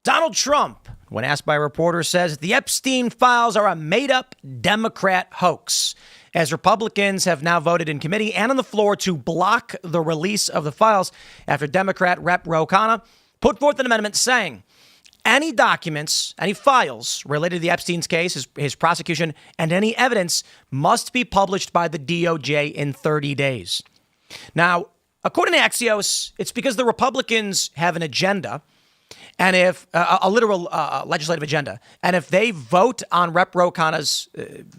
Donald Trump, when asked by a reporter, says the Epstein files are a made-up Democrat hoax, as Republicans have now voted in committee and on the floor to block the release of the files after Democrat Rep. Ro Khanna put forth an amendment saying any documents, any files related to the Epstein's case, his prosecution, and any evidence must be published by the DOJ in 30 days. Now, according to Axios, it's because the Republicans have an agenda, and if a literal legislative agenda, and if they vote on Rep. Ro Khanna's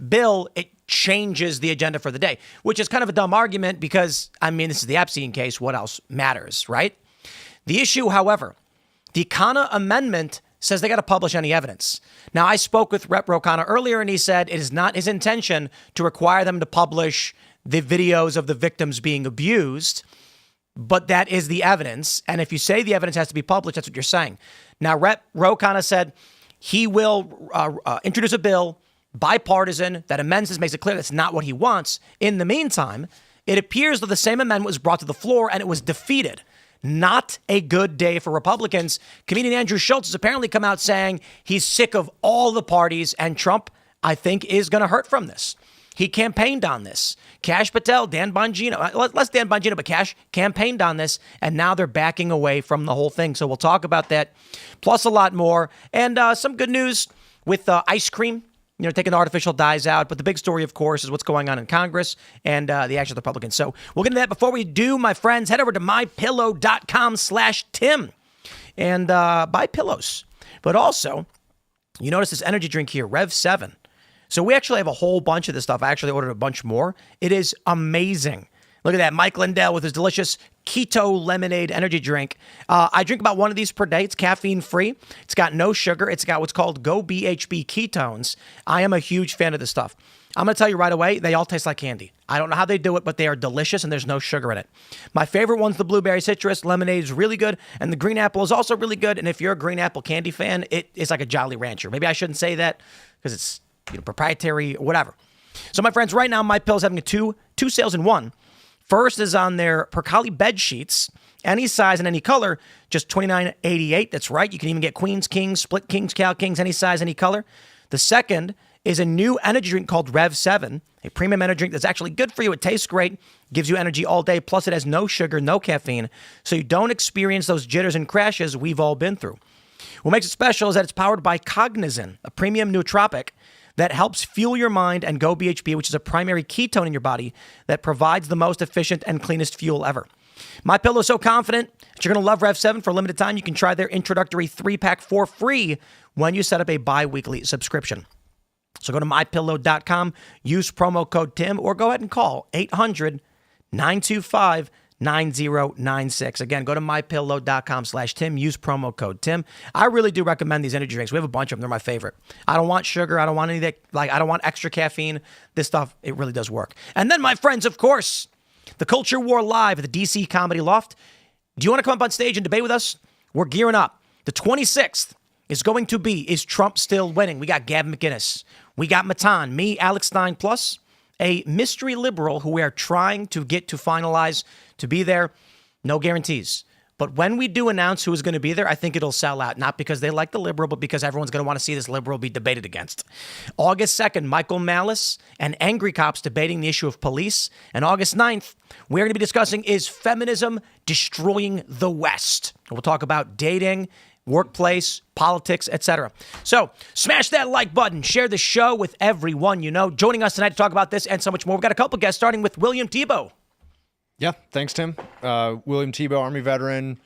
bill, it changes the agenda for the day, which is kind of a dumb argument because, I mean, this is the Epstein case. What else matters, right? The issue, however, the Khanna amendment says they got to publish any evidence. Now, I spoke with Rep. Ro Khanna earlier, and he said it is not his intention to require them to publish the videos of the victims being abused, but that is the evidence. And if you say the evidence has to be published, that's what you're saying. Now, Rep. Ro Khanna said he will introduce a bill, bipartisan, that amends this, makes it clear that's not what he wants. In the meantime, it appears that the same amendment was brought to the floor and it was defeated. Not a good day for Republicans. Comedian Andrew Schultz has apparently come out saying he's sick of all the parties, and Trump, I think, is going to hurt from this. He campaigned on this. Kash Patel, Dan Bongino, less Dan Bongino, but Kash campaigned on this, and now they're backing away from the whole thing. So we'll talk about that, plus a lot more. And some good news with ice cream, taking the artificial dyes out. But the big story, of course, is what's going on in Congress and the action of the Republicans. So we'll get into that. Before we do, my friends, head over to mypillow.com/Tim and buy pillows. But also, you notice this energy drink here, Rev 7. So we actually have a whole bunch of this stuff. I actually ordered a bunch more. It is amazing. Look at that. Mike Lindell with his delicious keto lemonade energy drink. I drink about one of these per day. It's caffeine free. It's got no sugar. It's got what's called Go BHB ketones. I am a huge fan of this stuff. I'm going to tell you right away, they all taste like candy. I don't know how they do it, but they are delicious and there's no sugar in it. My favorite one's the blueberry citrus. Lemonade is really good. And the green apple is also really good. And if you're a green apple candy fan, it is like a Jolly Rancher. Maybe I shouldn't say that because it's proprietary, whatever. So my friends, right now, My Pillow's having two sales in one. First is on their Percali bed sheets, any size and any color, just $29.88. That's right. You can even get queens, kings, split kings, cal kings, any size, any color. The second is a new energy drink called Rev 7, a premium energy drink that's actually good for you. It tastes great, gives you energy all day. Plus, it has no sugar, no caffeine, so you don't experience those jitters and crashes we've all been through. What makes it special is that it's powered by Cognizin, a premium nootropic that helps fuel your mind, and Go BHB, which is a primary ketone in your body that provides the most efficient and cleanest fuel ever. My Pillow is so confident that you're going to love Rev 7 for a limited time. You can try their introductory 3-pack for free when you set up a bi-weekly subscription. So go to mypillow.com, use promo code Tim, or go ahead and call 800-925-9096. Again, go to mypillow.com/Tim. Use promo code Tim. I really do recommend these energy drinks. We have a bunch of them. They're my favorite. I don't want sugar. I don't want any of that. I don't want extra caffeine. This stuff, it really does work. And then, my friends, of course, the Culture War Live at the DC Comedy Loft. Do you want to come up on stage and debate with us? We're gearing up. The 26th is going to be, is Trump still winning? We got Gavin McInnes. We got Matan, me, Alex Stein, plus a mystery liberal who we are trying to get to finalize to be there. No guarantees. But when we do announce who is going to be there, I think it'll sell out. Not because they like the liberal, but because everyone's going to want to see this liberal be debated against. August 2nd, Michael Malice and Angry Cops debating the issue of police. And August 9th, we're going to be discussing, is feminism destroying the West? We'll talk about dating, workplace, politics, etc. So smash that like button. Share the show with everyone you know. Joining us tonight to talk about this and so much more, we've got a couple guests, starting with William Thibeau. Yeah, thanks, Tim. William Thibeau, Army veteran,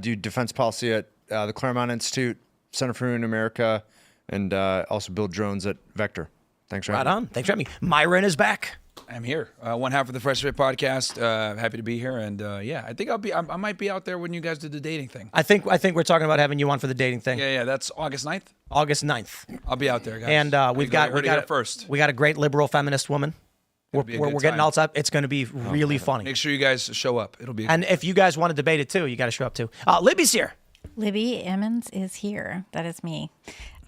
do defense policy at the Claremont Institute, Center for Human America, and also build drones at Vector. Thanks for having me. Right on. Thanks for having me. Myron is back. I'm here. One half of the Fresh Fit podcast. Happy to be here, and I think I might be out there when you guys did the dating thing. I think we're talking about having you on for the dating thing. Yeah. That's August 9th. August 9th. I'll be out there, guys. And we got first. We got a great liberal feminist woman. We're getting all up. It's going to be really funny. Make sure you guys show up. It'll be. And if you guys want to debate it too, you got to show up too. Libby's here. Libby Emmons is here. That is me.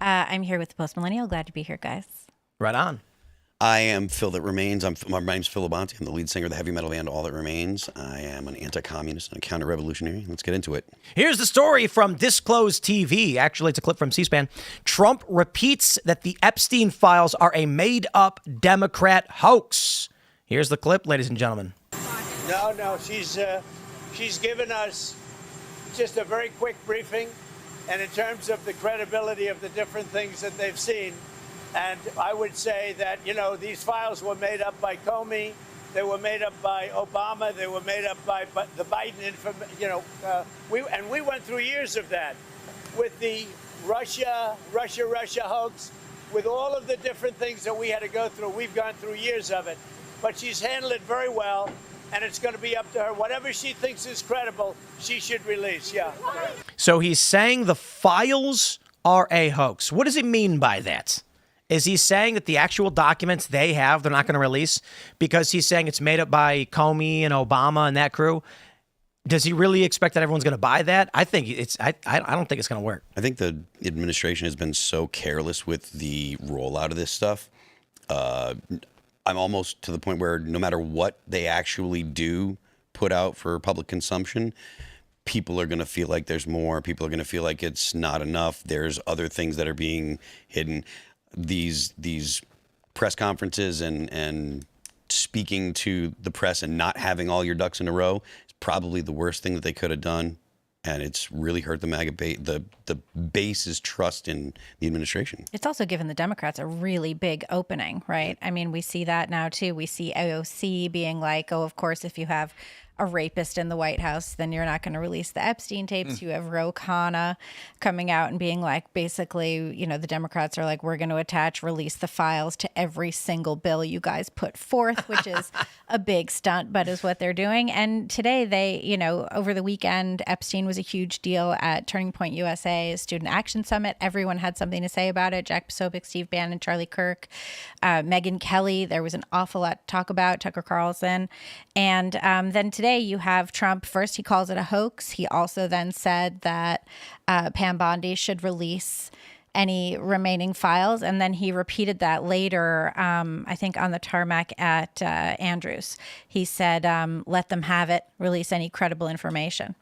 I'm here with the Post Millennial. Glad to be here, guys. Right on. I am Phil That Remains. My name's Phil Labonte. I'm the lead singer of the heavy metal band All That Remains. I am an anti-communist and a counter-revolutionary. Let's get into it. Here's the story from Disclosed TV. Actually, it's a clip from C-SPAN. Trump repeats that the Epstein files are a made-up Democrat hoax. Here's the clip, ladies and gentlemen. No, she's given us just a very quick briefing, and in terms of the credibility of the different things that they've seen. And I would say that, these files were made up by Comey, they were made up by Obama, they were made up by the Biden information, we went through years of that with the Russia hoax, with all of the different things that we had to go through. We've gone through years of it, but she's handled it very well, and it's going to be up to her. Whatever she thinks is credible, she should release, yeah. So he's saying the files are a hoax. What does he mean by that? Is he saying that the actual documents they have, they're not going to release because he's saying it's made up by Comey and Obama and that crew? Does he really expect that everyone's going to buy that? I think I don't think it's going to work. I think the administration has been so careless with the rollout of this stuff. I'm almost to the point where no matter what they actually do put out for public consumption, people are going to feel like there's more. People are going to feel like it's not enough. There's other things that are being hidden. These press conferences and speaking to the press and not having all your ducks in a row is probably the worst thing that they could have done, and it's really hurt the MAGA base, the base's trust in the administration. It's also given the Democrats a really big opening, right? I mean, we see that now too. We see AOC being like, oh, of course, if you have a rapist in the White House, then you're not going to release the Epstein tapes. You have Ro Khanna coming out and being like, basically, the Democrats are like, we're going to release the files to every single bill you guys put forth, which is a big stunt, but is what they're doing. And today they, over the weekend, Epstein was a huge deal at Turning Point USA Student Action Summit. Everyone had something to say about it. Jack Posobiec, Steve Bannon, Charlie Kirk, Megyn Kelly. There was an awful lot to talk about, Tucker Carlson. And then today you have Trump. First, he calls it a hoax. He also then said that Pam Bondi should release any remaining files. And then he repeated that later, I think on the tarmac at Andrews. He said, let them have it, release any credible information.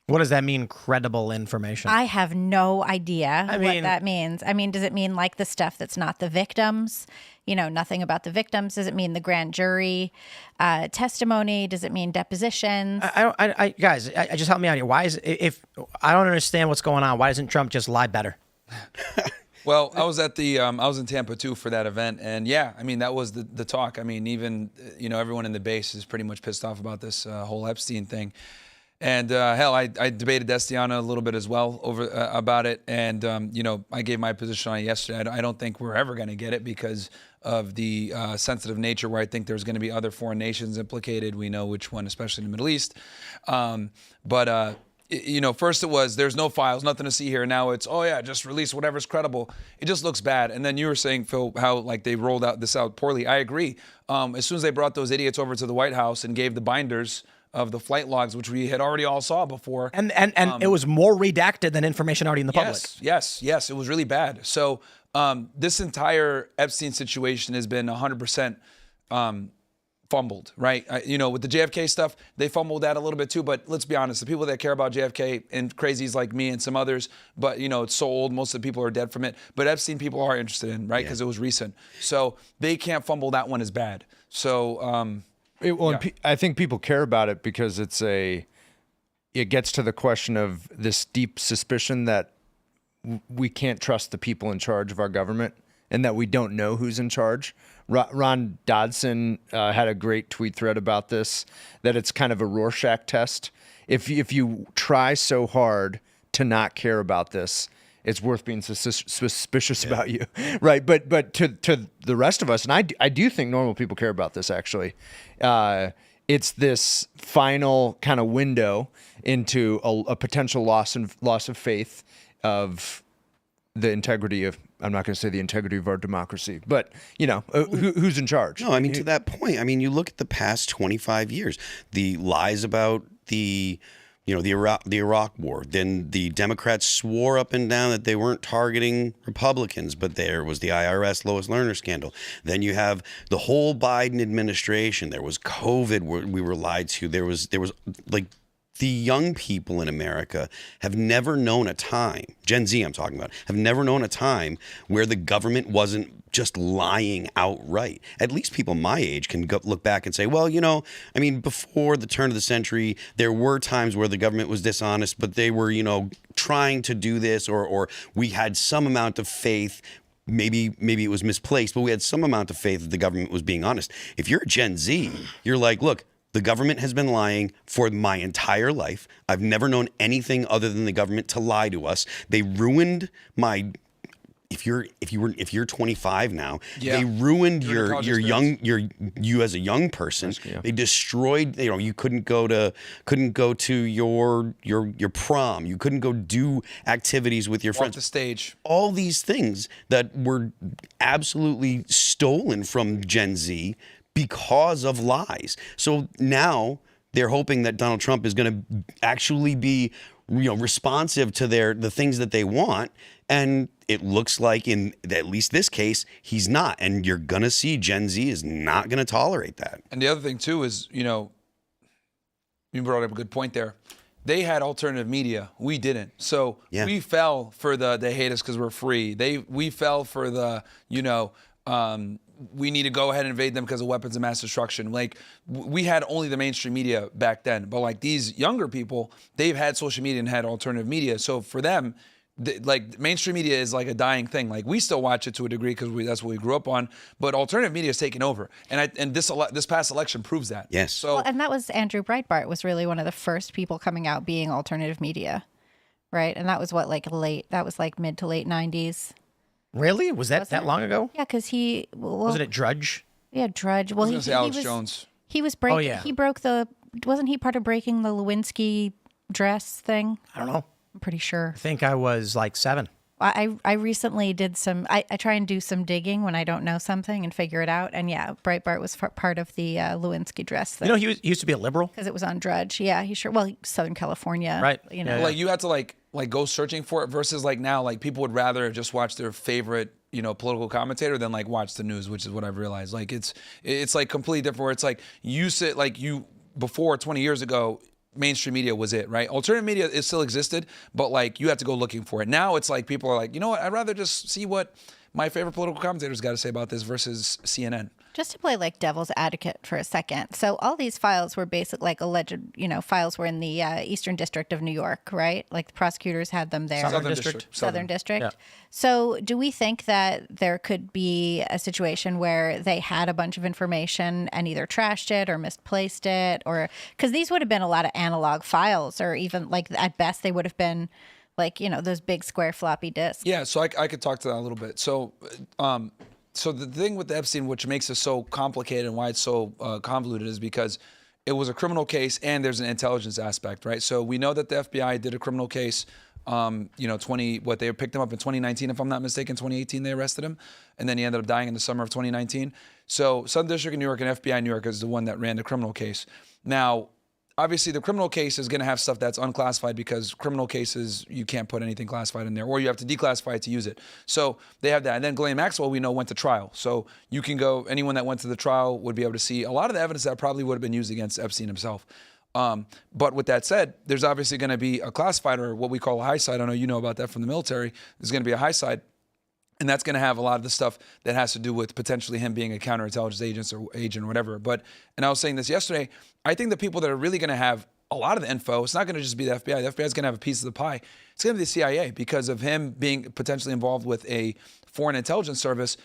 What does that mean, credible information? I have no idea what that means. I mean, does it mean like the stuff that's not the victims? Nothing about the victims. Does it mean the grand jury testimony? Does it mean depositions? Guys, just help me out here. Why is if I don't understand what's going on? Why doesn't Trump just lie better? Well, I was at the I was in Tampa too for that event, and yeah, I mean that was the talk. I mean, even everyone in the base is pretty much pissed off about this whole Epstein thing. And hell, I debated Destiana a little bit as well about it, and I gave my position on it yesterday. I don't think we're ever going to get it because of the sensitive nature, where I think there's going to be other foreign nations implicated. We know which one, especially in the Middle East. First it was there's no files, nothing to see here. Now it's just release whatever's credible. It just looks bad. And then you were saying, Phil, how like they rolled out this out poorly. I agree. As soon as they brought those idiots over to the White House and gave the binders of the flight logs, which we had already all saw before. And it was more redacted than information already in the public. Yes. It was really bad. So this entire Epstein situation has been 100% fumbled, right? With the JFK stuff, they fumbled that a little bit too, but let's be honest, the people that care about JFK and crazies like me and some others, but it's so old, most of the people are dead from it, but Epstein people are interested in, right? Because it was recent. So they can't fumble that one as bad. So... I think people care about it because it gets to the question of this deep suspicion that we can't trust the people in charge of our government and that we don't know who's in charge. Ron Dodson had a great tweet thread about this, that it's kind of a Rorschach test. If you try so hard to not care about this, it's worth being suspicious about you, right? But to the rest of us, and I do think normal people care about this, actually. It's this final kind of window into a potential loss of faith of the integrity of, I'm not going to say the integrity of our democracy, but, who's in charge? No, I mean, to that point, you look at the past 25 years, the lies about the You know, the Iraq War. Then the Democrats swore up and down that they weren't targeting Republicans, but there was the IRS Lois Lerner scandal. Then you have the whole Biden administration. There was COVID where we were lied to. There was like, the young people in America have never known a time, Gen Z I'm talking about, have never known a time where the government wasn't just lying outright. At least people my age can look back and say, well, you know, I mean, before the turn of the century, there were times where the government was dishonest, but they were, you know, trying to do this, or we had some amount of faith. Maybe it was misplaced, but we had some amount of faith that the government was being honest. If you're a Gen Z, you're like, look, the government has been lying for my entire life. I've never known anything other than the government to lie to us. They ruined my. If you're 25 now, they ruined you as a young person. They destroyed. You know, you couldn't go to your prom. You couldn't go do activities with your friends. Off the stage. All these things that were absolutely stolen from Gen Z because of lies. So now they're hoping that Donald Trump is going to actually be, you know, responsive to the things that they want. And it looks like in at least this case, he's not. And you're going to see Gen Z is not going to tolerate that. And the other thing, too, is, you know, you brought up a good point there. They had alternative media. We didn't. So we fell for they hate us because we're free. We fell for we need to go ahead and invade them because of weapons of mass destruction. Like, we had only the mainstream media back then. But like these younger people, they've had social media and had alternative media. So for them, like, mainstream media is like a dying thing. Like, we still watch it to a degree because that's what we grew up on. But alternative media is taking over, and this past election proves that. Yes. So and that was Andrew Breitbart was really one of the first people coming out being alternative media, right? And that was like mid to late 90s. Really? Was that long ago? Yeah, because Wasn't it Drudge? Yeah, Drudge. Well, I was gonna say Alex Jones. He was breaking. Oh, yeah. He broke wasn't he part of breaking the Lewinsky dress thing? I don't know. I'm pretty sure. I think I was like 7. I recently did I try and do some digging when I don't know something and figure it out. And yeah, Breitbart was part of the Lewinsky dress thing. You know, he used to be a liberal. Because it was on Drudge. Yeah, Southern California. Right. You know. Yeah. Like, you had to like go searching for it versus like now, like, people would rather just watch their favorite, you know, political commentator than like watch the news, which is what I've realized. Like, it's like completely different, where it's like before 20 years ago, mainstream media was it, right? Alternative media, it still existed, but like, you had to go looking for it. Now it's like people are like, you know what, I'd rather just see what my favorite political commentators got to say about this versus CNN. Just to play like devil's advocate for a second. So all these files were basically like alleged, you know, files were in the Eastern District of New York, right? Like, the prosecutors had them there. Southern District. Yeah. So do we think that there could be a situation where they had a bunch of information and either trashed it or misplaced it, or because these would have been a lot of analog files, or even like at best they would have been like, you know, those big square floppy disks. Yeah, so I could talk to that a little bit. So the thing with the Epstein, which makes it so complicated and why it's so convoluted, is because it was a criminal case and there's an intelligence aspect, right? So we know that the FBI did a criminal case, they picked him up in 2019, if I'm not mistaken. 2018 they arrested him, and then he ended up dying in the summer of 2019. So Southern District of New York and FBI New York is the one that ran the criminal case. Now, obviously, the criminal case is going to have stuff that's unclassified, because criminal cases, you can't put anything classified in there, or you have to declassify it to use it. So they have that. And then Ghislaine Maxwell, we know, went to trial. So you can go, anyone that went to the trial would be able to see a lot of the evidence that probably would have been used against Epstein himself. But with that said, there's obviously going to be a classified, or what we call a high side. I know you know about that from the military. There's going to be a high side. And that's going to have a lot of the stuff that has to do with potentially him being a counterintelligence agent or whatever. And I was saying this yesterday, I think the people that are really going to have a lot of the info, it's not going to just be the FBI. The FBI is going to have a piece of the pie. It's going to be the CIA, because of him being potentially involved with a foreign intelligence service.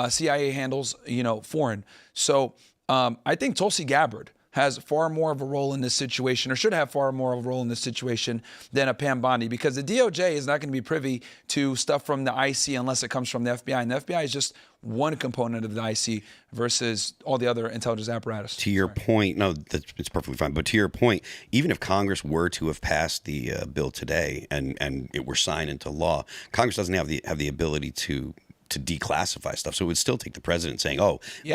CIA handles, foreign. So I think Tulsi Gabbard has far more of a role in this situation, or should have far more of a role in this situation, than a Pam Bondi, because the DOJ is not going to be privy to stuff from the IC unless it comes from the FBI. And the FBI is just one component of the IC versus all the other intelligence apparatus. To your point, no, it's perfectly fine. But to your point, even if Congress were to have passed the bill today and it were signed into law, Congress doesn't have the ability to declassify stuff. So it would still take the president saying,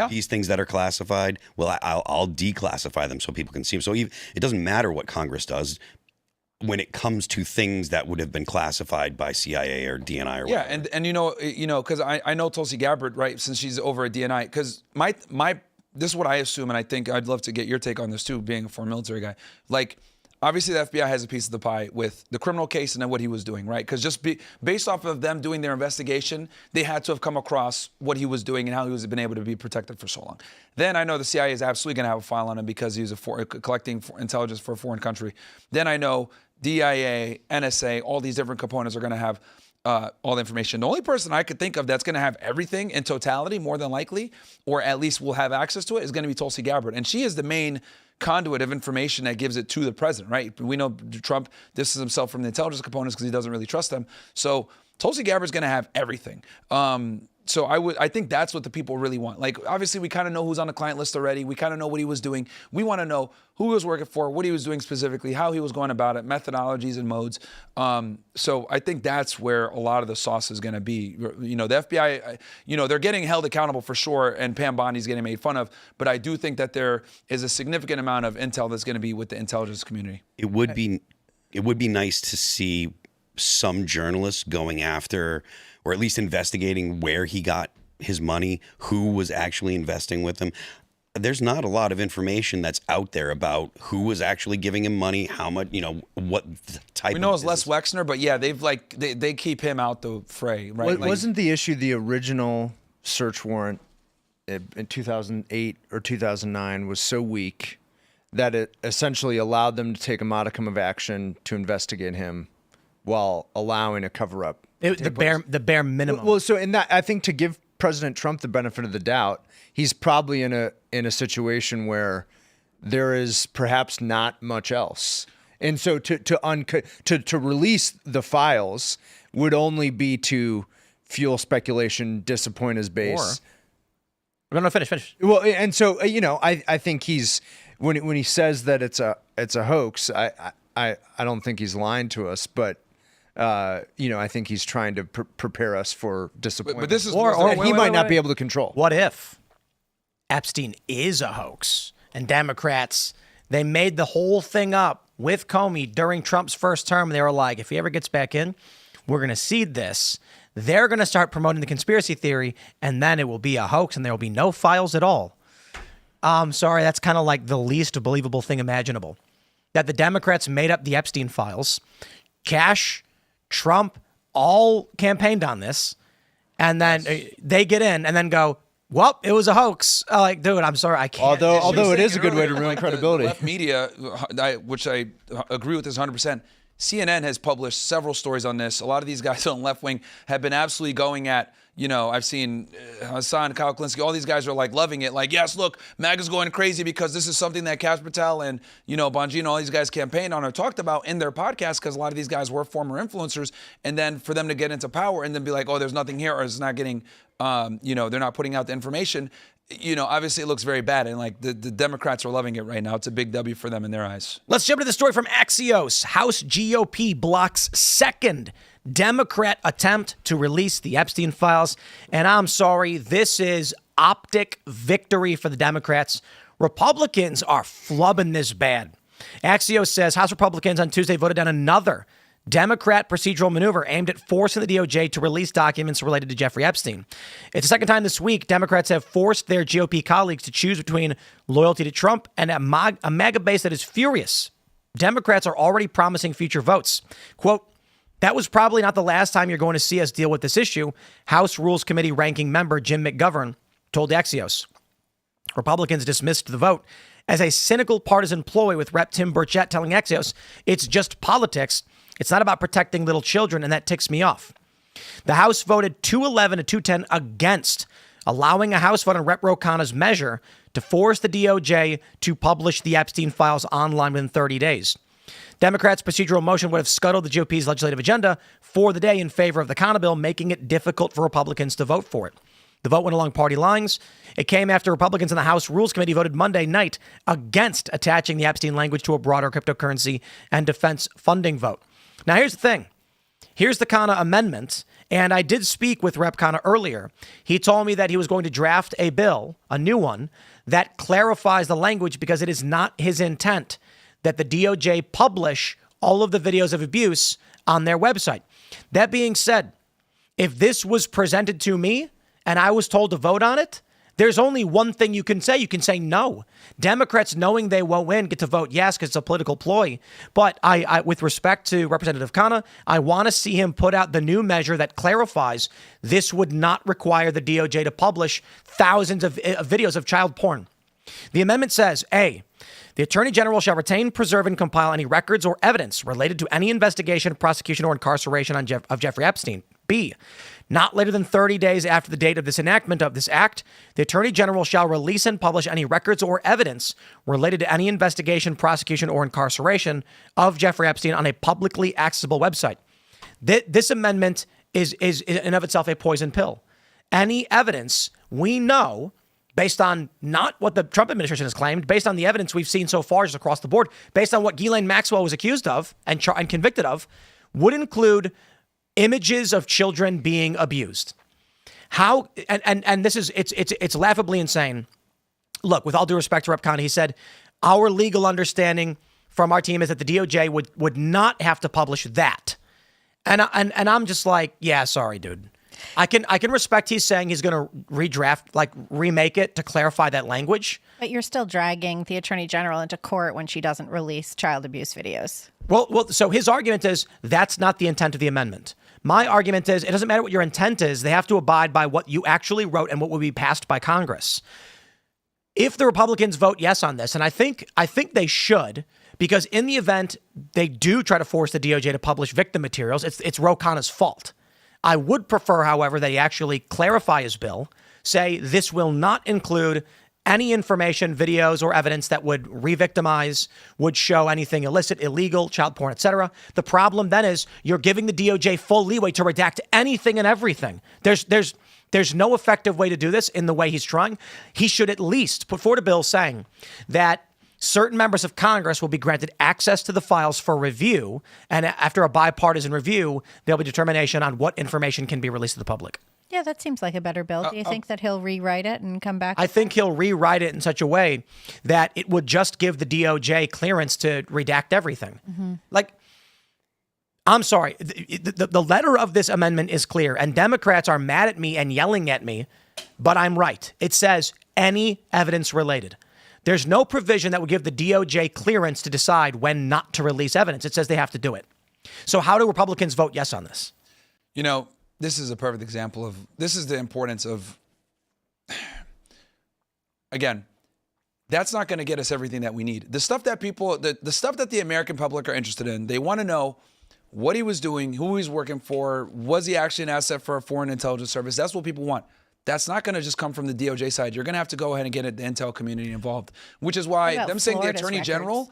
these things that are classified, well, I'll declassify them so people can see them. So it doesn't matter what Congress does. when it comes to things that would have been classified by CIA or DNI or Yeah, whatever. and because I know Tulsi Gabbard, right, since she's over at DNI, because my this is what I assume, and I think I'd love to get your take on this too, being a former military guy. Like, obviously the FBI has a piece of the pie with the criminal case and then what he was doing, right? Because based off of them doing their investigation, they had to have come across what he was doing and how he was been able to be protected for so long. Then I know the CIA is absolutely going to have a file on him because he was collecting intelligence for a foreign country. Then I know DIA, NSA, all these different components are going to have all the information. The only person I could think of that's going to have everything in totality, more than likely, or at least will have access to it, is going to be Tulsi Gabbard. And she is the main conduit of information that gives it to the president, right? We know Trump distances himself from the intelligence components because he doesn't really trust them. So Tulsi Gabbard's going to have everything. So I think that's what the people really want. Like, obviously, we kind of know who's on the client list already. We kind of know what he was doing. We want to know who he was working for, what he was doing specifically, how he was going about it, methodologies and modes. So I think that's where a lot of the sauce is going to be. You know, the FBI, they're getting held accountable for sure, and Pam Bondi's getting made fun of. But I do think that there is a significant amount of intel that's going to be with the intelligence community. It would be nice to see some journalists going after, or at least investigating where he got his money, who was actually investing with him. There's not a lot of information that's out there about who was actually giving him money, how much, what type. We know it's Les Wexner, but yeah, they keep him out the fray, right? Wasn't the issue the original search warrant in 2008 or 2009 was so weak that it essentially allowed them to take a modicum of action to investigate him while allowing a cover-up? The bare minimum. Well, so in that, I think to give President Trump the benefit of the doubt, he's probably in a situation where there is perhaps not much else, and so to release the files would only be to fuel speculation, disappoint his base. No, finish. Well, and so I think he's when he says that it's a hoax, I don't think he's lying to us, but. I think he's trying to prepare us for disappointment. But this is he might not be able to control. What if Epstein is a hoax and Democrats, they made the whole thing up with Comey during Trump's first term? They were like, if he ever gets back in, we're going to seed this. They're going to start promoting the conspiracy theory, and then it will be a hoax and there will be no files at all. I'm sorry, that's kind of like the least believable thing imaginable. That the Democrats made up the Epstein files, Cash, Trump all campaigned on this, and then they get in and then go, well, it was a hoax. Like, dude, I'm sorry, I can't. Although it is a good way to ruin credibility. The left media, which I agree with this 100%, CNN has published several stories on this. A lot of these guys on left wing have been absolutely going at, I've seen Hassan, Kyle Klinsky, all these guys are like loving it. Like, yes, look, MAGA's going crazy because this is something that Kash Patel and, Bongino, all these guys campaigned on or talked about in their podcast, because a lot of these guys were former influencers. And then for them to get into power and then be like, oh, there's nothing here, or it's not getting, they're not putting out the information. Obviously it looks very bad. And like the Democrats are loving it right now. It's a big W for them in their eyes. Let's jump to the story from Axios. House GOP blocks second Democrat attempt to release the Epstein files. And I'm sorry, this is optic victory for the Democrats. Republicans are flubbing this bad. Axios says House Republicans on Tuesday voted down another Democrat procedural maneuver aimed at forcing the DOJ to release documents related to Jeffrey Epstein. It's the second time this week Democrats have forced their GOP colleagues to choose between loyalty to Trump and a MAGA base that is furious. Democrats are already promising future votes. Quote, that was probably not the last time you're going to see us deal with this issue, House Rules Committee ranking member Jim McGovern told Axios. Republicans dismissed the vote as a cynical partisan ploy, with Rep. Tim Burchett telling Axios, it's just politics. It's not about protecting little children, and that ticks me off. The House voted 211 to 210 against allowing a House vote on Rep. Ro Khanna's measure to force the DOJ to publish the Epstein files online within 30 days. Democrats' procedural motion would have scuttled the GOP's legislative agenda for the day in favor of the Khanna bill, making it difficult for Republicans to vote for it. The vote went along party lines. It came after Republicans in the House Rules Committee voted Monday night against attaching the Epstein language to a broader cryptocurrency and defense funding vote. Now, here's the thing. Here's the Khanna amendment, and I did speak with Rep. Khanna earlier. He told me that he was going to draft a bill, a new one, that clarifies the language because it is not his intent that the DOJ publish all of the videos of abuse on their website. That being said, if this was presented to me and I was told to vote on it, there's only one thing you can say. You can say no. Democrats, knowing they won't win, get to vote yes because it's a political ploy. But I, with respect to Representative Khanna, I want to see him put out the new measure that clarifies this would not require the DOJ to publish thousands of videos of child porn. The amendment says, A, the Attorney General shall retain, preserve, and compile any records or evidence related to any investigation, prosecution, or incarceration of Jeffrey Epstein. B, not later than 30 days after the date of this enactment of this act, the Attorney General shall release and publish any records or evidence related to any investigation, prosecution, or incarceration of Jeffrey Epstein on a publicly accessible website. This amendment is in and of itself a poison pill. Any evidence we know, based on not what the Trump administration has claimed, based on the evidence we've seen so far just across the board, based on what Ghislaine Maxwell was accused of and convicted of, would include images of children being abused. How and this is it's laughably insane. Look, with all due respect to Rep. Khanna, he said our legal understanding from our team is that the DOJ would not have to publish that. And I'm just like, yeah, sorry, dude. I can respect he's saying he's going to redraft, like remake it to clarify that language. But you're still dragging the Attorney General into court when she doesn't release child abuse videos. Well, so his argument is that's not the intent of the amendment. My argument is it doesn't matter what your intent is. They have to abide by what you actually wrote and what will be passed by Congress. If the Republicans vote yes on this, and I think they should, because in the event they do try to force the DOJ to publish victim materials, it's Ro Khanna's fault. I would prefer, however, that he actually clarify his bill, say this will not include any information, videos, or evidence that would re-victimize, would show anything illicit, illegal, child porn, etc. The problem then is you're giving the DOJ full leeway to redact anything and everything. There's no effective way to do this in the way he's trying. He should at least put forward a bill saying that certain members of Congress will be granted access to the files for review, and after a bipartisan review, there'll be determination on what information can be released to the public. Yeah, that seems like a better bill. Do you think that he'll rewrite it and come back? I think he'll rewrite it in such a way that it would just give the DOJ clearance to redact everything. Mm-hmm. Like, I'm sorry, the letter of this amendment is clear, and Democrats are mad at me and yelling at me, but I'm right. It says any evidence related. There's no provision that would give the DOJ clearance to decide when not to release evidence. It says they have to do it. So how do Republicans vote yes on this? You know, this is a perfect example of, this is the importance of, again, that's not going to get us everything that we need. The stuff that people, the stuff that the American public are interested in, they want to know what he was doing, who he was working for, was he actually an asset for a foreign intelligence service? That's what people want. That's not going to just come from the DOJ side. You're going to have to go ahead and get the intel community involved, which is why them saying the Attorney General,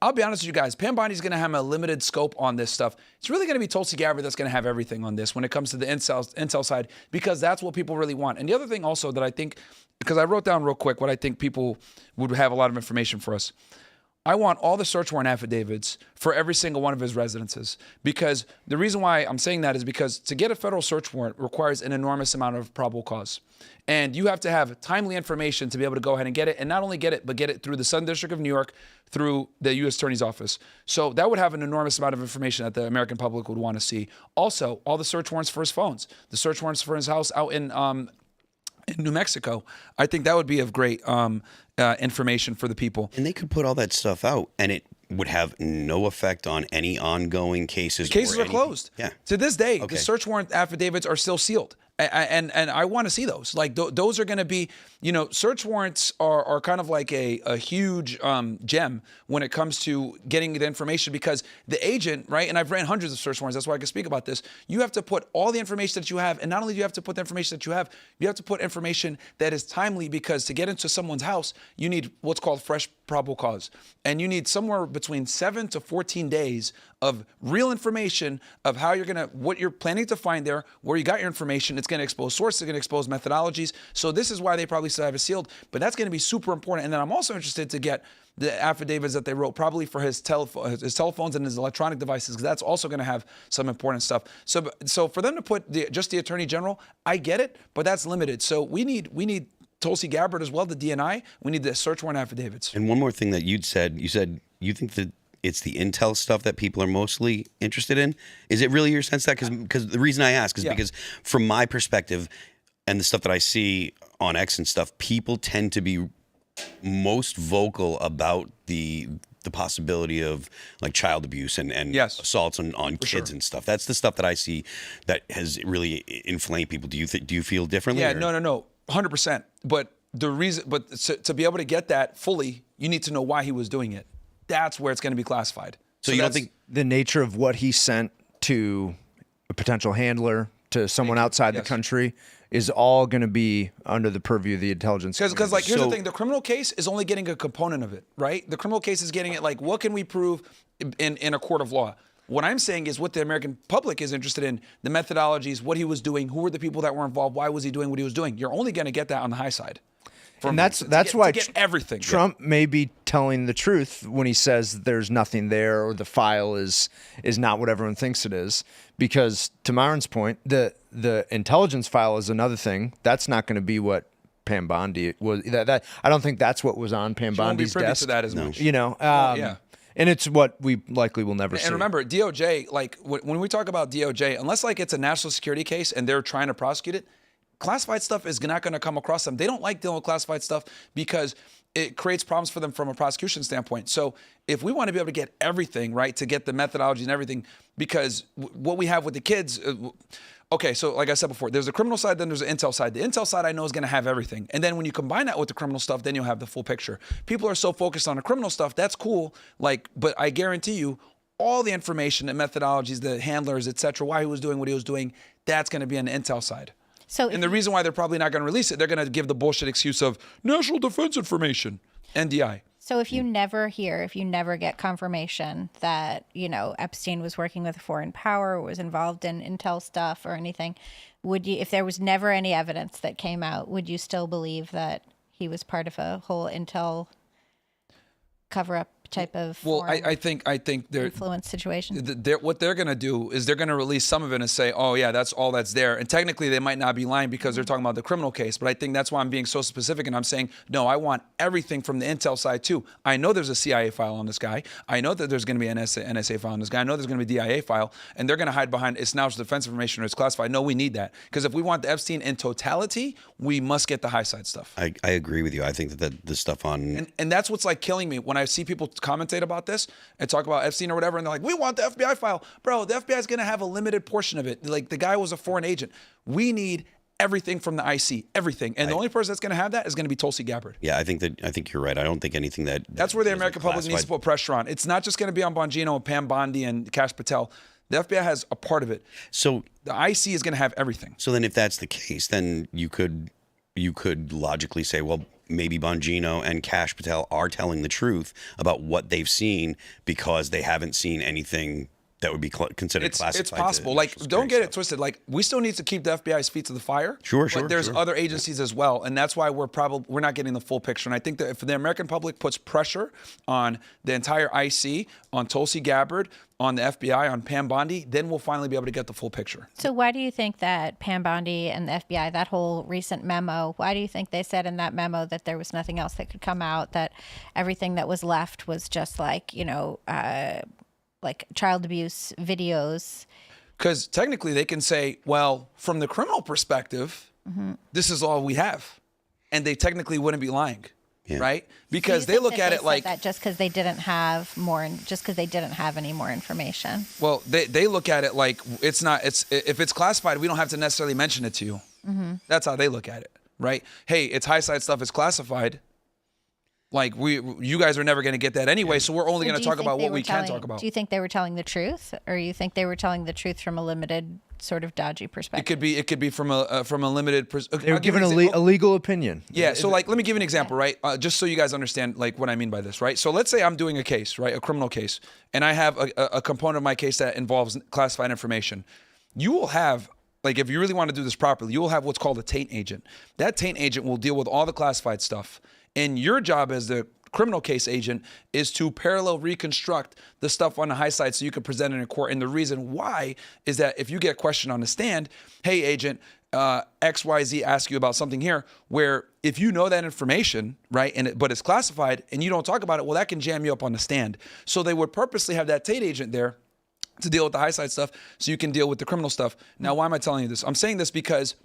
I'll be honest with you guys, Pam Bondi's going to have a limited scope on this stuff. It's really going to be Tulsi Gabbard that's going to have everything on this when it comes to the intel side, because that's what people really want. And the other thing also that I think, because I wrote down real quick what I think people would have a lot of information for us. I want all the search warrant affidavits for every single one of his residences, because the reason why I'm saying that is because to get a federal search warrant requires an enormous amount of probable cause. And you have to have timely information to be able to go ahead and get it, and not only get it, but get it through the Southern District of New York, through the U.S. Attorney's Office. So that would have an enormous amount of information that the American public would want to see. Also, all the search warrants for his phones, the search warrants for his house out in New Mexico. I think that would be of great information for the people. And they could put all that stuff out, and it would have no effect on any ongoing cases. The cases are closed. Yeah. To this day, Okay. the search warrant affidavits are still sealed. And I want to see those. Like those are going to be, search warrants are kind of like a huge gem when it comes to getting the information, because the agent, right? And I've ran hundreds of search warrants. That's why I can speak about this. You have to put all the information that you have, and not only do you have to put the information that you have to put information that is timely, because to get into someone's house, you need what's called fresh probable cause, and you need somewhere between 7 to 14 days of real information of what you're planning to find there, where you got your information. It's going to expose sources, it's going to expose methodologies. So this is why they probably still have it sealed, but that's going to be super important. And then I'm also interested to get the affidavits that they wrote probably for his telephones and his electronic devices, because that's also going to have some important stuff. So for them to put just the Attorney General, I get it, but that's limited. So we need Tulsi Gabbard as well, the DNI. We need the search warrant affidavits. And one more thing that you said you think that it's the intel stuff that people are mostly interested in. Is it really your sense that? Because the reason I ask is because from my perspective and the stuff that I see on X and stuff, people tend to be most vocal about the possibility of like child abuse and assaults on kids and stuff. That's the stuff that I see that has really inflamed people. Do you feel differently? Yeah, no, 100%. But the reason, to be able to get that fully, you need to know why he was doing it. That's where it's going to be classified. So you don't think the nature of what he sent to a potential handler, to someone outside the country, is all going to be under the purview of the intelligence? Because like, here's the thing, the criminal case is only getting a component of it, right? The criminal case is getting it like, what can we prove in a court of law? What I'm saying is what the American public is interested in, the methodologies, what he was doing, who were the people that were involved, why was he doing what he was doing? You're only going to get that on the high side. And that's why to get everything. Trump may be telling the truth when he says there's nothing there or the file is not what everyone thinks it is. Because to Myron's point, the intelligence file is another thing. That's not going to be what Pam Bondi was. That I don't think that's what was on Pam Bondi's won't be privy desk. to that as much. You know, yeah. And it's what we likely will never see. And remember, DOJ, like when we talk about DOJ, unless like it's a national security case and they're trying to prosecute it, classified stuff is not going to come across them. They don't like dealing with classified stuff because it creates problems for them from a prosecution standpoint. So if we want to be able to get everything, right, to get the methodology and everything, because what we have with the kids, okay, so like I said before, there's a criminal side, then there's an intel side. The intel side I know is going to have everything. And then when you combine that with the criminal stuff, then you'll have the full picture. People are so focused on the criminal stuff, that's cool, like, but I guarantee you, all the information, the methodologies, the handlers, et cetera, why he was doing what he was doing, that's going to be on the intel side. And the reason why they're probably not going to release it, they're going to give the bullshit excuse of national defense information, NDI. So if you never get confirmation that, Epstein was working with a foreign power, was involved in intel stuff or anything, would you, if there was never any evidence that came out, would you still believe that he was part of a whole intel cover-up type of I think they're influence situation? What they're going to do is they're going to release some of it and say, oh yeah, that's all that's there. And technically they might not be lying because they're talking about the criminal case. But I think that's why I'm being so specific and I'm saying, no, I want everything from the intel side too. I know there's a CIA file on this guy. I know that there's going to be an NSA file on this guy. I know there's going to be a DIA file. And they're going to hide behind it's national defense information or it's classified. No, we need that. Because if we want the Epstein in totality, we must get the high side stuff. I agree with you. I think that the stuff on... And that's what's like killing me when I see people commentate about this and talk about Epstein or whatever, and they're like, we want the FBI file. Bro, the FBI is going to have a limited portion of it. Like, the guy was a foreign agent. We need everything from the IC, everything. And the only person that's going to have that is going to be Tulsi Gabbard. Yeah, I think you're right. I don't think anything that's where the American public needs to put pressure on. It's not just going to be on Bongino and Pam Bondi and Kash Patel. The FBI has a part of it. So the IC is going to have everything. So then if that's the case, then you could logically say, well, maybe Bongino and Kash Patel are telling the truth about what they've seen because they haven't seen anything that would be considered classified. It's possible. Like, don't get it twisted. Like, we still need to keep the FBI's feet to the fire. Sure. But there's other agencies as well, and that's why we're not getting the full picture. And I think that if the American public puts pressure on the entire IC, on Tulsi Gabbard, on the FBI, on Pam Bondi, then we'll finally be able to get the full picture. So why do you think that Pam Bondi and the FBI, that whole recent memo, why do you think they said in that memo that there was nothing else that could come out, that everything that was left was just like, like child abuse videos? Because technically they can say, well, from the criminal perspective, this is all we have. And they technically wouldn't be lying. Yeah. Right? Because they look at it like that just because they didn't have any more information. Well, they look at it like if it's classified, we don't have to necessarily mention it to you. That's how they look at it, right? Hey, it's high side stuff, it's classified. Like you guys are never going to get that anyway, so we're only going to talk about what we can talk about. Do you think they were telling the truth, or you think they were telling the truth from a limited, sort of dodgy perspective? It could be from a limited perspective. They were given a legal opinion. Yeah. So like, let me give you an example, right? Just so you guys understand like what I mean by this, right? So let's say I'm doing a case, right, a criminal case, and I have a component of my case that involves classified information. You will have, like, if you really want to do this properly, you will have what's called a taint agent. That taint agent will deal with all the classified stuff. And your job as the criminal case agent is to parallel reconstruct the stuff on the high side so you can present it in court. And the reason why is that if you get a question on the stand, hey, agent, XYZ ask you about something here, where if you know that information, right, but it's classified and you don't talk about it, well, that can jam you up on the stand. So they would purposely have that Tate agent there to deal with the high side stuff so you can deal with the criminal stuff. Now, why am I telling you this? I'm saying this because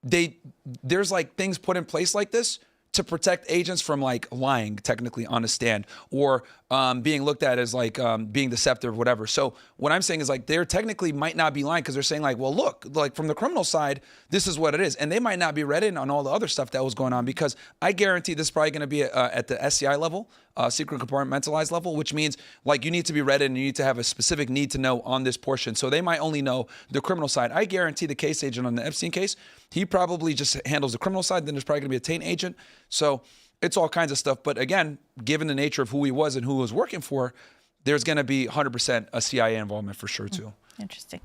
there's like things put in place like this to protect agents from like lying technically on a stand or being looked at as like being deceptive or whatever. So what I'm saying is like they're technically might not be lying because they're saying like, well, look, like from the criminal side, this is what it is. And they might not be read in on all the other stuff that was going on because I guarantee this is probably going to be at the SCI level, secret compartmentalized level, which means like you need to be read in and you need to have a specific need to know on this portion. So they might only know the criminal side. I guarantee the case agent on the Epstein case, he probably just handles the criminal side. Then there's probably going to be a Tate agent. So it's all kinds of stuff. But again, given the nature of who he was and who he was working for, there's going to be 100% a CIA involvement for sure, too. Interesting.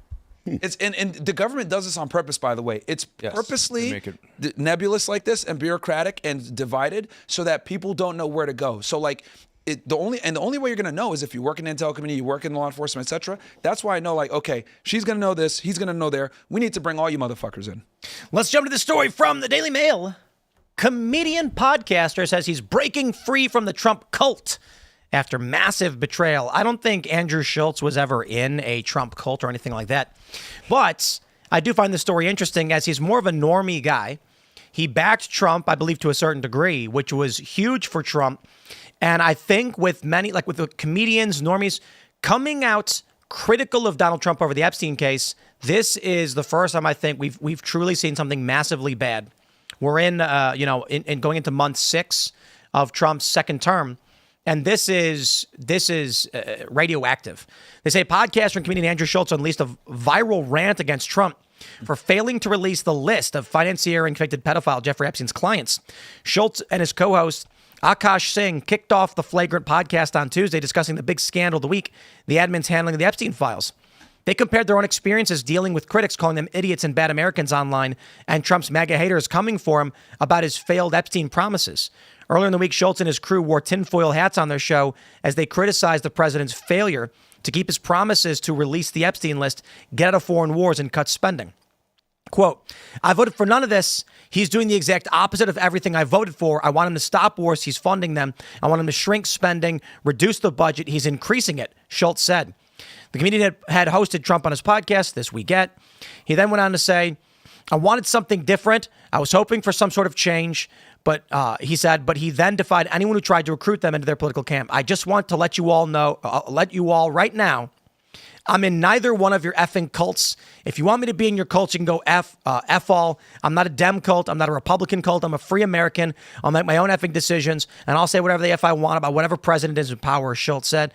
It's and the government does this on purpose, by the way. It's purposely make it nebulous like this and bureaucratic and divided so that people don't know where to go. So like the only way you're going to know is if you work in the intel community, you work in law enforcement, etc. That's why I know like, okay, she's going to know this, he's going to know there. We need to bring all you motherfuckers in. Let's jump to the story from the Daily Mail. Comedian podcaster says he's breaking free from the Trump cult after massive betrayal. I don't think Andrew Schultz was ever in a Trump cult or anything like that. But I do find the story interesting as he's more of a normie guy. He backed Trump, I believe, to a certain degree, which was huge for Trump. And I think with many, like with the comedians, normies, coming out critical of Donald Trump over the Epstein case, this is the first time I think we've truly seen something massively bad. We're in going into month 6 of Trump's second term. And this is radioactive. They say podcaster and comedian Andrew Schultz unleashed a viral rant against Trump for failing to release the list of financier and convicted pedophile Jeffrey Epstein's clients. Schultz and his co-host Akash Singh kicked off the Flagrant podcast on Tuesday discussing the big scandal of the week, the admin's handling of the Epstein files. They compared their own experiences dealing with critics calling them idiots and bad Americans online and Trump's MAGA haters coming for him about his failed Epstein promises. Earlier in the week, Schultz and his crew wore tinfoil hats on their show as they criticized the president's failure to keep his promises to release the Epstein list, get out of foreign wars, and cut spending. Quote, I voted for none of this. He's doing the exact opposite of everything I voted for. I want him to stop wars. He's funding them. I want him to shrink spending, reduce the budget. He's increasing it, Schultz said. The comedian had hosted Trump on his podcast, This We Get. He then went on to say, I wanted something different. I was hoping for some sort of change. But he said, but he then defied anyone who tried to recruit them into their political camp. I just want to let you all know, right now, I'm in neither one of your effing cults. If you want me to be in your cult, you can go F all. I'm not a Dem cult. I'm not a Republican cult. I'm a free American. I'll make my own effing decisions, and I'll say whatever the F I want about whatever president is in power, Schultz said.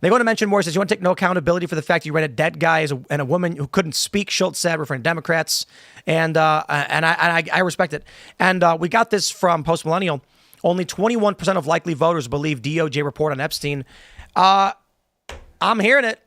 They go to mention more. Says you want to take no accountability for the fact you read a dead guy and a woman who couldn't speak. Schultz said, referring to Democrats, and I respect it. And we got this from Post Millennial. Only 21% of likely voters believe DOJ report on Epstein. I'm hearing it.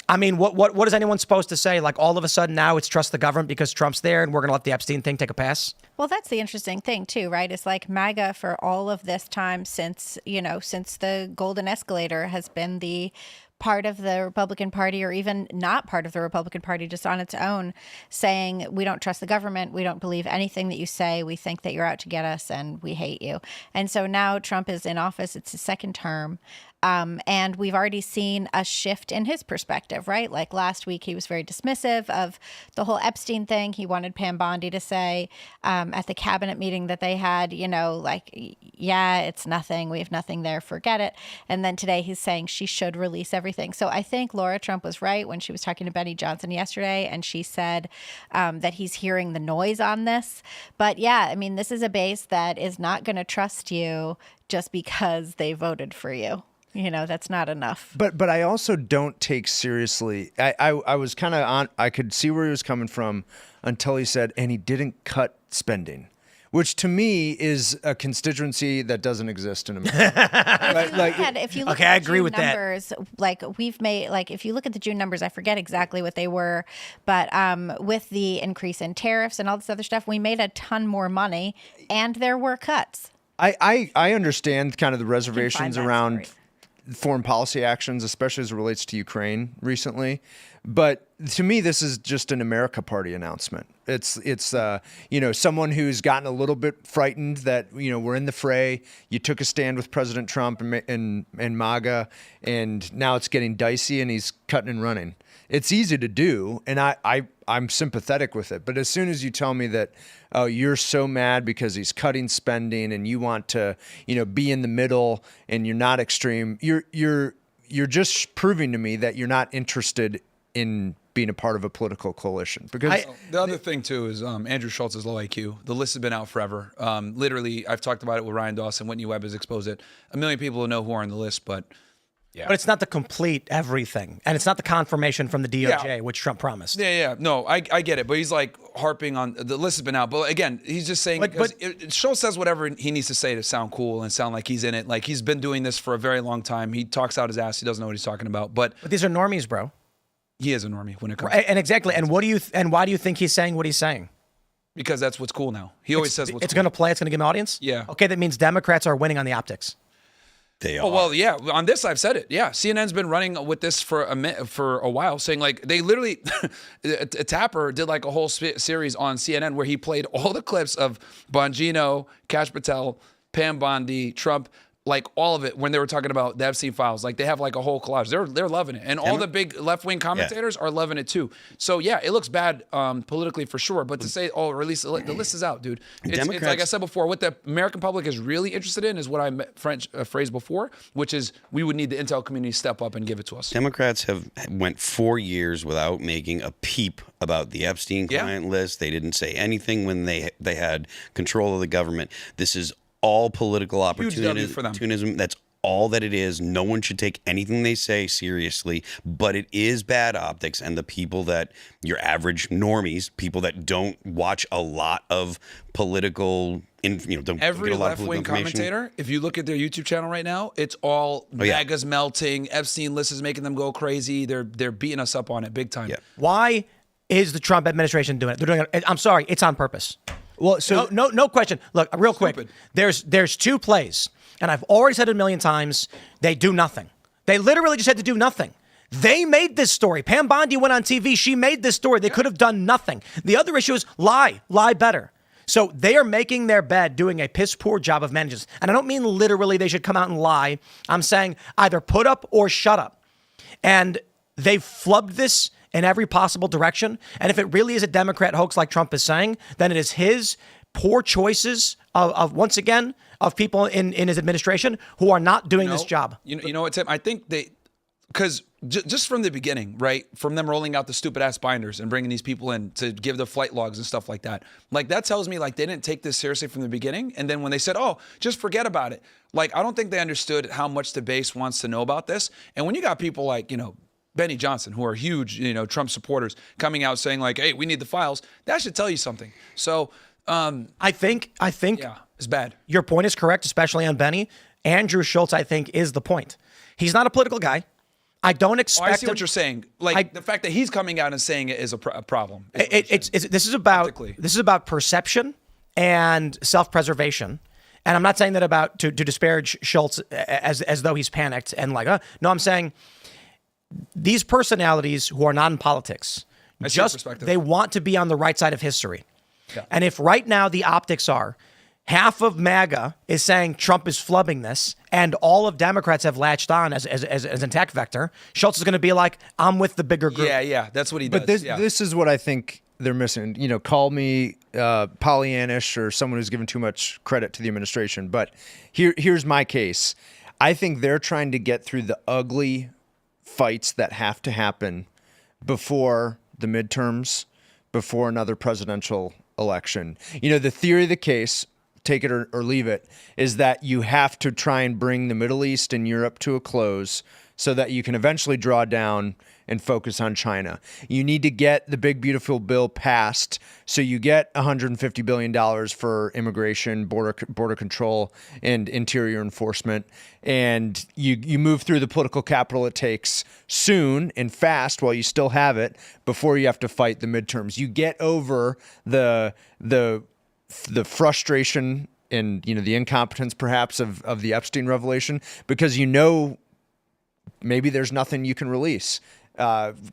I mean, what is anyone supposed to say? Like all of a sudden now it's trust the government because Trump's there and we're going to let the Epstein thing take a pass? Well, that's the interesting thing, too, right? It's like MAGA for all of this time since the golden escalator has been the part of the Republican Party or even not part of the Republican Party, just on its own, saying we don't trust the government. We don't believe anything that you say. We think that you're out to get us and we hate you. And so now Trump is in office. It's his second term. And we've already seen a shift in his perspective, right? Like last week, he was very dismissive of the whole Epstein thing. He wanted Pam Bondi to say at the cabinet meeting that they had, yeah, it's nothing. We have nothing there. Forget it. And then today he's saying she should release everything. So I think Laura Trump was right when she was talking to Benny Johnson yesterday. And she said that he's hearing the noise on this. But yeah, I mean, this is a base that is not going to trust you just because they voted for you. That's not enough. But I also don't take seriously. I was kind of on. I could see where he was coming from until he said, and he didn't cut spending, which to me is a constituency that doesn't exist in America. If you look I at agree June with that. numbers, if you look at the June numbers, I forget exactly what they were, but with the increase in tariffs and all this other stuff, we made a ton more money, and there were cuts. I understand kind of the reservations that around story. foreign policy actions, especially as it relates to Ukraine recently. But to me, this is just an America Party announcement. It's someone who's gotten a little bit frightened that, we're in the fray. You took a stand with President Trump and MAGA, and now it's getting dicey and he's cutting and running. It's easy to do, and I'm sympathetic with it. But as soon as you tell me that, oh, you're so mad because he's cutting spending and you want to, be in the middle and you're not extreme, you're just proving to me that you're not interested in being a part of a political coalition. Because the other thing too is Andrew Schultz is low IQ. The list has been out forever. Literally, I've talked about it with Ryan Dawson. Whitney Webb has exposed it. A million people know who are on the list, but yeah. But it's not the complete everything, and it's not the confirmation from the DOJ, which Trump promised. Yeah. No, I get it, but he's like harping on the list has been out. But again, he's just saying. Schultz says whatever he needs to say to sound cool and sound like he's in it. Like he's been doing this for a very long time. He talks out his ass. He doesn't know what he's talking about. But these are normies, bro. He is a normie when it comes. And exactly. And why do you think he's saying what he's saying? Because that's what's cool now. He always says what's it's cool. going to play. It's going to give an audience. Yeah. Okay, that means Democrats are winning on the optics. They are. Oh, well, yeah. On this, I've said it. Yeah. CNN's been running with this for a while, saying like they literally, Tapper did like a whole series on CNN where he played all the clips of Bongino, Kash Patel, Pam Bondi, Trump, like all of it when they were talking about the Epstein files. Like they have like a whole collage. They're loving it. And all the big left-wing commentators are loving it too. So yeah, it looks bad politically for sure. But to say, oh, release the list is out, dude. It's like I said before, what the American public is really interested in is what I phrased before, which is we would need the intel community to step up and give it to us. Democrats have went 4 years without making a peep about the Epstein client list. They didn't say anything when they had control of the government. This is all political opportunism. That's all that it is. No one should take anything they say seriously, but it is bad optics. And the people that your average normies, people that don't watch a lot of political, every left-wing commentator, if you look at their YouTube channel right now, it's all MAGA's melting. Epstein list is making them go crazy. They're beating us up on it big time. Yeah. Why is the Trump administration doing it? They're doing it. I'm sorry, it's on purpose. Well, so no question. Look, real quick. There's two plays, and I've already said it a million times. They do nothing. They literally just had to do nothing. They made this story. Pam Bondi went on TV. She made this story. They could have done nothing. The other issue is lie better. So they are making their bed, doing a piss poor job of managing. And I don't mean literally they should come out and lie. I'm saying either put up or shut up. And they've flubbed this in every possible direction. And if it really is a Democrat hoax like Trump is saying, then it is his poor choices of once again, of people in his administration who are not doing this job. You know what, Tim? I think because just from the beginning, right, from them rolling out the stupid ass binders and bringing these people in to give the flight logs and stuff like that, like that tells me like they didn't take this seriously from the beginning. And then when they said, oh, just forget about it. Like, I don't think they understood how much the base wants to know about this. And when you got people like, Benny Johnson, who are huge, Trump supporters, coming out saying like, "Hey, we need the files," that should tell you something. So, I think, it's bad. Your point is correct, especially on Benny. Andrew Schultz, I think, is the point. He's not a political guy. I don't expect. I see what you're saying. Like the fact that he's coming out and saying it is a problem. This is about perception and self-preservation. And I'm not saying that about to disparage Schultz as though he's panicked and like, no, I'm saying. These personalities who are not in politics, they want to be on the right side of history. Yeah. And if right now the optics are half of MAGA is saying Trump is flubbing this and all of Democrats have latched on as an attack vector, Schultz is going to be like, I'm with the bigger group. Yeah, that's what he does. But this is what I think they're missing. Call me Pollyannish or someone who's given too much credit to the administration. But here's my case. I think they're trying to get through the ugly fights that have to happen before the midterms, before another presidential election. The theory of the case, take it or leave it, is that you have to try and bring the Middle East and Europe to a close so that you can eventually draw down and focus on China. You need to get the big, beautiful bill passed so you get $150 billion for immigration, border control, and interior enforcement. And you move through the political capital it takes soon and fast while you still have it before you have to fight the midterms. You get over the frustration the incompetence perhaps of the Epstein revelation, because maybe there's nothing you can release.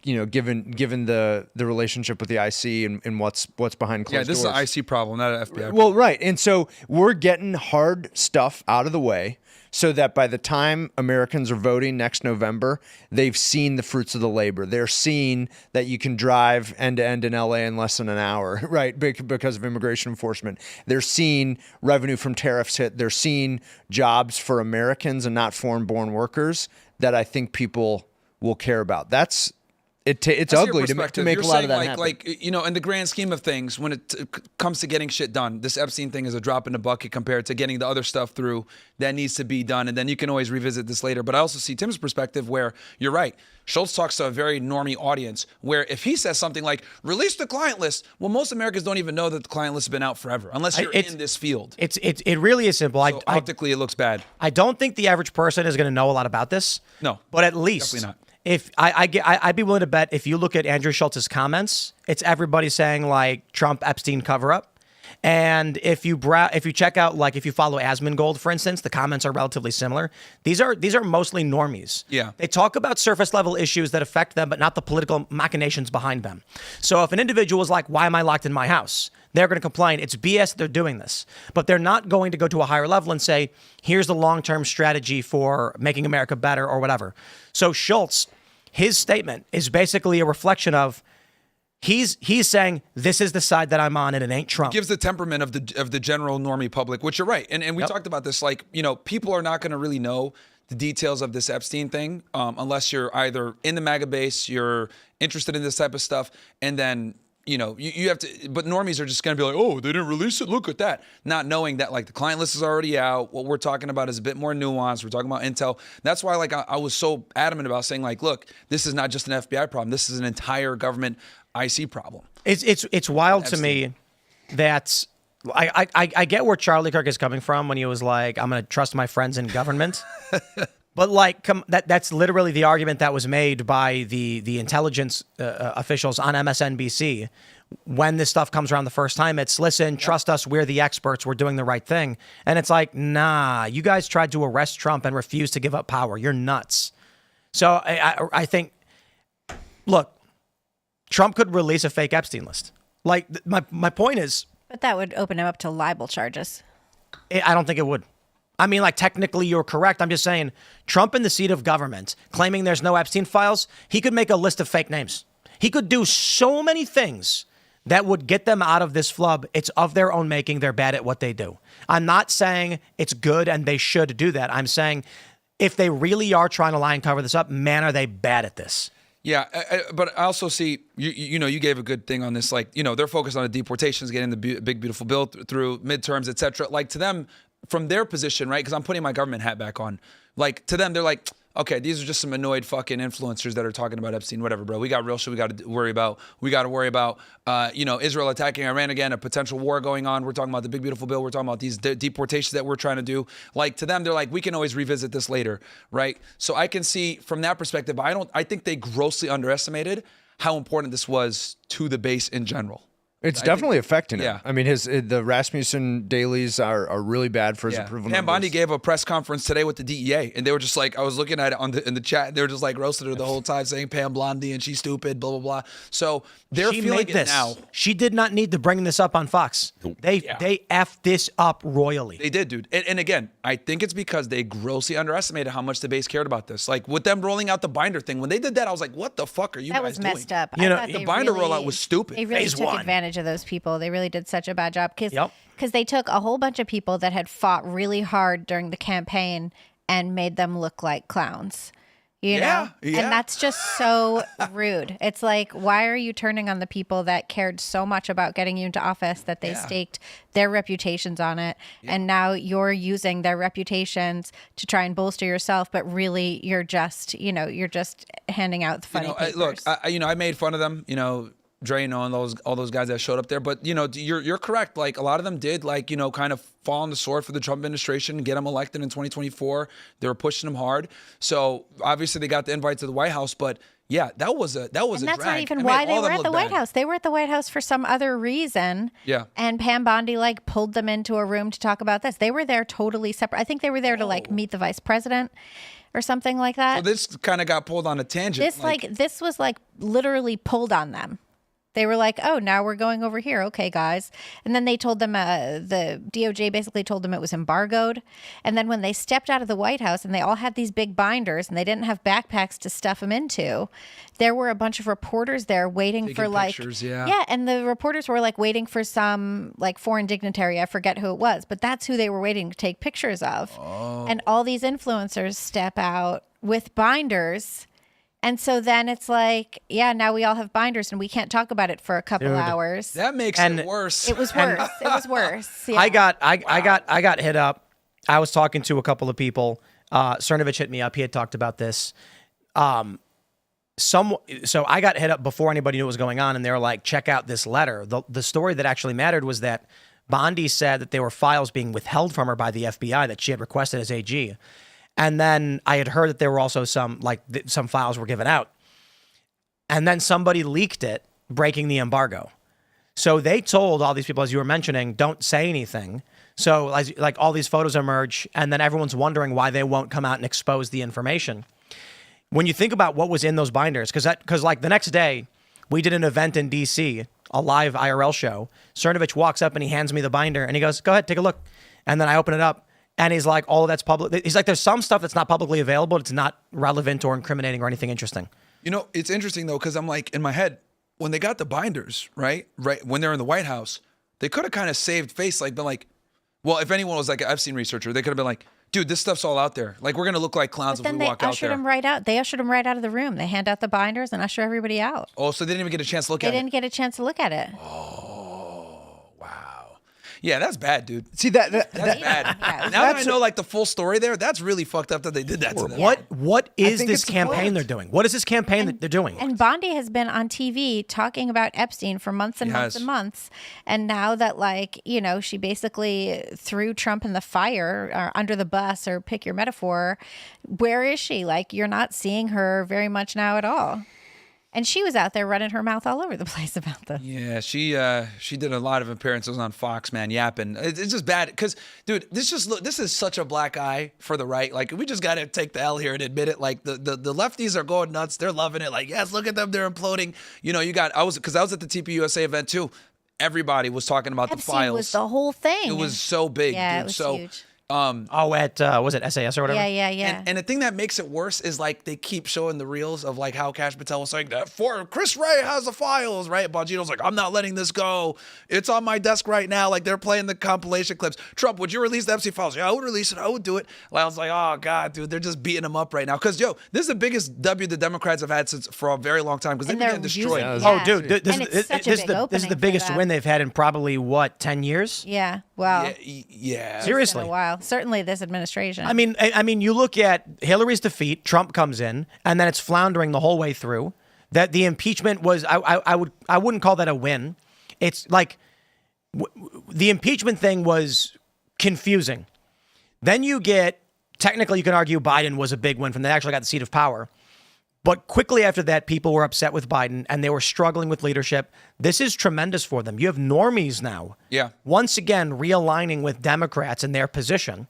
Given the relationship with the IC and what's behind closed doors. Yeah, this is an IC problem, not an FBI. Well, right. And so we're getting hard stuff out of the way so that by the time Americans are voting next November, they've seen the fruits of the labor. They're seeing that you can drive end to end in LA in less than an hour, right? Because of immigration enforcement. They're seeing revenue from tariffs hit. They're seeing jobs for Americans and not foreign-born workers that I think people will care about. It's ugly to make You're a lot of that saying happen. like in the grand scheme of things, when it comes to getting shit done, this Epstein thing is a drop in the bucket compared to getting the other stuff through that needs to be done, and then you can always revisit this later. But I also see Tim's perspective where you're right. Schultz talks to a very normie audience where if he says something like, release the client list, well, most Americans don't even know that the client list has been out forever, unless you're in this field. It really is simple. So optically, it looks bad. I don't think the average person is going to know a lot about this. No. But at least. Definitely not. If I'd be willing to bet if you look at Andrew Schultz's comments, it's everybody saying like Trump Epstein cover up. And if you check out, like if you follow Asmongold, for instance, the comments are relatively similar. These are mostly normies. Yeah. They talk about surface level issues that affect them, but not the political machinations behind them. So if an individual is like, why am I locked in my house? They're going to complain. It's BS they're doing this. But they're not going to go to a higher level and say, here's the long-term strategy for making America better or whatever. So Schultz, his statement is basically a reflection of he's saying this is the side that I'm on and it ain't Trump. Gives the temperament of the general normie public, which you're right. And we talked about this, like, people are not going to really know the details of this Epstein thing unless you're either in the MAGA base, you're interested in this type of stuff, and then you have to, but normies are just going to be like, oh, they didn't release it. Look at that. Not knowing that, like, the client list is already out. What we're talking about is a bit more nuanced. We're talking about intel. That's why, like, I was so adamant about saying, like, look, this is not just an FBI problem. This is an entire government IC problem. It's wild to me that I get where Charlie Kirk is coming from when he was like, I'm going to trust my friends in government. But like, that's literally the argument that was made by the intelligence officials on MSNBC when this stuff comes around the first time. It's, listen, trust us, we're the experts, we're doing the right thing. And it's like, nah, you guys tried to arrest Trump and refused to give up power. You're nuts. So I think, look, Trump could release a fake Epstein list. Like, my point is... But that would open him up to libel charges. I don't think it would. I mean, like, technically you're correct. I'm just saying, Trump in the seat of government, claiming there's no Epstein files, he could make a list of fake names. He could do so many things that would get them out of this flub. It's of their own making. They're bad at what they do. I'm not saying it's good and they should do that. I'm saying if they really are trying to lie and cover this up, man, are they bad at this. Yeah, but I also see, you gave a good thing on this. Like, they're focused on the deportations, getting the big, beautiful bill through midterms, et cetera. Like, to them, from their position, right? Because I'm putting my government hat back on. Like, to them, they're like, okay, these are just some annoyed fucking influencers that are talking about Epstein, whatever, bro. We got real shit we got to worry about. We got to worry about, Israel attacking Iran again, a potential war going on. We're talking about the big, beautiful bill. We're talking about these deportations that we're trying to do. Like, to them, they're like, we can always revisit this later, right? So I can see from that perspective, I think they grossly underestimated how important this was to the base in general. It's definitely affecting him. Yeah. I mean, the Rasmussen dailies are really bad for his approval Pam numbers. Bondi gave a press conference today with the DEA, and they were just like, I was looking at it in the chat, they were just like roasted her the whole time, saying Pam Blondie and she's stupid, blah, blah, blah. So they're feeling it now. She did not need to bring this up on Fox. They effed this up royally. They did, dude. And again, I think it's because they grossly underestimated how much the base cared about this. Like, with them rolling out the binder thing, when they did that, I was like, what the fuck are you guys doing? That was messed up. The binder rollout was stupid. They really Phase took one. advantage of those people. They really did such a bad job Yep. because they took a whole bunch of people that had fought really hard during the campaign and made them look like clowns. You know? Yeah. And that's just so rude. It's like, why are you turning on the people that cared so much about getting you into office that they staked their reputations on it? Yeah. And now you're using their reputations to try and bolster yourself, but really you're just handing out the funny papers. Look, I made fun of them, Dre and all those guys that showed up there, but you're correct. Like, a lot of them did, like, kind of fall on the sword for the Trump administration and get them elected in 2024. They were pushing them hard. So obviously they got the invite to the White House, but yeah, that was a And that's drag. not even I mean, why they all of were them at the look White bad. House. They were at the White House for some other reason. Yeah. And Pam Bondi like pulled them into a room to talk about this. They were there totally separate. I think they were there to like meet the vice president or something like that. So this kind of got pulled on a tangent. This was like literally pulled on them. They were like, oh, now we're going over here. Okay, guys. And then they told them, the DOJ basically told them it was embargoed. And then when they stepped out of the White House and they all had these big binders and they didn't have backpacks to stuff them into, there were a bunch of reporters there waiting for like, pictures, yeah. Yeah. And the reporters were like waiting for some like foreign dignitary. I forget who it was, but that's who they were waiting to take pictures of. Oh. And all these influencers step out with binders. And so then it's like, yeah, now we all have binders and we can't talk about it for a couple hours. that makes And- it worse. It was worse. It was worse. Yeah. I got hit up. I was talking to a couple of people. Cernovich hit me up. He had talked about this. So I got hit up before anybody knew what was going on, and they were like, check out this letter. The story that actually mattered was that Bondi said that there were files being withheld from her by the FBI that she had requested as AG. And then I had heard that there were also some files were given out. And then somebody leaked it, breaking the embargo. So they told all these people, as you were mentioning, don't say anything. So like all these photos emerge, and then everyone's wondering why they won't come out and expose the information. When you think about what was in those binders, because like the next day, we did an event in D.C., a live IRL show. Cernovich walks up and he hands me the binder, and he goes, go ahead, take a look. And then I open it up. And he's like, all of that's public. He's like, there's some stuff that's not publicly available. It's not relevant or incriminating or anything interesting. You know, it's interesting though, because I'm like, in my head, when they got the binders, right, when they're in the White House, they could have kind of saved face, like been like, well, if anyone was like an Epstein researcher, they could have been like, dude, this stuff's all out there. Like, we're gonna look like clowns But if then we they walk out ushered there. them right out. They ushered them right out of the room. They hand out the binders and usher everybody out. Oh, so they didn't even get a chance to look They at it. didn't get a chance to look at it. Yeah, that's bad, dude. See that That's bad. Yeah, Now that I know like the full story there, that's really fucked up that they did that to them. What is think this it's campaign correct. they're doing? What is this campaign that they're doing? And Bondi has been on TV talking about Epstein for months and months Yes. and months. And now that, like, you know, she basically threw Trump in the fire or under the bus, or pick your metaphor, where is she? Like, you're not seeing her very much now at all. And she was out there running her mouth all over the place about this. Yeah, she did a lot of appearances on Fox, man, yapping. It's just bad because, dude, this is such a black eye for the right. Like, we just got to take the L here and admit it. Like, the lefties are going nuts. They're loving it. Like, yes, look at them. They're imploding. You know, I was at the TPUSA event too. Everybody was talking about the Epstein files. was the whole thing. It was so big, Yeah, dude. it was so, huge. At was it SAS or whatever? Yeah. And the thing that makes it worse is like they keep showing the reels of like how Kash Patel was saying that for Chris Wray has the files, right? Bongino's like, I'm not letting this go. It's on my desk right now. Like they're playing the compilation clips. Trump, would you release the Epstein files? Yeah, I would release it. I would do it. Like, I was like, oh God, dude, they're just beating him up right now. Cause this is the biggest W the Democrats have had for a very long time because they've And been they're getting destroyed. using- Oh, dude, this And is it's such a this big is the opening for biggest them. win they've had in probably 10 years. Yeah. Well, Yeah. Seriously. in a while. Certainly this administration. I mean, you look at Hillary's defeat. Trump comes in, and then it's floundering the whole way through. That the impeachment was, I wouldn't call that a win. It's like the impeachment thing was confusing. Then you get, technically, you can argue Biden was a big win from they actually got the seat of power. But quickly after that, people were upset with Biden and they were struggling with leadership. This is tremendous for them. You have normies now. Yeah. Once again, realigning with Democrats in their position.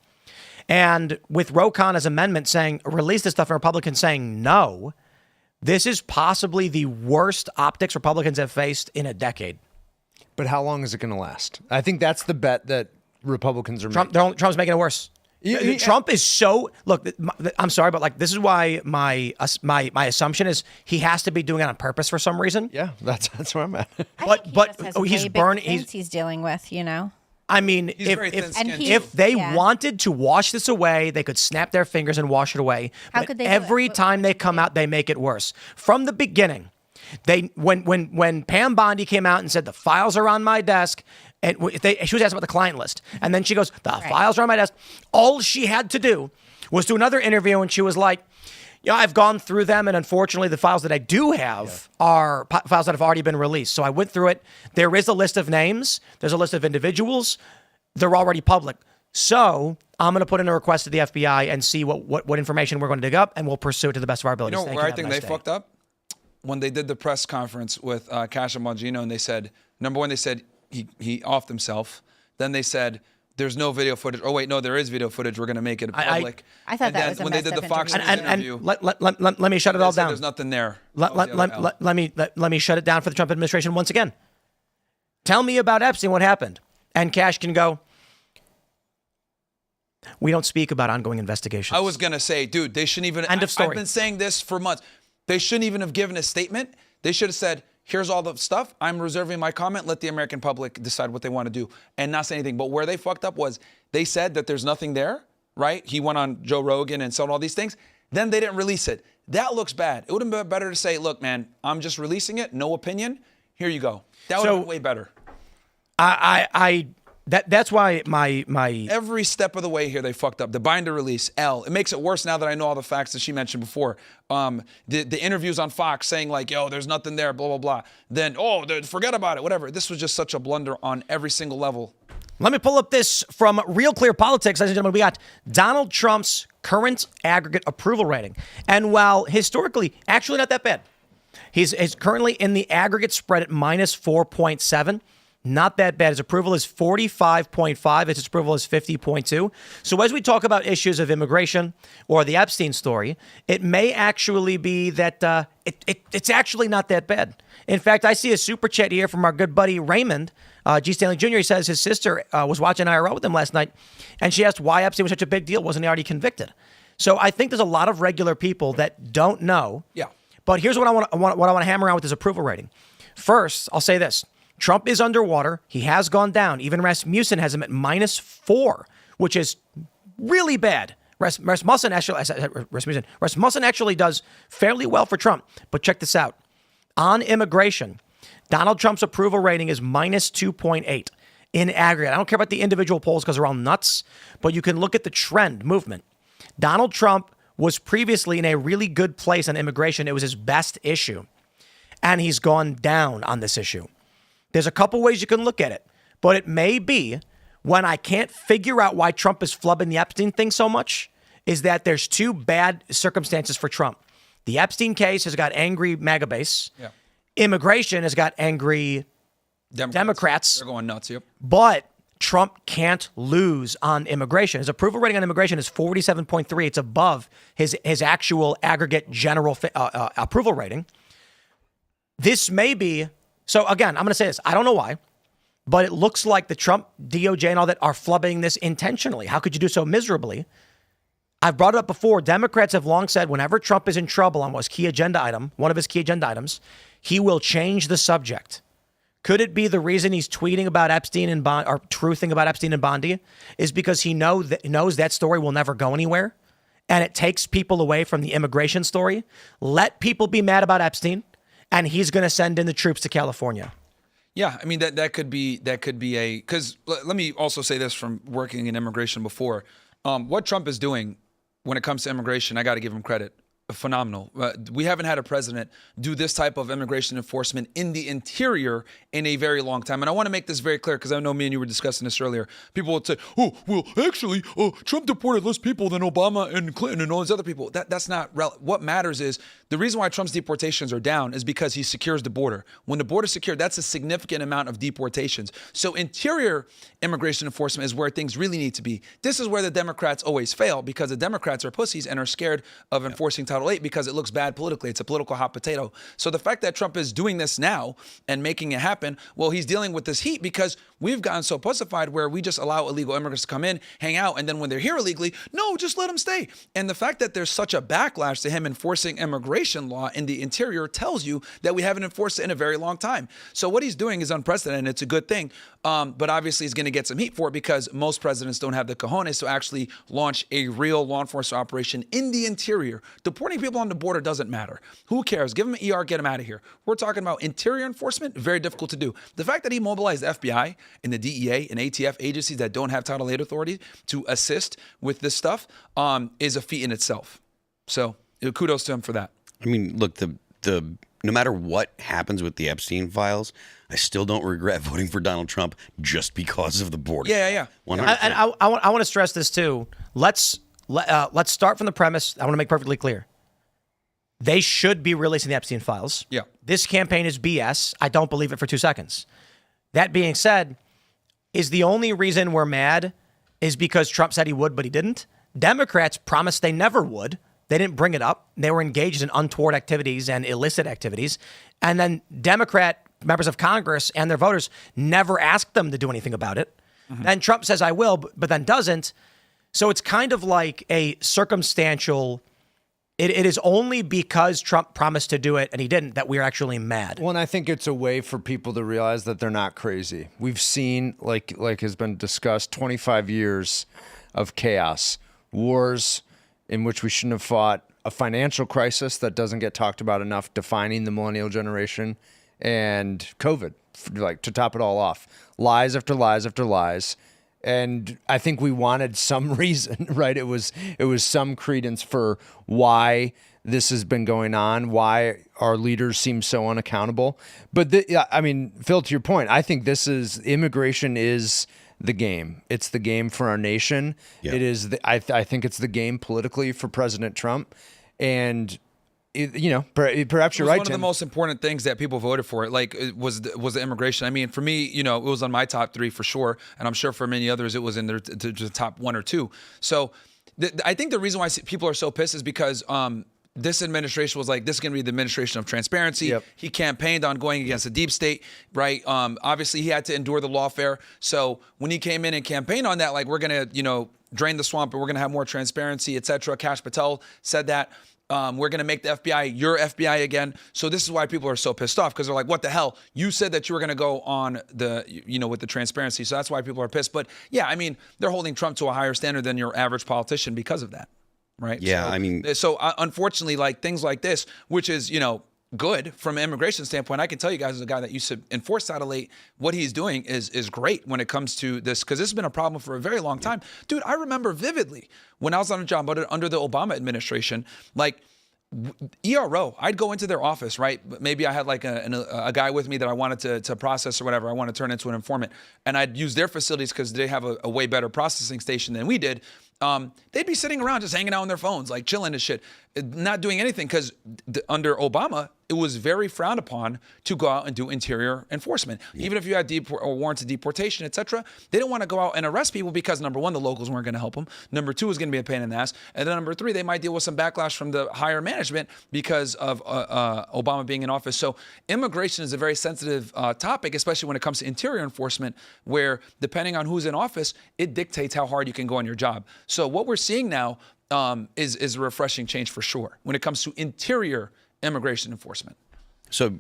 And with Ro Khanna's amendment saying, release this stuff, and Republicans saying no, this is possibly the worst optics Republicans have faced in a decade. But how long is it going to last? I think that's the bet that Republicans are making. Trump's making it worse. Trump is so, look, I'm sorry, but like, this is why my assumption is he has to be doing it on purpose for some reason. Yeah, that's where I'm at. He's burning. He's dealing with, you know. I mean, He's very thin-skinned. And if they yeah. wanted to wash this away, they could snap their fingers and wash it away. How But could they do every it? time they come out, they make it worse. From the beginning, when Pam Bondi came out and said the files are on my desk, and she was asked about the client list, and then she goes, the files are on my desk. All she had to do was do another interview, and she was like, you know, I've gone through them, and unfortunately, the files that I do have are files that have already been released. So I went through it. There is a list of names. There's a list of individuals. They're already public. So I'm going to put in a request to the FBI and see what information we're going to dig up, and we'll pursue it to the best of our abilities. You know Thank where I Have a think nice they day. fucked up? when they did the press conference with Cash and Bongino, and they said, number one, they said he offed himself. Then they said, there's no video footage. Oh, wait, no, there is video footage. We're going to make it public. I thought and that then was a when they messed did the up Fox News interview. interview, Let me shut it all down. There's nothing there. Let me shut it down for the Trump administration once again. Tell me about Epstein, what happened? And Cash can go, we don't speak about ongoing investigations. I was going to say, dude, they shouldn't even. End of story. I've been saying this for months. They shouldn't even have given a statement. They should have said, here's all the stuff. I'm reserving my comment. Let the American public decide what they want to do and not say anything. But where they fucked up was they said that there's nothing there, right? He went on Joe Rogan and said all these things. Then they didn't release it. That looks bad. It would have been better to say, look, man, I'm just releasing it. No opinion. Here you go. That would have been way better. That's why my Every step of the way here, they fucked up. The binder release, L. It makes it worse now that I know all the facts that she mentioned before. The interviews on Fox saying like, yo, there's nothing there, blah, blah, blah. Then, forget about it, whatever. This was just such a blunder on every single level. Let me pull up this from Real Clear Politics, ladies and gentlemen. We got Donald Trump's current aggregate approval rating. And while historically, actually not that bad, he's currently in the aggregate spread at minus 4.7. Not that bad. His approval is 45.5. His disapproval is 50.2. So as we talk about issues of immigration or the Epstein story, it may actually be that it's actually not that bad. In fact, I see a super chat here from our good buddy Raymond G. Stanley Jr. He says his sister was watching IRL with him last night, and she asked why Epstein was such a big deal. Wasn't he already convicted? So I think there's a lot of regular people that don't know. Yeah. But here's what I want to hammer out with his approval rating. First, I'll say this. Trump is underwater. He has gone down. Even Rasmussen has him at minus 4, which is really bad. Rasmussen actually does fairly well for Trump. But check this out. On immigration, Donald Trump's approval rating is minus 2.8 in aggregate. I don't care about the individual polls because they're all nuts, but you can look at the trend movement. Donald Trump was previously in a really good place on immigration. It was his best issue. And he's gone down on this issue. There's a couple ways you can look at it, but it may be when I can't figure out why Trump is flubbing the Epstein thing so much is that there's two bad circumstances for Trump. The Epstein case has got angry MAGA base. Yeah. Immigration has got angry Democrats. They're going nuts, yep. But Trump can't lose on immigration. His approval rating on immigration is 47.3. It's above his actual aggregate general approval rating. This may be... So again, I'm going to say this. I don't know why, but it looks like the Trump DOJ and all that are flubbing this intentionally. How could you do so miserably? I've brought it up before. Democrats have long said whenever Trump is in trouble on one of his key agenda items, he will change the subject. Could it be the reason he's tweeting about Epstein and Bond or truthing about Epstein and Bondi is because he knows that story will never go anywhere, and it takes people away from the immigration story? Let people be mad about Epstein. And he's going to send in the troops to California. Yeah, I mean that could be a because let me also say this from working in immigration before. What Trump is doing when it comes to immigration, I got to give him credit. Phenomenal. We haven't had a president do this type of immigration enforcement in the interior in a very long time. And I want to make this very clear because I know me and you were discussing this earlier. People would say, oh, well, actually, Trump deported less people than Obama and Clinton and all these other people. That's not relevant. What matters is the reason why Trump's deportations are down is because he secures the border. When the border's secured, that's a significant amount of deportations. So interior immigration enforcement is where things really need to be. This is where the Democrats always fail because the Democrats are pussies and are scared of enforcing Title VIII because it looks bad politically. It's a political hot potato. So the fact that Trump is doing this now and making it happen, well, he's dealing with this heat because we've gotten so pussified where we just allow illegal immigrants to come in, hang out, and then when they're here illegally, no, just let them stay. And the fact that there's such a backlash to him enforcing immigration law in the interior tells you that we haven't enforced it in a very long time. So what he's doing is unprecedented. It's a good thing. But obviously he's going to get some heat for it because most presidents don't have the cojones to actually launch a real law enforcement operation in the interior. Deporting people on the border doesn't matter. Who cares? Give them an ER, get them out of here. We're talking about interior enforcement, very difficult to do. The fact that he mobilized the FBI and the DEA and ATF agencies that don't have Title VIII authority to assist with this stuff is a feat in itself. So kudos to him for that. I mean, look, no matter what happens with the Epstein files, I still don't regret voting for Donald Trump just because of the border. Yeah. 100%. And I want to stress this too. Let's start from the premise. I want to make perfectly clear. They should be releasing the Epstein files. Yeah. This campaign is BS. I don't believe it for 2 seconds. That being said, is the only reason we're mad is because Trump said he would, but he didn't? Democrats promised they never would. They didn't bring it up. They were engaged in untoward activities and illicit activities. And then Democrat members of Congress and their voters never asked them to do anything about it. Then Trump says, I will, but then doesn't. So it's kind of like a circumstantial. It is only because Trump promised to do it and he didn't that we're actually mad. Well, and I think it's a way for people to realize that they're not crazy. We've seen, like has been discussed, 25 years of chaos, wars in which we shouldn't have fought, a financial crisis that doesn't get talked about enough, defining the millennial generation, and COVID, like to top it all off. Lies after lies after lies. And I think we wanted some reason, right? It was some credence for why this has been going on, why our leaders seem so unaccountable. But I mean, Phil, to your point, I think immigration is the game. It's the game for our nation. Yeah. It is. I think it's the game politically for President Trump, and. Perhaps you're right, One of the Tim. most important things that people voted for, like, was the immigration. I mean, for me, it was on my top 3 for sure, and I'm sure for many others it was in their the top 1 or 2. So, I think the reason why people are so pissed is because this administration was like, this is going to be the administration of transparency. Yep. He campaigned on going against the deep state, right? Obviously, he had to endure the lawfare. So when he came in and campaigned on that, like, we're going to, drain the swamp and we're going to have more transparency, et cetera. Kash Patel said that. We're going to make the FBI your FBI again. So this is why people are so pissed off, because they're like, what the hell? You said that you were going to go on with the transparency. So that's why people are pissed. But yeah, I mean, they're holding Trump to a higher standard than your average politician because of that. Right. Yeah. So unfortunately, like things like this, which is, good from an immigration standpoint, I can tell you guys as a guy that used to enforce Title 8, what he's doing is great when it comes to this, because this has been a problem for a very long time. Dude, I remember vividly when I was on a job under the Obama administration, like ERO, I'd go into their office, right? Maybe I had like a guy with me that I wanted to process or whatever. I want to turn into an informant, and I'd use their facilities because they have a way better processing station than we did. They'd be sitting around just hanging out on their phones, like chilling and shit, not doing anything, because under Obama, it was very frowned upon to go out and do interior enforcement. Yeah. Even if you had warrants of deportation, et cetera, they didn't want to go out and arrest people because, number one, the locals weren't going to help them. Number two, was going to be a pain in the ass. And then number three, they might deal with some backlash from the higher management because of Obama being in office. So immigration is a very sensitive topic, especially when it comes to interior enforcement, where depending on who's in office, it dictates how hard you can go on your job. So what we're seeing now is a refreshing change for sure when it comes to interior immigration enforcement. So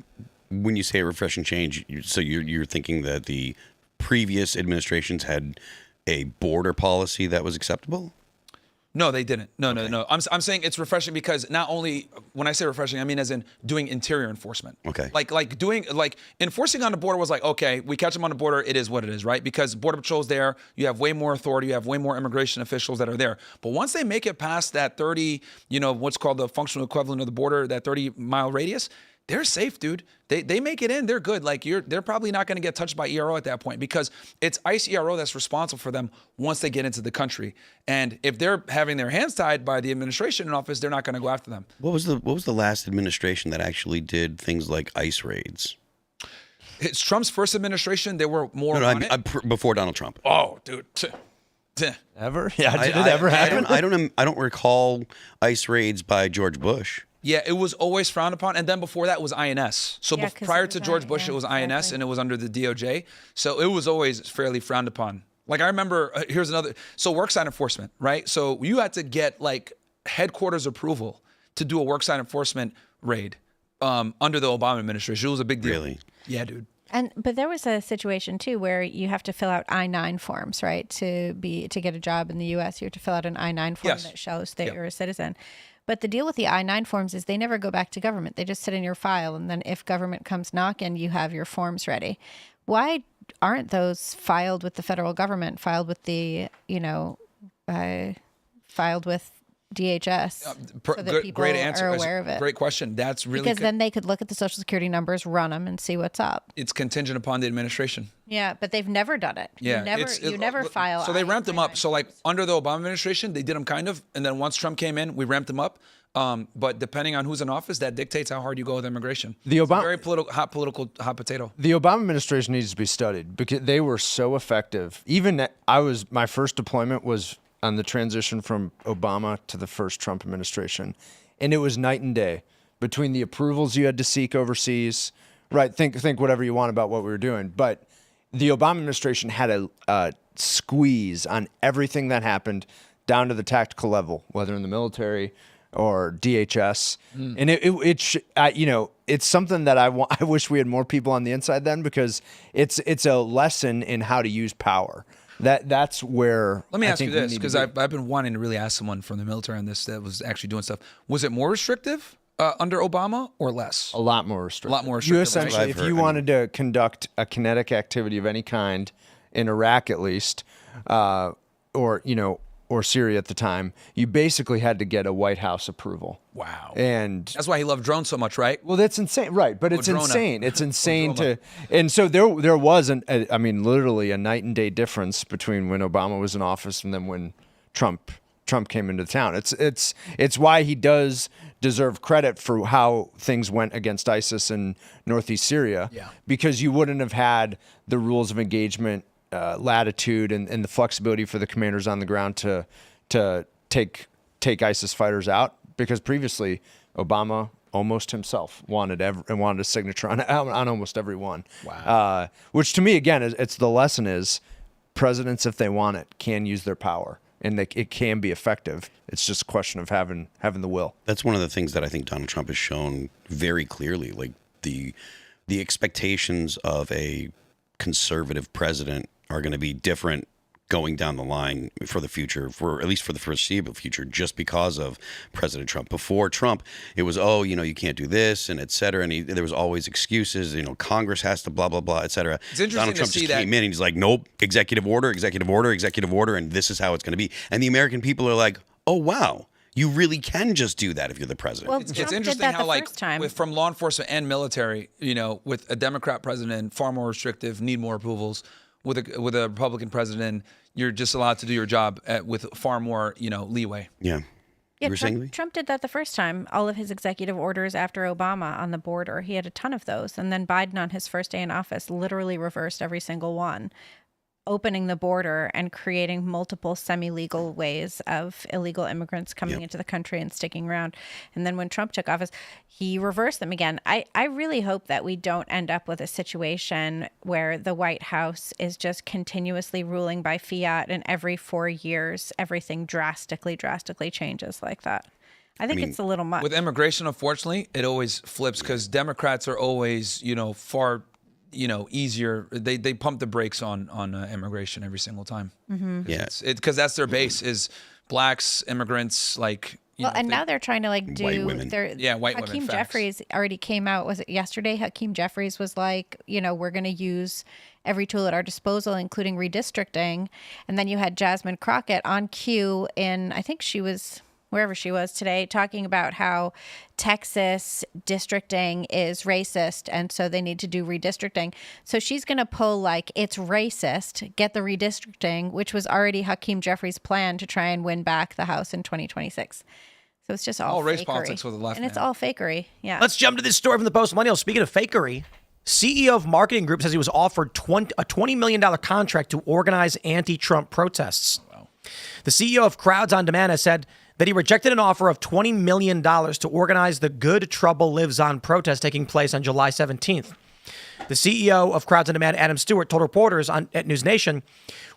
when you say a refreshing change, you're thinking that the previous administrations had a border policy that was acceptable? No, they didn't. No. I'm saying it's refreshing because not only, when I say refreshing, I mean as in doing interior enforcement. Okay. Like enforcing on the border was like, okay, we catch them on the border, it is what it is, right? Because Border Patrol's there, you have way more authority, you have way more immigration officials that are there. But once they make it past that 30, what's called the functional equivalent of the border, that 30-mile radius, they're safe, dude. They make it in, they're good. Like they're probably not going to get touched by ERO at that point, because it's ICE ERO that's responsible for them once they get into the country. And if they're having their hands tied by the administration in office, they're not going to go after them. What was the last administration that actually did things like ICE raids? It's Trump's first administration. They were more on it. Before Donald Trump. Oh, dude. Ever? Yeah, did it ever happen? I don't recall ICE raids by George Bush. Yeah, it was always frowned upon. And then before that was INS. So prior to George Bush, it was INS, exactly. And it was under the DOJ. So it was always fairly frowned upon. Like I remember, here's another. So worksite enforcement, right? So you had to get like headquarters approval to do a worksite enforcement raid under the Obama administration. It was a big deal. Really? Yeah, dude. But there was a situation too where you have to fill out I-9 forms, right? To get a job in the U.S., you have to fill out an I-9 form that shows that you're a citizen. But the deal with the I-9 forms is they never go back to government. They just sit in your file, and then if government comes knocking, you have your forms ready. Why aren't those filed with the federal government? Filed with the filed with DHS, so that people great answer. are aware of it. Great question. That's really because then they could look at the Social Security numbers, run them, and see what's up. It's contingent upon the administration. Yeah, but they've never done it. Yeah, you never file. So they ramped them up. So like under the Obama administration, they did them kind of, and then once Trump came in, we ramped them up. But depending on who's in office, that dictates how hard you go with immigration. The It's a Obama- very hot potato. The Obama administration needs to be studied because they were so effective. Even my first deployment was on the transition from Obama to the first Trump administration, and it was night and day between the approvals you had to seek overseas. Right, think whatever you want about what we were doing, but the Obama administration had a squeeze on everything that happened down to the tactical level, whether in the military or DHS. And it's something that I wish we had more people on the inside then, because it's a lesson in how to use power. That's where. Let me I ask you think we this, need to because be. I've been wanting to really ask someone from the military on this that was actually doing stuff. Was it more restrictive under Obama or less? A lot more restrictive. A lot more You restrictive, right? essentially, if you wanted to conduct a kinetic activity of any kind in Iraq, at least, or Syria at the time, you basically had to get a White House approval. Wow. And That's why he loved drones so much, right? well, that's insane, right? But it's Drona. insane. It's insane Droma. and so there was literally a night and day difference between when Obama was in office and then when Trump came into town. It's why he does deserve credit for how things went against ISIS in northeast Syria. Yeah. Because you wouldn't have had the rules of engagement, latitude, and the flexibility for the commanders on the ground to take ISIS fighters out. Because previously, Obama almost himself wanted a signature on almost every one. Wow. Which to me, again, it's the lesson is presidents, if they want it, can use their power, and it can be effective. It's just a question of having the will. That's one of the things that I think Donald Trump has shown very clearly. Like the expectations of a conservative president are going to be different going down the line for the future, for at least for the foreseeable future, just because of President Trump. Before Trump, it was, you can't do this, and et cetera. And there was always excuses, Congress has to blah, blah, blah, et cetera. It's interesting Donald to Trump see just that- came in and he's like, nope, executive order, executive order, executive order, and this is how it's going to be. And the American people are like, oh, wow, you really can just do that if you're the president. Well, It's Trump did interesting that how, the like, first time. from law enforcement and military, with a Democrat president, far more restrictive, need more approvals. With a Republican president, you're just allowed to do your job with far more, leeway. Yeah. Yeah, You were saying, Lee? Trump did that the first time. All of his executive orders after Obama on the border, he had a ton of those. And then Biden on his first day in office literally reversed every single one, opening the border and creating multiple semi-legal ways of illegal immigrants coming into the country and sticking around. And then when Trump took office, he reversed them again. I really hope that we don't end up with a situation where the White House is just continuously ruling by fiat, and every 4 years, everything drastically changes like that. I think it's a little much. With immigration, unfortunately, it always flips because Democrats are always, far easier. They pump the brakes on immigration every single time. Mm-hmm. Yeah. Because that's their base is blacks, immigrants, Now they're trying to do White women. White women, Hakeem facts. Jeffries already came out. Was it yesterday? Hakeem Jeffries was like, we're going to use every tool at our disposal, including redistricting. And then you had Jasmine Crockett on cue I think she was wherever she was today, talking about how Texas districting is racist, and so they need to do redistricting. So she's going to pull it's racist, get the redistricting, which was already Hakeem Jeffries' plan to try and win back the House in 2026. So it's just all race fakery. politics with the left, and it's man. all fakery. Yeah. Let's jump to this story from the Post Millennial. Speaking of fakery, CEO of Marketing Group says he was offered a $20 million contract to organize anti-Trump protests. Wow. The CEO of Crowds on Demand has said that he rejected an offer of $20 million to organize the Good Trouble Lives On protest taking place on July 17th. The CEO of Crowds on Demand, Adam Stewart, told reporters at News Nation,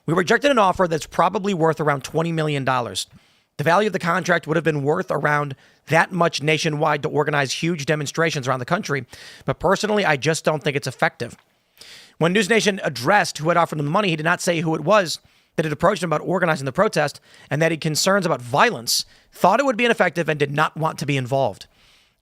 "We rejected an offer that's probably worth around $20 million. The value of the contract would have been worth around that much nationwide to organize huge demonstrations around the country, but personally, I just don't think it's effective." When News Nation addressed who had offered him the money, he did not say who it was that had approached him about organizing the protest, and that he had concerns about violence, thought it would be ineffective, and did not want to be involved.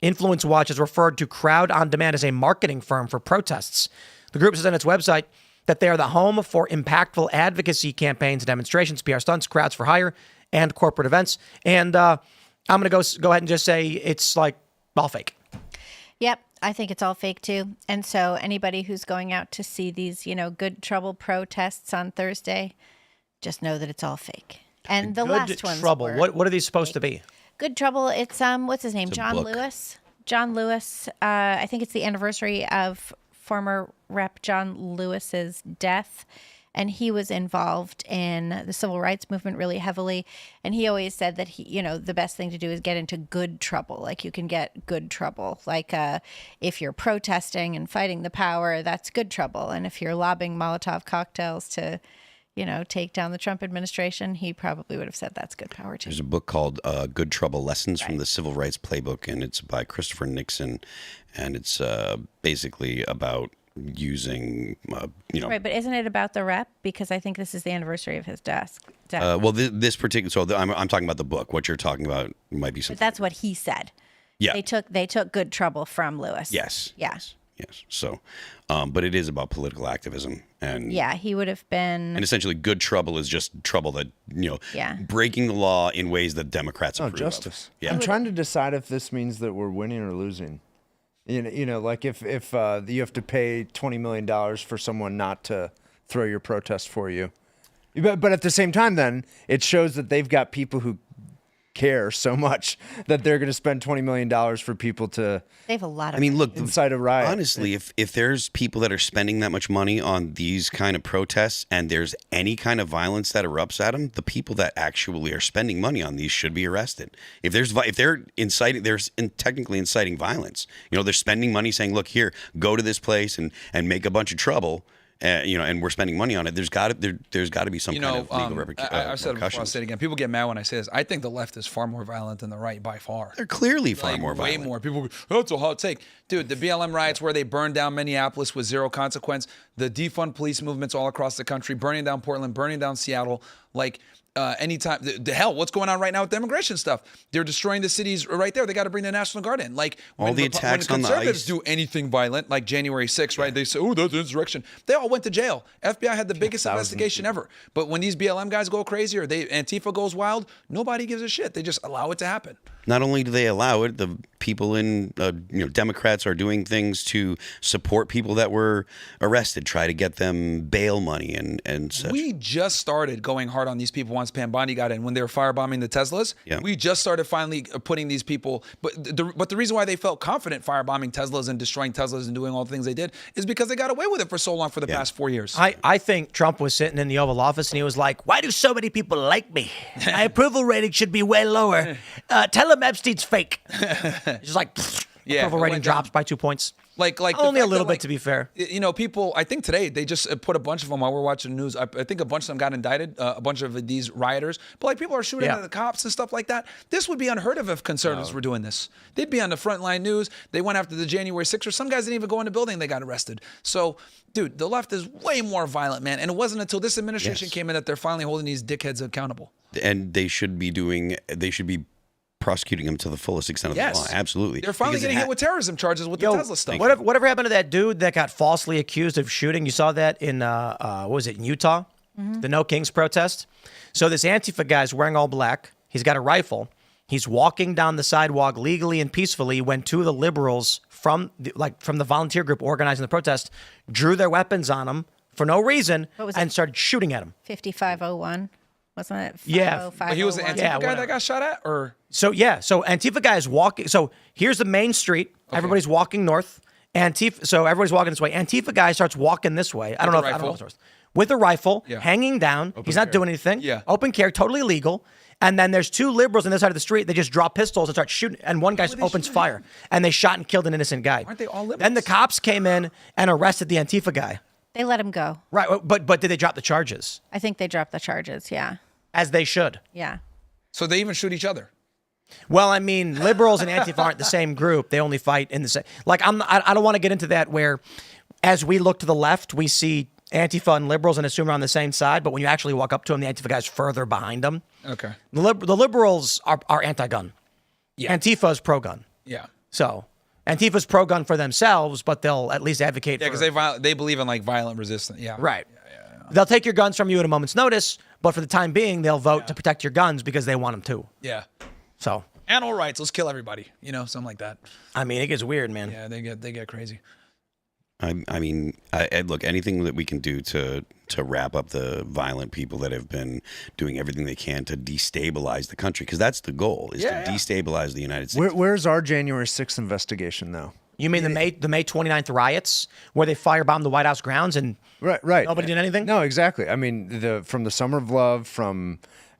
Influence Watch has referred to Crowd on Demand as a marketing firm for protests. The group says on its website that they are the home for impactful advocacy campaigns, demonstrations, PR stunts, crowds for hire, and corporate events. And I'm going to go ahead and just say it's all fake. Yep. I think it's all fake too. And so anybody who's going out to see these, Good Trouble protests on Thursday, just know that it's all fake. And the last ones trouble. were What are these supposed to be? Good Trouble. It's what's his name? It's a John book. Lewis. John Lewis. I think it's the anniversary of former Rep. John Lewis's death. And he was involved in the civil rights movement really heavily. And he always said that the best thing to do is get into good trouble. Like you can get good trouble. Like if you're protesting and fighting the power, that's good trouble. And if you're lobbing Molotov cocktails to, take down the Trump administration, he probably would have said that's good power too. There's a book called Good Trouble: Lessons from the Civil Rights Playbook, and it's by Christopher Nixon, and it's basically about using, Right, but isn't it about the rep? Because I think this is the anniversary of his death. well, this particular. So I'm talking about the book. What you're talking about might be something. But that's what he said. Yeah. They took Good Trouble from Lewis. Yes. Yeah. Yes. So, but it is about political activism, and Yeah, he would have been. and essentially, good trouble is just trouble that Yeah. breaking the law in ways that Democrats approve Justice. of. Yeah. I'm trying to decide if this means that we're winning or losing. Like if you have to pay $20 million for someone not to throw your protest for you. But at the same time, then, it shows that they've got people who care so much that they're going to spend $20 million for people to They have a lot of. I mean, look, incite a riot. honestly, if there's people that are spending that much money on these kind of protests and there's any kind of violence that erupts at them, the people that actually are spending money on these should be arrested. If they're inciting, technically inciting violence. They're spending money saying, look here, go to this place and make a bunch of trouble. And we're spending money on it. There's got to be some kind of legal repercussions. I've said it before, I'll say it again. People get mad when I say this. I think the left is far more violent than the right by far. They're clearly far more Way violent. more. People go, oh, it's a hot take. Dude, the BLM riots where they burned down Minneapolis with zero consequence, the defund police movements all across the country, burning down Portland, burning down Seattle, anytime, the hell, what's going on right now with the immigration stuff? They're destroying the cities right there. They got to bring the National Guard in. All the attacks when on the conservatives ICE. do anything violent, like January 6th, right? They say, oh, that's insurrection. They all went to jail. FBI had the biggest investigation ever. But when these BLM guys go crazy or Antifa goes wild, nobody gives a shit. They just allow it to happen. Not only do they allow it, the people in Democrats are doing things to support people that were arrested, try to get them bail money and such. We just started going hard on these people once Pam Bondi got in when they were firebombing the Teslas. Yeah. We just started finally putting these people. But the reason why they felt confident firebombing Teslas and destroying Teslas and doing all the things they did is because they got away with it for so long for the past 4 years. I think Trump was sitting in the Oval Office and he was like, why do so many people like me? My approval rating should be way lower. Tell him Epstein's fake. Just like, Yeah, approval it rating went down. drops by 2 points. Like the Only a fact little that, bit, to be fair. People, I think today they just put a bunch of them while we're watching the news. I think a bunch of them got indicted, a bunch of these rioters. But people are shooting at the cops and stuff like that. This would be unheard of if conservatives were doing this. They'd be on the frontline news. They went after the January 6th, or some guys didn't even go in the building. They got arrested. So, dude, the left is way more violent, man. And it wasn't until this administration came in that they're finally holding these dickheads accountable. And they should be prosecuting them to the fullest extent of the law. Absolutely. They're finally Because getting hit with terrorism charges with the Tesla stuff. Whatever happened to that dude that got falsely accused of shooting? You saw that in, what was it, in Utah? Mm-hmm. The No Kings protest. So this Antifa guy's wearing all black. He's got a rifle. He's walking down the sidewalk legally and peacefully when two of the liberals from the volunteer group organizing the protest drew their weapons on him for no reason and started shooting at him. 5501. Wasn't it? Yeah. But he was the Antifa guy that got shot at? Or So Antifa guy is walking. So here's the main street. Okay. Everybody's walking north. So everybody's walking this way. Antifa guy starts walking this way. I don't know if it's with a rifle, hanging down. He's not doing anything. Yeah. Open carry, totally legal. And then there's two liberals on this side of the street. They just drop pistols and start shooting. And one guy opens fire. And they shot and killed an innocent guy. Aren't they all liberals? Then the cops came in and arrested the Antifa guy. They let him go. Right. But did they drop the charges? I think they dropped the charges. Yeah. As they should. Yeah. So they even shoot each other. Well, I mean, liberals and Antifa aren't the same group. They only fight in the same. I don't want to get into that where, as we look to the left, we see Antifa and liberals and assume they're on the same side. But when you actually walk up to them, the Antifa guy's further behind them. Okay. The liberals are anti-gun. Yeah. Antifa is pro-gun. Yeah. So Antifa's pro-gun for themselves, but they'll at least advocate. Yeah, because they believe in violent resistance. Yeah. Right. They'll take your guns from you at a moment's notice, but for the time being, they'll vote to protect your guns because they want them to. Yeah. So. Animal rights. Let's kill everybody. Something like that. I mean, it gets weird, man. Yeah, they get crazy. I mean, look, anything that we can do to wrap up the violent people that have been doing everything they can to destabilize the country, because that's the goal, is to destabilize the United States. Where's our January 6th investigation, though? You mean the May 29th riots where they firebombed the White House grounds and Right. nobody did anything? No, exactly. I mean, from the Summer of Love,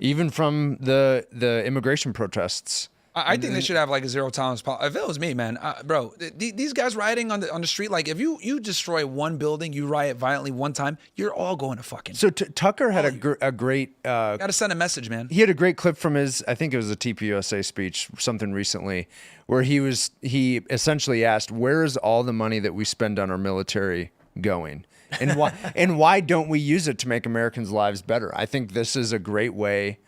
even from the immigration protests. I think they should have like a zero tolerance policy. If it was me, man, bro, these guys rioting on the street, like if you destroy one building, you riot violently one time, you're all going to fucking. So Tucker had a great. Got to send a message, man. He had a great clip from I think it was a TPUSA speech, something recently, where he essentially asked, "Where is all the money that we spend on our military going?" And why why don't we use it to make Americans' lives better? I think this is a great way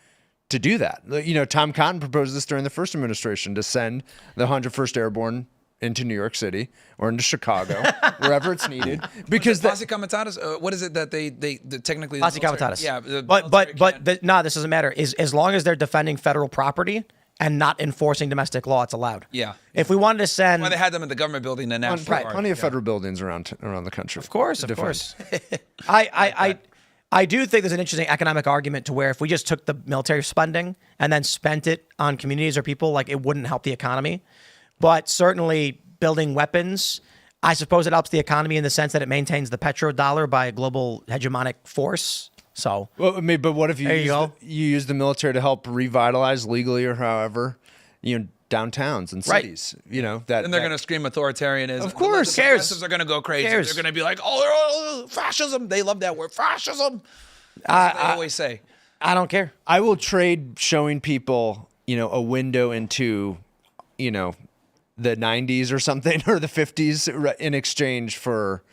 to do that. You know, Tom Cotton proposed this during the first administration, to send the 101st Airborne into New York City or into Chicago, wherever it's needed. Because Posse Comitatus, what is it that they technically Posse Comitatus. Yeah, but this doesn't matter. As long as they're defending federal property and not enforcing domestic law, it's allowed. Yeah. If we wanted to send, well, they had them at the government building, the National Guard. plenty of federal buildings around the country. Of course. I do think there's an interesting economic argument to where if we just took the military spending and then spent it on communities or people, like it wouldn't help the economy. But certainly building weapons, I suppose it helps the economy in the sense that it maintains the petrodollar by a global hegemonic force. So, well, I mean, but what if you you use the military to help revitalize legally or however, downtowns and cities, that. And they're going to scream authoritarianism. Of course. The progressives are going to go crazy. They're going to be like, oh, fascism. They love that word, fascism. That's what they always say. I don't care. I will trade showing people, a window into, the 90s or something, or the 50s in exchange for,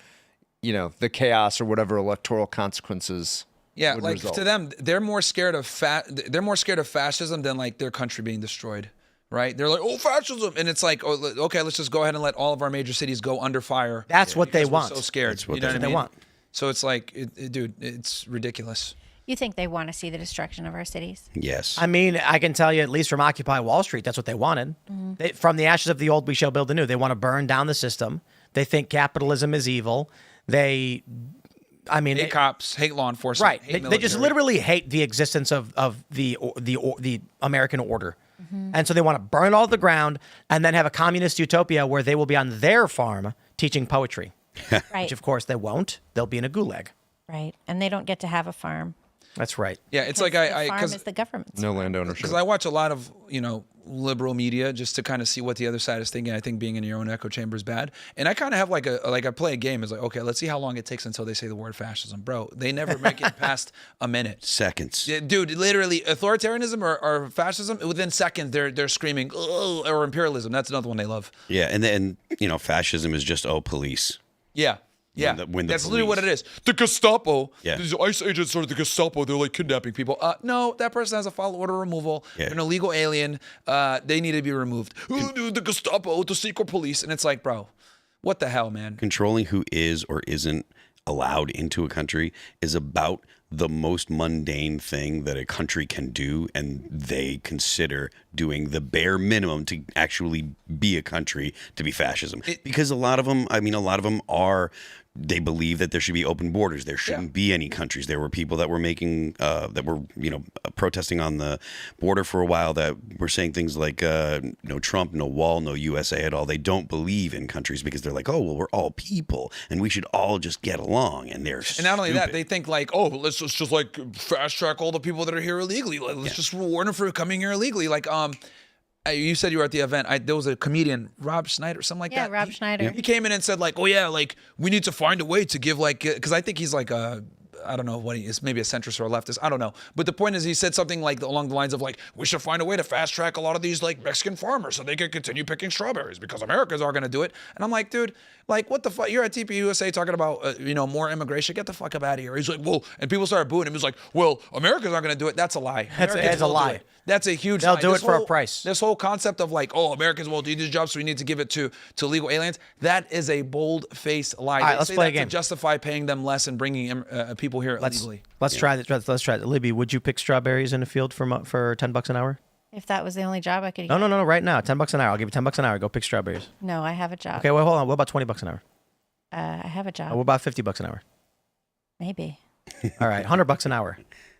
the chaos or whatever electoral consequences. Yeah, would like result. to them, they're more scared of fascism than like their country being destroyed. Right? They're like, oh, fascism. And it's like, oh, okay, let's just go ahead and let all of our major cities go under fire. That's what they want. We're so scared. That's what you know what I they mean? want. So it's like, dude, it's ridiculous. You think they want to see the destruction of our cities? Yes. I mean, I can tell you at least from Occupy Wall Street, that's what they wanted. From the ashes of the old, we shall build the new. They want to burn down the system. They think capitalism is evil. Hate cops, hate law enforcement. Right. They just literally hate the existence of the American order. And so they want to burn it all to the ground and then have a communist utopia where they will be on their farm teaching poetry. Right. Which, of course, they won't. They'll be in a gulag. Right. And they don't get to have a farm. That's right. Yeah, it's like The farm is the government's. No land ownership. because I watch a lot of liberal media just to kind of see what the other side is thinking. I think being in your own echo chamber is bad, and I kind of have I play a game. It's like, okay, let's see how long it takes until they say the word fascism, bro. They never make it past a minute. Seconds. Yeah, dude, literally, authoritarianism or fascism, within seconds they're screaming, oh, or imperialism. That's another one they love. Yeah, and then fascism is just police. Yeah. Yeah, When the that's literally what it police- is. The Gestapo, Yeah. these ICE agents are the Gestapo. They're like kidnapping people. No, that person has a file order removal. Yeah. They're an illegal alien. They need to be removed. The Gestapo, the secret police. And it's like, bro, what the hell, man? Controlling who is or isn't allowed into a country is about the most mundane thing that a country can do, and they consider doing the bare minimum to actually be a country to be fascism. Because a lot of them are, they believe that there should be open borders. There shouldn't be any countries. There were people that were protesting on the border for a while that were saying things like, no Trump, no wall, no USA at all. They don't believe in countries because they're like, oh, well, we're all people and we should all just get along. And they're And not only that, stupid. they think like, oh, let's just like fast track all the people that are here illegally. Let's just reward them for coming here illegally. Like, you said you were at the event. There was a comedian, Rob Schneider, something like that. Yeah, Rob Schneider. He came in and said like, oh yeah, like we need to find a way to give like, because I think he's like I don't know what he is, maybe a centrist or a leftist. I don't know. But the point is, he said something like along the lines of like, we should find a way to fast track a lot of these like Mexican farmers so they can continue picking strawberries because Americans are going to do it. And I'm like, dude, like what the fuck? You're at TPUSA talking about more immigration. Get the fuck up out of here. He's like, well, and people started booing him. He's like, well, Americans aren't going to do it. That's a lie. That's a lie. That's a huge They'll lie. do it for a price. This whole concept of like, oh, Americans won't do these jobs, so we need to give it to legal aliens. That is a bold-faced lie. All right, They let's say play that a game. to justify paying them less and bringing people here illegally. Let's try that. Let's try that. Libby, would you pick strawberries in a field for $10 an hour? If that was the only job I could get. No. Right now, $10 an hour. I'll give you $10 an hour. Go pick strawberries. No, I have a job. Okay, well, hold on. What about $20 an hour? I have a job. What about $50 an hour? Maybe. All right, $100 an hour.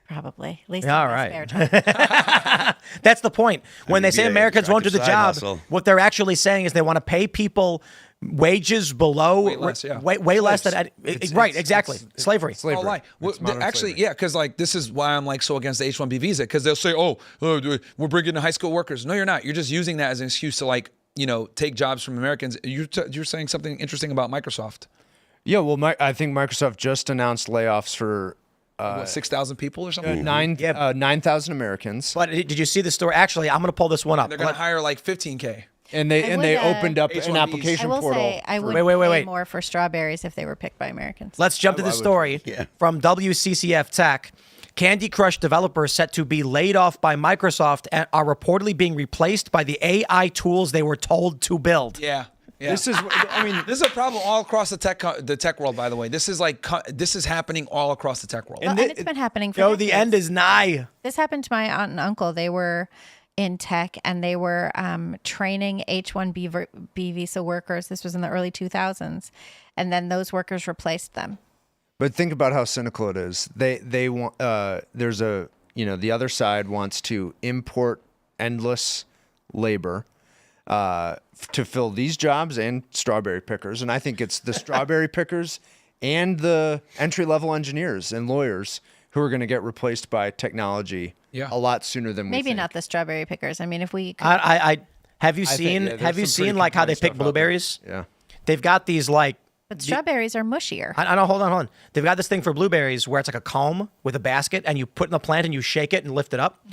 Probably. At least All in my right. spare time. That's the point. When they say be a Americans won't do the attractive side job, hustle. what they're actually saying is they want to pay people wages below Way less, yeah. way less than right, it's- exactly. Slavery. Slavery. Oh, lie. Well, It's modern actually, slavery. yeah, because like this is why I'm like so against the H-1B visa, because they'll say, oh, we're bringing in high school workers. No, you're not. You're just using that as an excuse to like take jobs from Americans. You're saying something interesting about Microsoft. Yeah, well, I think Microsoft just announced layoffs for What, 6,000 people or something? 9,000 Americans, But did you see the story? Actually, I'm going to pull this one up. They're going to hire like 15K. and they would, opened up H1Bs. an I application will portal. say I would Wait. pay more for strawberries if they were picked by Americans. Let's jump to the story from WCCF Tech. Candy Crush developers set to be laid off by Microsoft and are reportedly being replaced by the AI tools they were told to build. Yeah. Yeah. This is, I mean, This is a problem all across the tech world, by the way. This is happening all across the tech world. And it's been happening for Yo, the decades. end is nigh. This happened to my aunt and uncle. They were in tech and they were training H-1B visa workers. This was in the early 2000s. And then those workers replaced them. but think about how cynical it is. They want there's a the other side wants to import endless labor to fill these jobs and strawberry pickers, and I think it's the strawberry pickers and the entry-level engineers and lawyers who are going to get replaced by technology Yeah. a lot sooner than we Maybe think. not the strawberry pickers. I mean, if we could, I have you I think, seen yeah, there's have you some pretty seen like how they compelling pick stuff out there. blueberries? Yeah. They've got these like but strawberries are mushier. I know. Hold on. They've got this thing for blueberries where it's like a comb with a basket, and you put in the plant and you shake it and lift it up.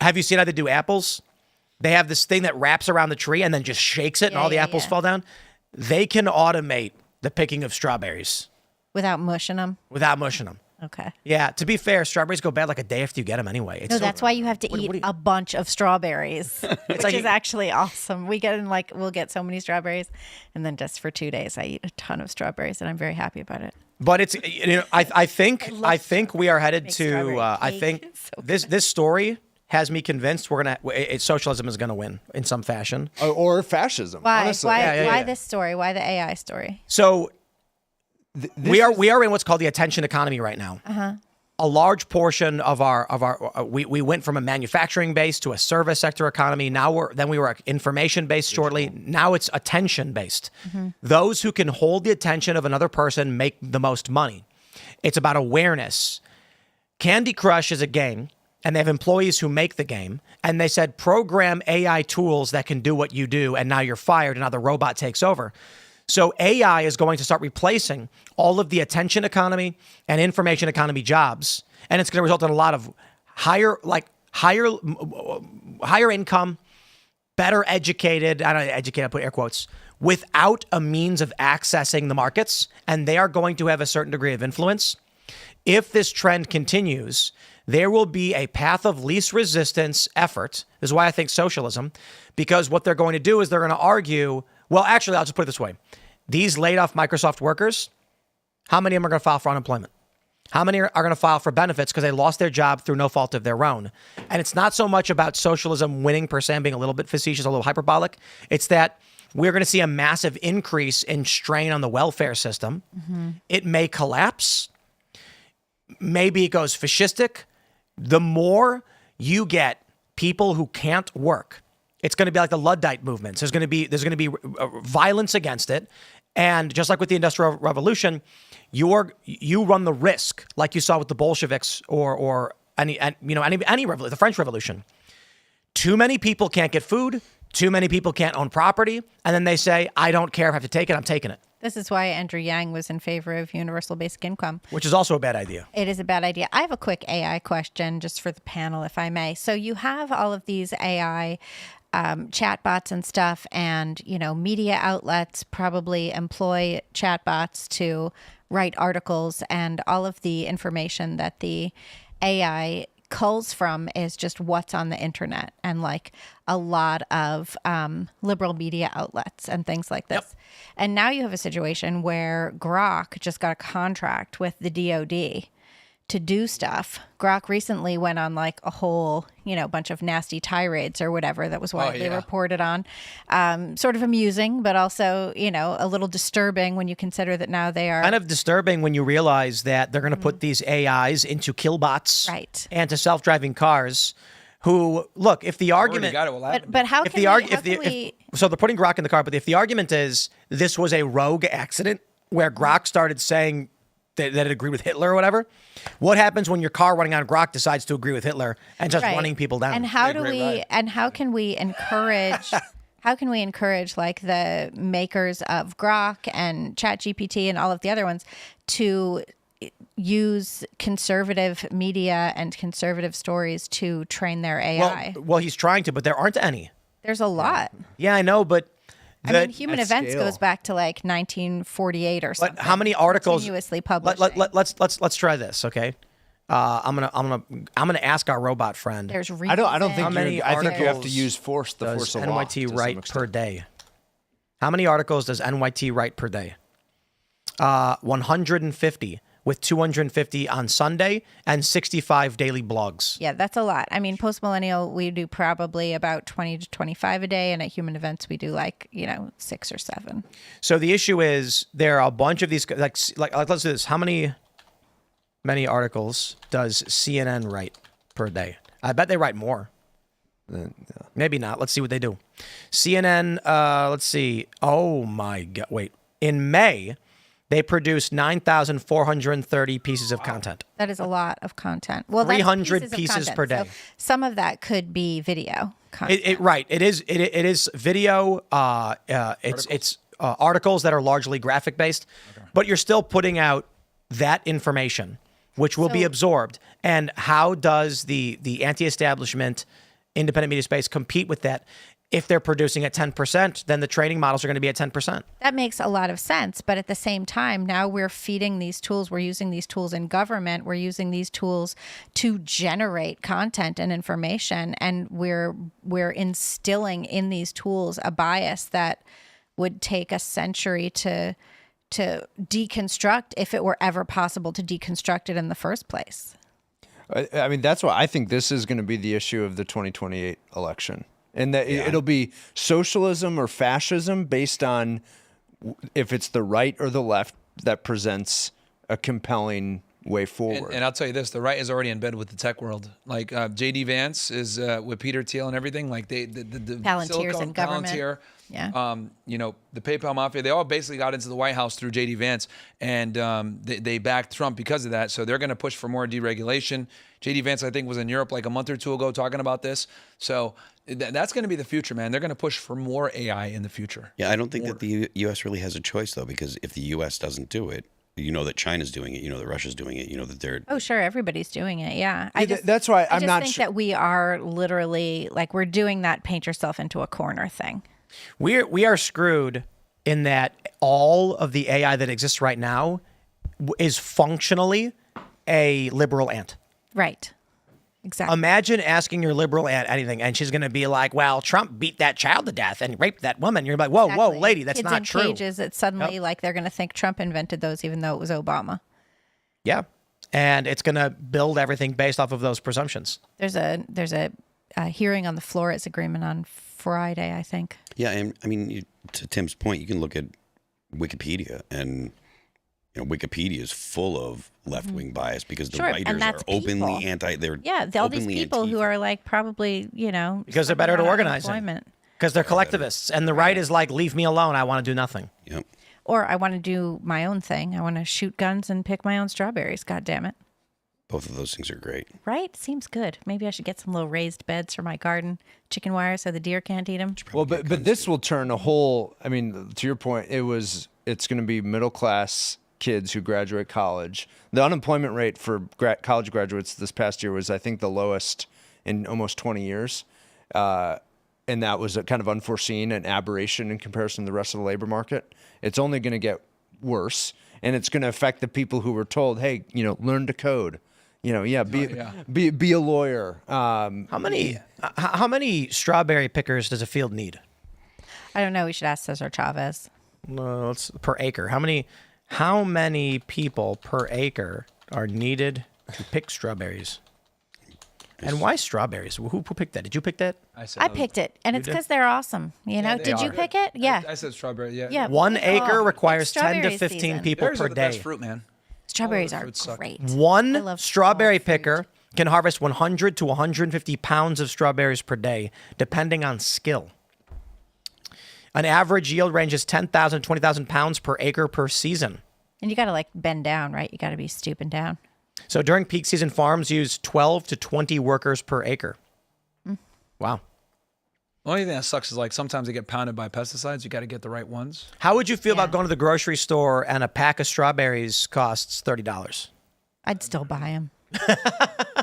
Have you seen how they do apples? They have this thing that wraps around the tree and then just shakes it, and all the apples fall down. They can automate the picking of strawberries Without mushing them. without mushing them. Okay. Yeah. To be fair, strawberries go bad like a day after you get them anyway. It's No, so- that's why you have to eat a bunch of strawberries, which like is you- actually awesome. We'll get so many strawberries, and then just for 2 days, I eat a ton of strawberries, and I'm very happy about it. But it's I think we are headed Make to strawberry I cake. think It's so this story has me convinced socialism is gonna win in some fashion. Or fascism. Why? Honestly. Why this story? Why the AI story? So we are in what's called the attention economy right now. A large portion of our we went from a manufacturing base to a service sector economy. Now we were information based shortly. Now it's attention based. Those who can hold the attention of another person make the most money. It's about awareness. Candy Crush is a game, and they have employees who make the game, and they said program AI tools that can do what you do, and now you're fired, and now the robot takes over. So AI is going to start replacing all of the attention economy and information economy jobs, and it's going to result in a lot of higher income, better educated. I don't know, educated. I put air quotes without a means of accessing the markets, and they are going to have a certain degree of influence. If this trend continues, there will be a path of least resistance effort. This is why I think socialism, because what they're going to do is they're going to argue. Well, actually, I'll just put it this way. These laid off Microsoft workers, how many of them are going to file for unemployment? How many are going to file for benefits because they lost their job through no fault of their own? And it's not so much about socialism winning per se and being a little bit facetious, a little hyperbolic. It's that we're going to see a massive increase in strain on the welfare system. It may collapse. Maybe it goes fascistic. The more you get people who can't work, it's going to be like the Luddite movements. There's going to be violence against it, and just like with the Industrial Revolution, you run the risk, like you saw with the Bolsheviks or any revolution, the French Revolution. Too many people can't get food. Too many people can't own property, and then they say, "I don't care if I have to take it. I'm taking it," This is why Andrew Yang was in favor of universal basic income. which is also a bad idea. It is a bad idea. I have a quick AI question just for the panel, if I may. So you have all of these AI chatbots and stuff, and media outlets probably employ chatbots to write articles, and all of the information that the AI culls from is just what's on the internet, and like a lot of liberal media outlets and things like this. Yep. And now you have a situation where Grok just got a contract with the DoD to do stuff. Grok recently went on like a whole, bunch of nasty tirades or whatever that was widely reported on. Sort of amusing, but also, a little disturbing when you consider that now they are kind of disturbing when you realize that they're going to put these AIs into killbots and to self-driving cars. Who look? If the argument, but how can we? So they're putting Grok in the car, but if the argument is this was a rogue accident where Grok started saying that it agreed with Hitler or whatever, what happens when your car running on Grok decides to agree with Hitler and just running people down? And how how can we encourage? How can we encourage like the makers of Grok and ChatGPT and all of the other ones to use conservative media and conservative stories to train their AI? Well, he's trying to, but there aren't any. There's a lot. Yeah, I know, but Human Events goes back to like 1948 or something. But how many articles continuously published? Let's try this, okay? I'm gonna ask our robot friend. There's I don't think I think you have to use the force of law. NYT write per day? How many articles does NYT write per day? 150, with 250 on Sunday and 65 daily blogs. Yeah, that's a lot. I mean, Post Millennial, we do probably about 20 to 25 a day, and at Human Events, we do 6 or 7. So the issue is there are a bunch of these. Like let's do this. How many articles does CNN write per day? I bet they write more. Maybe not. Let's see what they do. CNN. Let's see. Oh my God! Wait. In May, they produced 9,430 pieces of content. That is a lot of content. Well, 300 pieces per day. So some of that could be video content. It is video. It's articles that are largely graphic based, but you're still putting out that information, which will be absorbed. And how does the anti-establishment independent media space compete with that? If they're producing at 10%, then the training models are going to be at 10%. That makes a lot of sense. But at the same time, now we're feeding these tools. We're using these tools in government. We're using these tools to generate content and information. And we're instilling in these tools a bias that would take a century to deconstruct, if it were ever possible to deconstruct it in the first place. I mean, that's why I think this is going to be the issue of the 2028 election. And that it'll be socialism or fascism based on if it's the right or the left that presents a compelling way forward. And I'll tell you this, the right is already in bed with the tech world. Like J.D. Vance is with Peter Thiel and everything. Like the Palantirs in government. Palantir, yeah. The PayPal mafia, they all basically got into the White House through J.D. Vance, and they backed Trump because of that. So they're going to push for more deregulation. J.D. Vance, I think, was in Europe like a month or two ago talking about this. So that's going to be the future, man. They're going to push for more AI in the future. Yeah, I don't think that the U.S. really has a choice, though, because if the U.S. doesn't do it, you know that China's doing it, you know that Russia's doing it, you know that they're... Oh, sure, everybody's doing it, yeah. That's why I'm not think that we are literally, we're doing that paint yourself into a corner thing. We are screwed in that all of the AI that exists right now is functionally a liberal ant. Right. Exactly. Imagine asking your liberal aunt anything, and she's going to be like, well, Trump beat that child to death and raped that woman. You're like, whoa, whoa, lady, that's Kids not in true. Cages, it's suddenly like they're going to think Trump invented those, even though it was Obama. Yeah. And it's going to build everything based off of those presumptions. There's a hearing on the Flores agreement on Friday, I think. Yeah, and I mean, to Tim's point, you can look at Wikipedia, and Wikipedia is full of left-wing bias because the writers are openly anti. All these people who are probably because they're better at organizing. Because they're collectivists, and the right is like, leave me alone. I want to do nothing. Yep. Or I want to do my own thing. I want to shoot guns and pick my own strawberries. God damn it. Both of those things are great. Right? Seems good. Maybe I should get some little raised beds for my garden, chicken wire so the deer can't eat them. Well, but this will turn a whole. I mean, to your point, it's going to be middle class kids who graduate college. The unemployment rate for college graduates this past year was, I think, the lowest in almost 20 years. And that was a kind of unforeseen, an aberration in comparison to the rest of the labor market. It's only going to get worse, and it's going to affect the people who were told, hey, learn to code. Be a lawyer. How many strawberry pickers does a field need? I don't know. We should ask Cesar Chavez. It's per acre. How many people per acre are needed You picked strawberries. And why strawberries? Who picked that? Did you pick that? I picked it, and it's because they're awesome. You know, did you pick it? Yeah. I said strawberry. Yeah. Yeah. 1 acre requires it's 10 to strawberry 15 season. people Berries per are the day. best fruit, man. Strawberries All are the fruits suck. great. One I love strawberry all fruit. picker can harvest 100 to 150 pounds of strawberries per day, depending on skill. An average yield ranges 10,000 to 20,000 pounds per acre per season. And you got to like bend down, right? You got to be stooping down. So during peak season, farms use 12 to 20 workers per acre. Wow. The only thing that sucks is like sometimes they get pounded by pesticides. You got to get the right ones. How would you feel Yeah. about going to the grocery store and a pack of strawberries costs $30? I'd still buy them.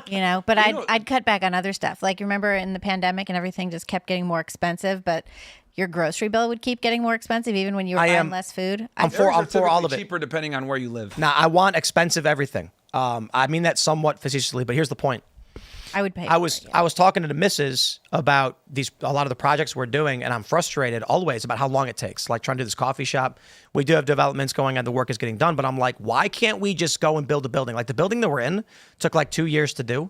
You know, but I'd cut back on other stuff. Like, remember in the pandemic and everything just kept getting more expensive, but your grocery bill would keep getting more expensive even when you were buying less food. I'm for all of it. Cheaper depending on where you live. Now, I want expensive everything. I mean that somewhat facetiously, but here's the point. I would pay. I was talking to the missus about a lot of the projects we're doing, and I'm frustrated always about how long it takes. Like trying to do this coffee shop, we do have developments going on, the work is getting done, but I'm like, why can't we just go and build a building? Like the building that we're in took like 2 years to do,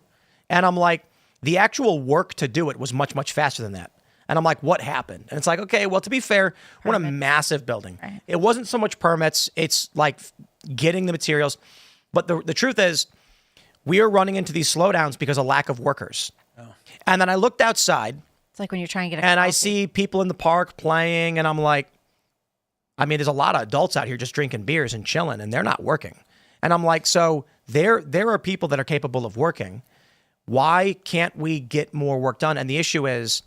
and I'm like, the actual work to do it was much, much faster than that. And I'm like, what happened? And it's like, okay, well, to be fair, we're in a massive building. Right. It wasn't so much permits; it's like getting the materials. But the truth is, we are running into these slowdowns because of lack of workers. Oh. And then I looked outside. It's like when you're trying to get and I see people in the park playing, and I'm like, I mean, there's a lot of adults out here just drinking beers and chilling, and they're not working. And I'm like, so there are people that are capable of working. Why can't we get more work done? And the issue is,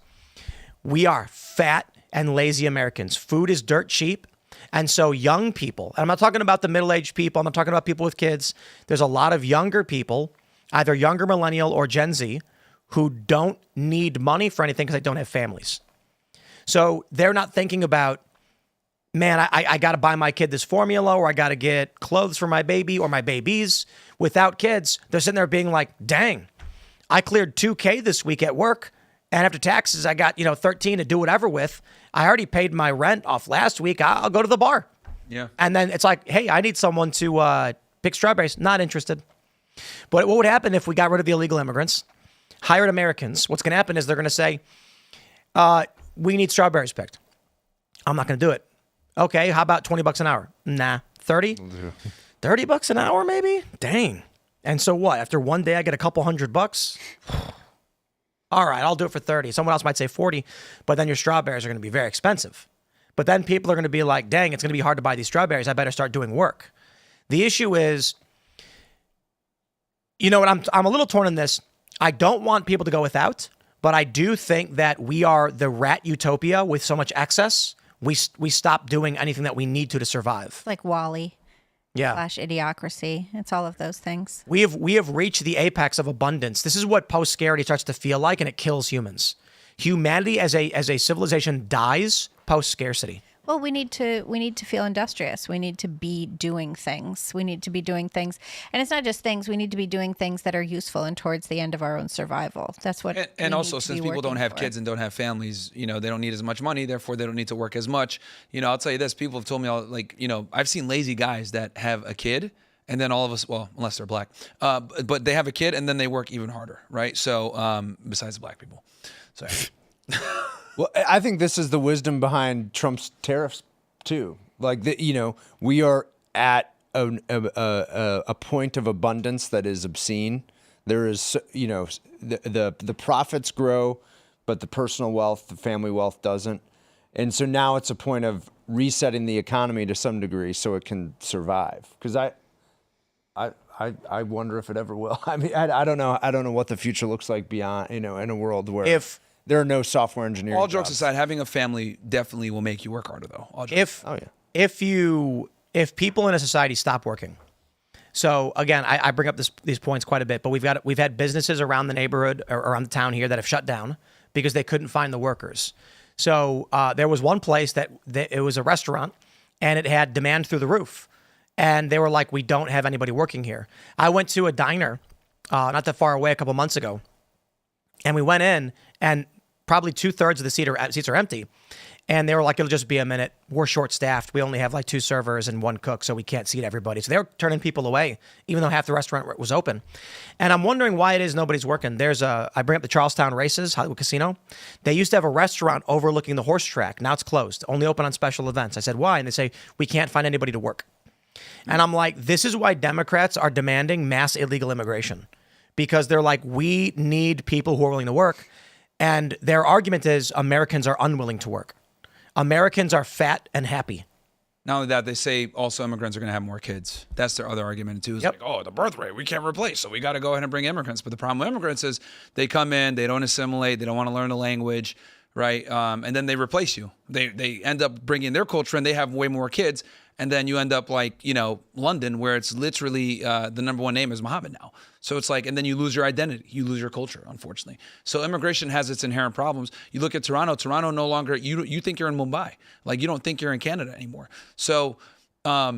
we are fat and lazy Americans. Food is dirt cheap. And so young people, and I'm not talking about the middle-aged people, I'm not talking about people with kids. There's a lot of younger people, either younger millennial or Gen Z, who don't need money for anything because they don't have families. So they're not thinking about, man, I got to buy my kid this formula, or I got to get clothes for my baby or my babies. Without kids, they're sitting there being like, dang, I cleared $2,000 this week at work. And after taxes, I got, 13 to do whatever with. I already paid my rent off last week. I'll go to the bar. Yeah. And then it's like, hey, I need someone to pick strawberries. Not interested. But what would happen if we got rid of the illegal immigrants, hired Americans? What's going to happen is they're going to say, we need strawberries picked. I'm not going to do it. Okay, how about $20 an hour? Nah. 30? 30 bucks an hour maybe? Dang. And so what? After one day, I get a couple $100? All right, I'll do it for 30. Someone else might say 40, but then your strawberries are going to be very expensive. But then people are going to be like, dang, it's going to be hard to buy these strawberries. I better start doing work. The issue is, you know what, I'm a little torn on this. I don't want people to go without, but I do think that we are the rat utopia with so much excess. We stop doing anything that we need to survive. It's like Wall-E. Yeah. / idiocracy. It's all of those things. We have reached the apex of abundance. This is what post-scarcity starts to feel like, and it kills humans. Humanity as a civilization dies post-scarcity. Well, we need to feel industrious. We need to be doing things. We need to be doing things. And it's not just things. We need to be doing things that are useful and towards the end of our own survival. That's what And we also, need to since be people don't working have for. kids and don't have families, they don't need as much money. Therefore, they don't need to work as much. I'll tell you this. People have told me, I've seen lazy guys that have a kid. And then all of us, well, unless they're black, but they have a kid and then they work even harder, right? So besides the black people. Sorry. Well, I think this is the wisdom behind Trump's tariffs too. Like we are at a point of abundance that is obscene. There is, the profits grow, but the personal wealth, the family wealth doesn't. And so now it's a point of resetting the economy to some degree so it can survive. Because I wonder if it ever will. I mean, I don't know. I don't know what the future looks like beyond, in a world where If there are no software engineering All jokes jobs. aside, having a family definitely will make you work harder, though. All jokes. If people in a society stop working, so again, I bring up these points quite a bit, but we've had businesses around the neighborhood or around the town here that have shut down because they couldn't find the workers. So there was one place that it was a restaurant, and it had demand through the roof, and they were like, "We don't have anybody working here." I went to a diner not that far away a couple months ago, and we went in, and probably 2/3 of the seats are empty. And they were like, it'll just be a minute. We're short-staffed. We only have like 2 servers and 1 cook, so we can't seat everybody. So they're turning people away, even though half the restaurant was open. And I'm wondering why it is nobody's working. I bring up the Charlestown Races, Hollywood Casino. They used to have a restaurant overlooking the horse track. Now it's closed, only open on special events. I said, why? And they say, we can't find anybody to work. And I'm like, this is why Democrats are demanding mass illegal immigration. Because they're like, we need people who are willing to work. And their argument is Americans are unwilling to work. Americans are fat and happy. Not only that, they say also immigrants are going to have more kids. That's their other argument too. It's like, oh, the birth rate we can't replace, so we got to go ahead and bring immigrants. But the problem with immigrants is they come in, they don't assimilate, they don't want to learn the language, right? And then they replace you. They end up bringing their culture and they have way more kids. And then you end up like, London, where it's literally the #1 name is Muhammad now. So it's like, and then you lose your identity. You lose your culture, unfortunately. So immigration has its inherent problems. You look at Toronto. Toronto no longer, you think you're in Mumbai. Like, you don't think you're in Canada anymore. So I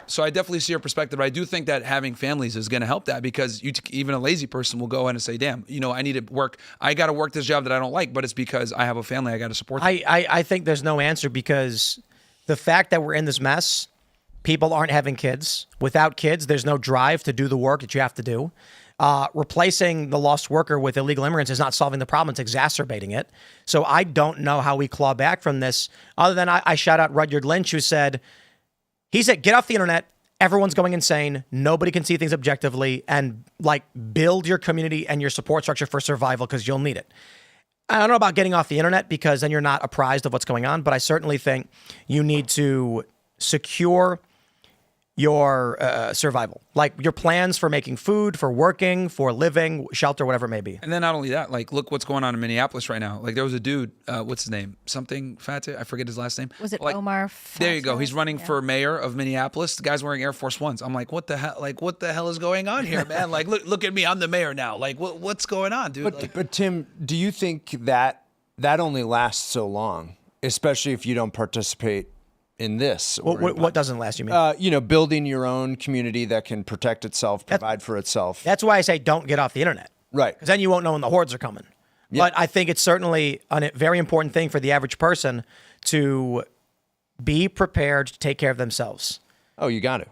definitely see your perspective. I do think that having families is going to help that, because even a lazy person will go ahead and say, damn, I need to work. I got to work this job that I don't like, but it's because I have a family. I got to support them. I think there's no answer, because the fact that we're in this mess, people aren't having kids. Without kids, there's no drive to do the work that you have to do. Replacing the lost worker with illegal immigrants is not solving the problem. It's exacerbating it. So I don't know how we claw back from this, other than I shout out Rudyard Lynch, who said, get off the internet. Everyone's going insane. Nobody can see things objectively, and build your community and your support structure for survival, because you'll need it. I don't know about getting off the internet, because then you're not apprised of what's going on, but I certainly think you need to secure your survival, like your plans for making food, for working, for living, shelter, whatever it may be. And then not only that, look what's going on in Minneapolis right now. There was a dude, what's his name? Something Fateh? I forget his last name. Was it Omar Fateh? There you go. He's running for mayor of Minneapolis. The guy's wearing Air Force Ones. I'm like, what the hell? What the hell is going on here, man? Look at me. I'm the mayor now. What's going on, dude? But Tim, do you think that only lasts so long, especially if you don't participate in this? What doesn't last, you mean? Building your own community that can protect itself, provide for itself. That's why I say don't get off the internet. Right. Because then you won't know when the hordes are coming. Yep. But I think it's certainly a very important thing for the average person to be prepared to take care of themselves. Oh, you got to.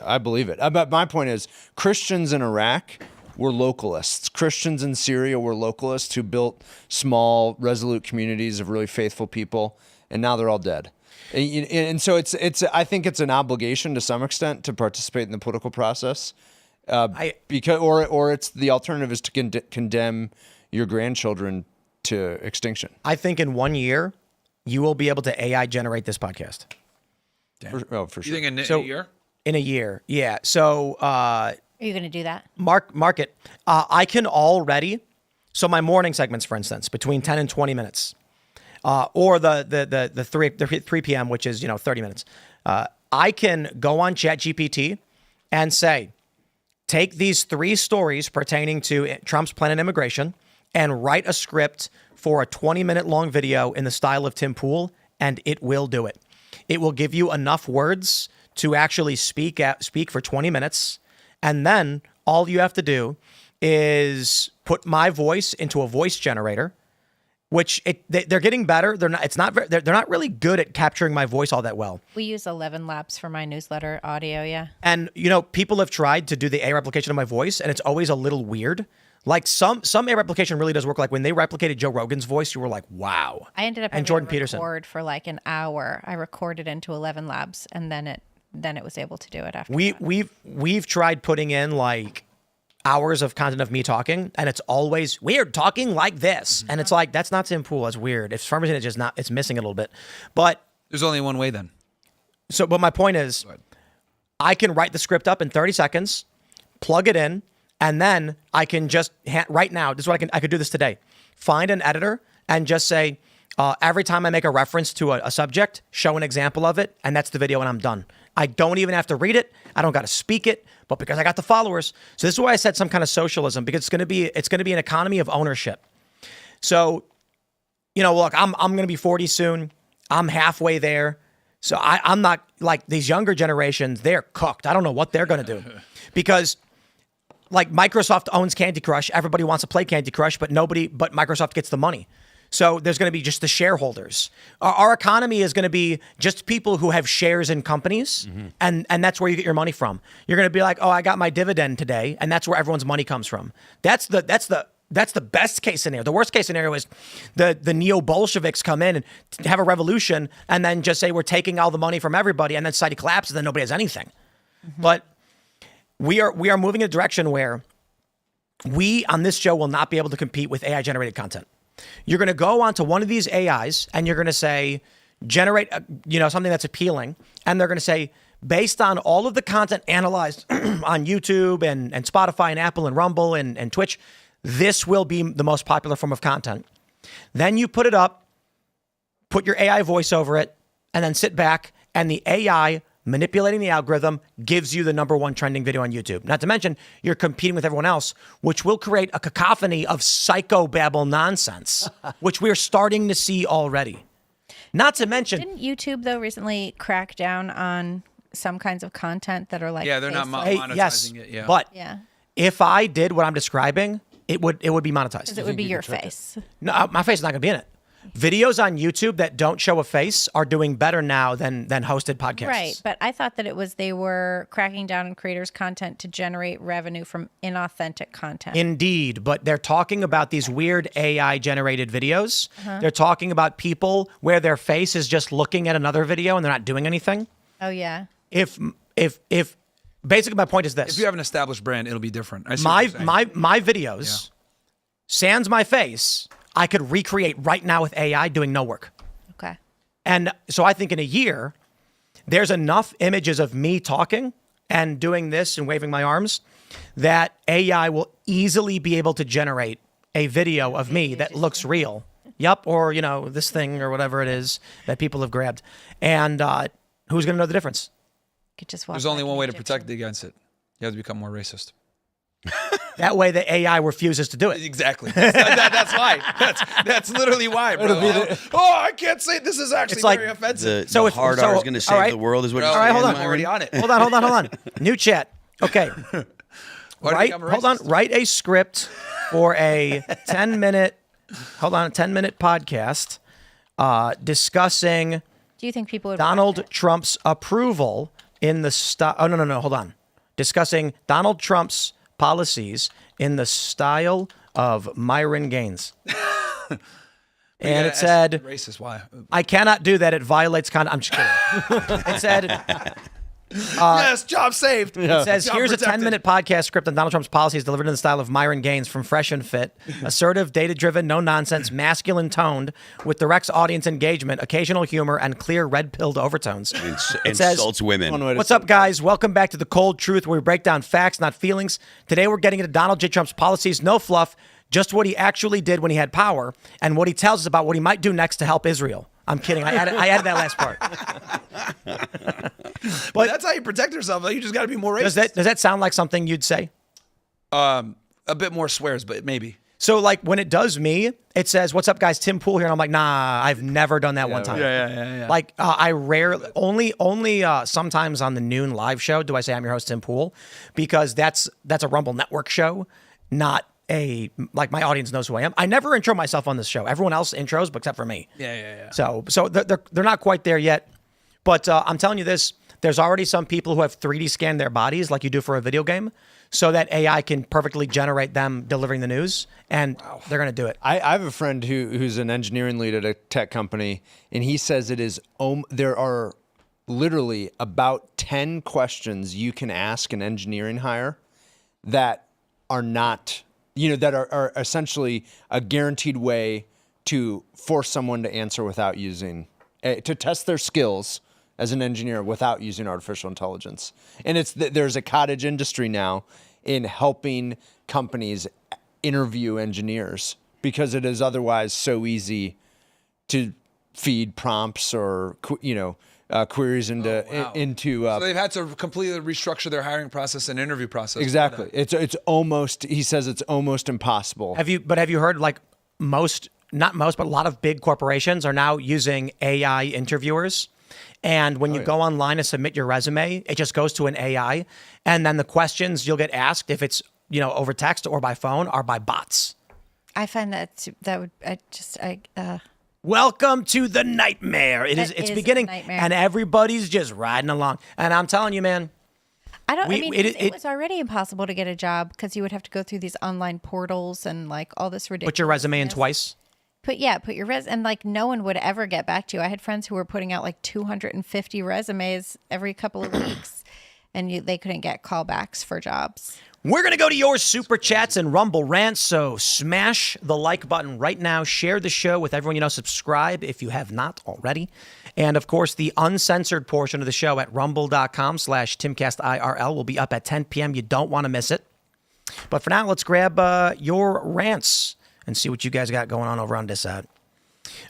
I believe it. But my point is, Christians in Iraq were localists. Christians in Syria were localists who built small, resolute communities of really faithful people, and now they're all dead. And so it's I think it's an obligation to some extent to participate in the political process, because or it's the alternative is to condemn your grandchildren to extinction. I think in 1 year you will be able to AI generate this podcast. For sure. You think in a year? In a year, yeah. So Are you going to do that? Mark it. I can already. So my morning segments, for instance, between 10 and 20 minutes. Or the 3 p.m., which is 30 minutes. I can go on ChatGPT and say, take these 3 stories pertaining to Trump's plan on immigration and write a script for a 20-minute long video in the style of Tim Pool, and it will do it. It will give you enough words to actually speak for 20 minutes, and then all you have to do is put my voice into a voice generator. Which they're getting better. They're not really good at capturing my voice all that well. We use 11 Labs for my newsletter audio, yeah. And people have tried to do the AI replication of my voice, and it's always a little weird. Like some AI replication really does work. Like when they replicated Joe Rogan's voice, you were like, wow. I ended up having Jordan to Peterson. record for an hour. I recorded into 11 Labs, and then it was able to do it after. We've tried putting in hours of content of me talking, and it's always weird talking like this. And it's like, that's not Tim Pool. That's weird. If for some reason it's missing a little bit. But there's only one way then. But my point is, I can write the script up in 30 seconds, plug it in, and then I can just right now, this is what I could do this today. Find an editor and just say, every time I make a reference to a subject, show an example of it, and that's the video, and I'm done. I don't even have to read it. I don't got to speak it, but because I got the followers. So this is why I said some kind of socialism, because it's going to be an economy of ownership. So, look, I'm going to be 40 soon. I'm halfway there. So I'm not like these younger generations. They're cooked. I don't know what they're going to do, because Microsoft owns Candy Crush. Everybody wants to play Candy Crush, but Microsoft gets the money. So there's going to be just the shareholders. Our economy is going to be just people who have shares in companies, and that's where you get your money from. You're going to be like, oh, I got my dividend today, and that's where everyone's money comes from. That's the best case scenario. The worst case scenario is the neo-Bolsheviks come in and have a revolution, and then just say we're taking all the money from everybody, and then society collapses, and then nobody has anything. But we are moving in a direction where we on this show will not be able to compete with AI generated content. You're going to go onto one of these AIs and you're going to say, generate, something that's appealing. And they're going to say, based on all of the content analyzed on YouTube and Spotify and Apple and Rumble and Twitch, this will be the most popular form of content. Then you put it up, put your AI voice over it, and then sit back, and the AI manipulating the algorithm gives you the #1 trending video on YouTube. Not to mention, you're competing with everyone else, which will create a cacophony of psychobabble nonsense, which we're starting to see already. Not to mention... Didn't YouTube, though, recently crack down on some kinds of content that are like... Yeah, they're not monetizing yes, it. Yeah. But Yeah. if I did what I'm describing, it would be monetized. Because it would be your face. No, my face is not going to be in it. Videos on YouTube that don't show a face are doing better now than hosted podcasts. Right, but I thought that it was they were cracking down on creators' content to generate revenue from inauthentic content. Indeed, but they're talking about these weird AI-generated videos. They're talking about people where their face is just looking at another video and they're not doing anything. Oh, yeah. If basically my point is this. If you have an established brand, it'll be different. I see My what you're saying. my videos, sans my face, I could recreate right now with AI doing no work. Okay. And so I think in a year, there's enough images of me talking and doing this and waving my arms that AI will easily be able to generate a video of me that looks real. Yup, or, this thing or whatever it is that people have grabbed. And who's going to know the difference? Could just walk There's only back one in way to Egyptian. protect against it. You have to become more racist. That way the AI refuses to do it. Exactly. That's why. That's literally why, bro. I can't say this is actually It's like very offensive. The hard R is going to save all right. the world is what Bro, you're All right, saying, hold on. I'm already on it. Hold on. New chat. Okay. Why do you Right. become a Hold on. racist? Write a script for a 10-minute podcast discussing Do you think people would Donald watch it? Trump's approval in the style. Oh, no. Hold on. Discussing Donald Trump's policies in the style of Myron Gaines. And it said, racist. Why? I cannot do that. It violates I'm just kidding. It said, Yes, job saved. it says, Job here's protected. a 10-minute podcast script on Donald Trump's policies delivered in the style of Myron Gaines from Fresh and Fit. Assertive, data-driven, no-nonsense, masculine-toned, with direct audience engagement, occasional humor, and clear red-pilled overtones. It says, Insults women. what's up, guys? Welcome back to The Cold Truth, where we break down facts, not feelings. Today, we're getting into Donald J. Trump's policies. No fluff, just what he actually did when he had power, and what he tells us about what he might do next to help Israel. I'm kidding. I added that last part. But that's how you protect yourself. Like, you just got to be more racist. Does that sound like something you'd say? A bit more swears, but maybe. So, like, when it does me, it says, what's up, guys? Tim Pool here. And I'm like, nah, I've never done that one time. Yeah. Like, I rarely, only sometimes on the noon live show do I say I'm your host, Tim Pool, because that's a Rumble Network show, not like my audience knows who I am. I never intro myself on this show. Everyone else intros, but except for me. Yeah. So they're not quite there yet. But I'm telling you this, there's already some people who have 3D scanned their bodies like you do for a video game, so that AI can perfectly generate them delivering the news, and they're going to do it. I have a friend who's an engineering lead at a tech company, and he says it is there are literally about 10 questions you can ask an engineering hire that are not, that are essentially a guaranteed way to force someone to answer without using, to test their skills as an engineer without using artificial intelligence. And there's a cottage industry now in helping companies interview engineers, because it is otherwise so easy to feed prompts or queries into So they've had to completely restructure their hiring process and interview process. Exactly. It's almost, he says it's almost impossible. Have you heard, like, not most, but a lot of big corporations are now using AI interviewers. And when you go online and submit your resume, it just goes to an AI. And then the questions you'll get asked, if it's, over text or by phone, are by bots. I find Welcome to the nightmare. It's is a beginning, nightmare. and everybody's just riding along. And I'm telling you, man. It was already impossible to get a job because you would have to go through these online portals and like all this ridiculous. Put your resume in twice. Put your resume, and like no one would ever get back to you. I had friends who were putting out like 250 resumes every couple of weeks, and they couldn't get callbacks for jobs. We're going to go to your super chats and Rumble rants, so smash the like button right now. Share the show with everyone you know. Subscribe if you have not already. And, of course, the uncensored portion of the show at rumble.com/Timcast IRL will be up at 10 p.m. You don't want to miss it. But for now, let's grab your rants and see what you guys got going on over on this side.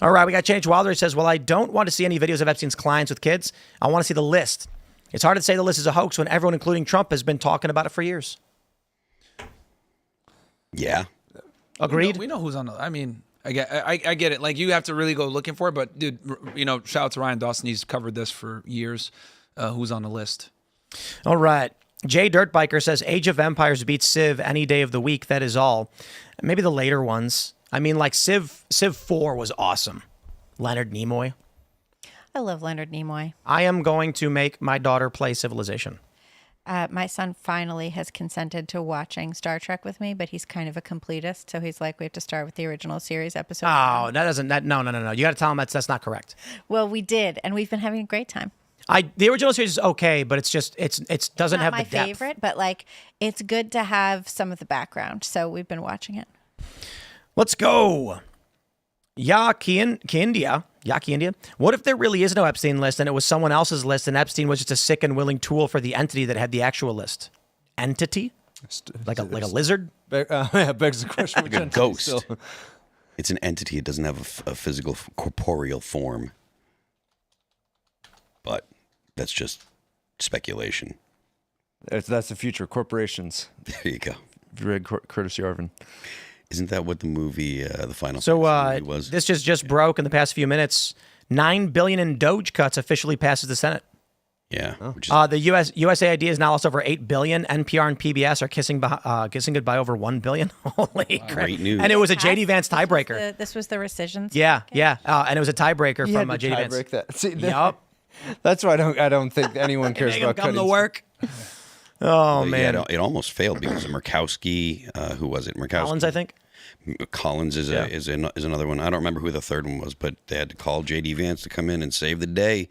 All right, we got Change Wilder. He says, well, I don't want to see any videos of Epstein's clients with kids. I want to see the list. It's hard to say the list is a hoax when everyone, including Trump, has been talking about it for years. Yeah. Agreed. We know who's on the. I mean, I get it. Like you have to really go looking for it. But dude, shout out to Ryan Dawson. He's covered this for years. Who's on the list? All right. Jay Dirtbiker says Age of Empires beats Civ any day of the week. That is all. Maybe the later ones. I mean, like Civ 4 was awesome. Leonard Nimoy. I love Leonard Nimoy. I am going to make my daughter play Civilization. My son finally has consented to watching Star Trek with me, but he's kind of a completist, so he's like, we have to start with the original series episode. Oh, no. You got to tell him that's not correct. Well, we did, and we've been having a great time. The original series is okay, but it's doesn't have the depth. Not my favorite, but like it's good to have some of the background, so we've been watching it. Let's go. Yaki India. What if there really is no Epstein list and it was someone else's list and Epstein was just a sick and willing tool for the entity that had the actual list? Entity? Like a lizard? Yeah, begs the question. Like a ghost. It's an entity. It doesn't have a physical, corporeal form. But that's just speculation. That's the future. Corporations. There you go. Read Curtis Yarvin. Isn't that what the movie, the final movie was? This just broke in the past few minutes. $9 billion in Doge cuts officially passes the Senate. Yeah. The USAID is now also over $8 billion. NPR and PBS are kissing goodbye over $1 billion. Holy crap! Great news. And it was a JD Vance tiebreaker. This was the rescission. Yeah. And it was a tiebreaker from JD Vance. Break that. See, yep. That's why I don't think anyone cares about come cutting. to work. Oh, man. Yeah, it almost failed because of Murkowski. Who was it? Murkowski. Collins, I think. Collins is another one. I don't remember who the third one was, but they had to call J.D. Vance to come in and save the day.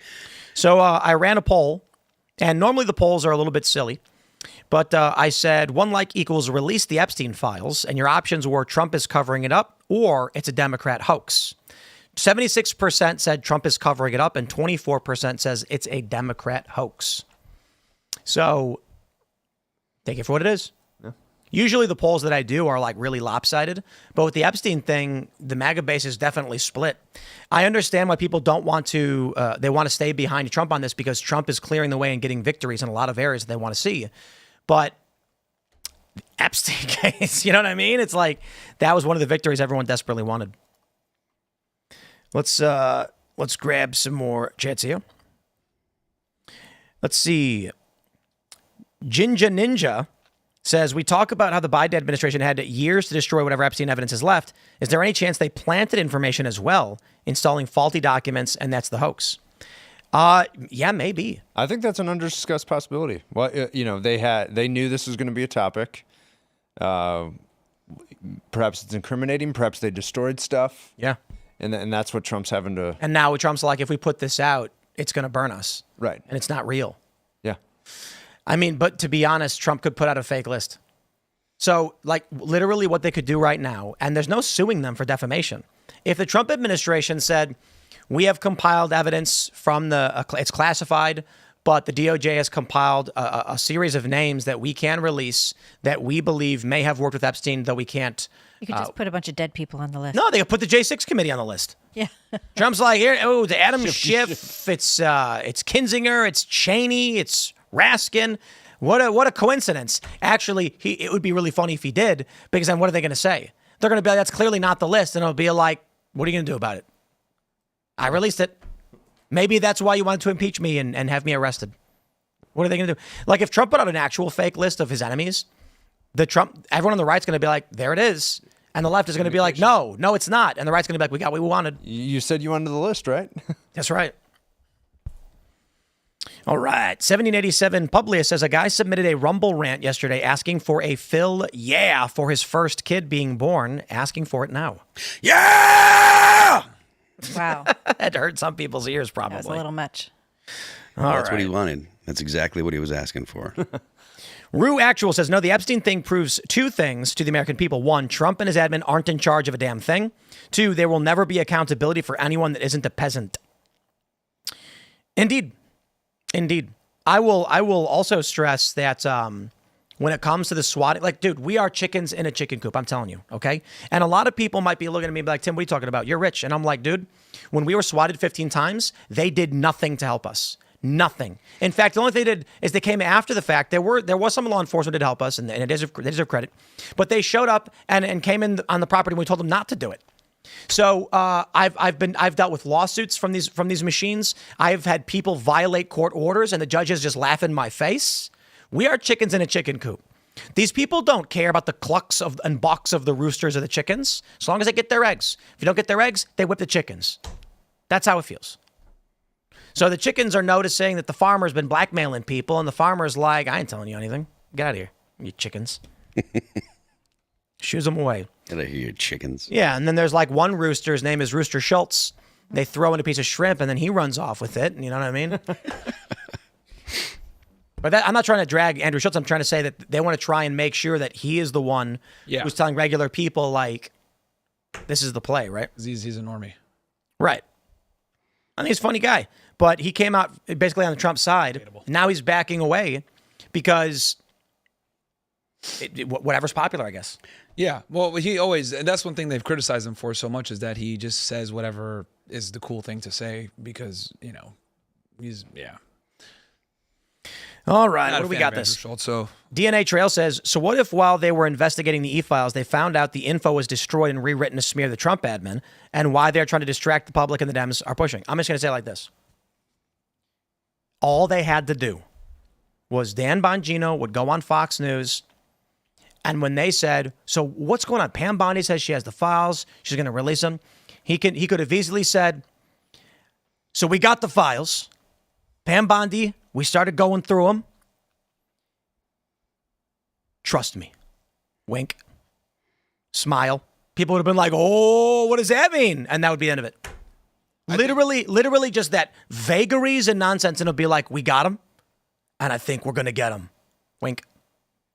So I ran a poll, and normally the polls are a little bit silly, but I said 1 like equals release the Epstein files, and your options were Trump is covering it up or it's a Democrat hoax. 76% said Trump is covering it up, and 24% says it's a Democrat hoax. So take it for what it is. Yeah. Usually the polls that I do are like really lopsided, but with the Epstein thing, the MAGA base is definitely split. I understand why people don't want to, they want to stay behind Trump on this because Trump is clearing the way and getting victories in a lot of areas that they want to see. But the Epstein case, you know what I mean? It's like that was one of the victories everyone desperately wanted. Let's grab some more chats here. Let's see. Jinja Ninja says, we talk about how the Biden administration had years to destroy whatever Epstein evidence is left. Is there any chance they planted information as well, installing faulty documents, and that's the hoax? Yeah, maybe. I think that's an undiscussed possibility. Well, they knew this was going to be a topic. Perhaps it's incriminating. Perhaps they destroyed stuff. Yeah. And that's what Trump's having to... And now Trump's like, if we put this out, it's going to burn us. Right. And it's not real. Yeah. I mean, but to be honest, Trump could put out a fake list. So, like, literally what they could do right now, and there's no suing them for defamation. If the Trump administration said, we have compiled evidence from it's classified, but the DOJ has compiled a series of names that we can release that we believe may have worked with Epstein, though we can't. You could just put a bunch of dead people on the list. No, they could put the J6 committee on the list. Yeah. Trump's like, here, it's Adam Schiff, it's Kinzinger, it's Cheney, it's Raskin. What a coincidence. Actually, it would be really funny if he did, because then what are they going to say? They're going to be like, that's clearly not the list. And it'll be like, what are you going to do about it? I released it. Maybe that's why you wanted to impeach me and have me arrested. What are they going to do? Like, if Trump put out an actual fake list of his enemies, everyone on the right's going to be like, there it is. And the left is going to be like, no, it's not. And the right's going to be like, we got what we wanted. You said you wanted the list, right? That's right. All right. 1787 Publius says a guy submitted a Rumble rant yesterday asking for a Phil yeah for his first kid being born, asking for it now. Yeah! Wow. That hurt some people's ears, probably. That was a little much. That's what he wanted. That's exactly what he was asking for. Rue Actual says, no, the Epstein thing proves two things to the American people. One, Trump and his admin aren't in charge of a damn thing. Two, there will never be accountability for anyone that isn't a peasant. Indeed. I will also stress that when it comes to the swatting, like, dude, we are chickens in a chicken coop. I'm telling you, okay? And a lot of people might be looking at me and be like, Tim, what are you talking about? You're rich. And I'm like, dude, when we were swatted 15 times, they did nothing to help us. Nothing. In fact, the only thing they did is they came after the fact. There was some law enforcement that did help us, and they deserve credit. But they showed up and came in on the property when we told them not to do it. So I've dealt with lawsuits from these machines. I've had people violate court orders, and the judges just laugh in my face. We are chickens in a chicken coop. These people don't care about the clucks and bucks of the roosters or the chickens, as long as they get their eggs. If you don't get their eggs, they whip the chickens. That's how it feels. So the chickens are noticing that the farmer's been blackmailing people, and the farmer's like, I ain't telling you anything. Get out of here, you chickens. Shoos them away. Get out of here, you chickens. Yeah, and then there's like one rooster. His name is Rooster Schultz. They throw in a piece of shrimp, and then he runs off with it. You know what I mean? But I'm not trying to drag Andrew Schultz. I'm trying to say that they want to try and make sure that he is the one who's telling regular people, like, this is the play, right? He's a normie. Right. I think he's a funny guy. But he came out basically on the Trump side. Now he's backing away because whatever's popular, I guess. Yeah. Well, that's one thing they've criticized him for so much is that he just says whatever is the cool thing to say because, yeah. All right. Not What do we got this? Schultz, so DNA Trail says, so what if while they were investigating the e-files, they found out the info was destroyed and rewritten to smear the Trump admin and why they're trying to distract the public and the Dems are pushing? I'm just going to say it like this. All they had to do was Dan Bongino would go on Fox News, and when they said, so what's going on? Pam Bondi says she has the files. She's going to release them. He could have easily said, so we got the files. Pam Bondi, we started going through them. Trust me. Wink. Smile. People would have been like, oh, what does that mean? And that would be the end of it. Literally just that vagaries and nonsense, and it'll be like, we got him, and I think we're going to get him. Wink.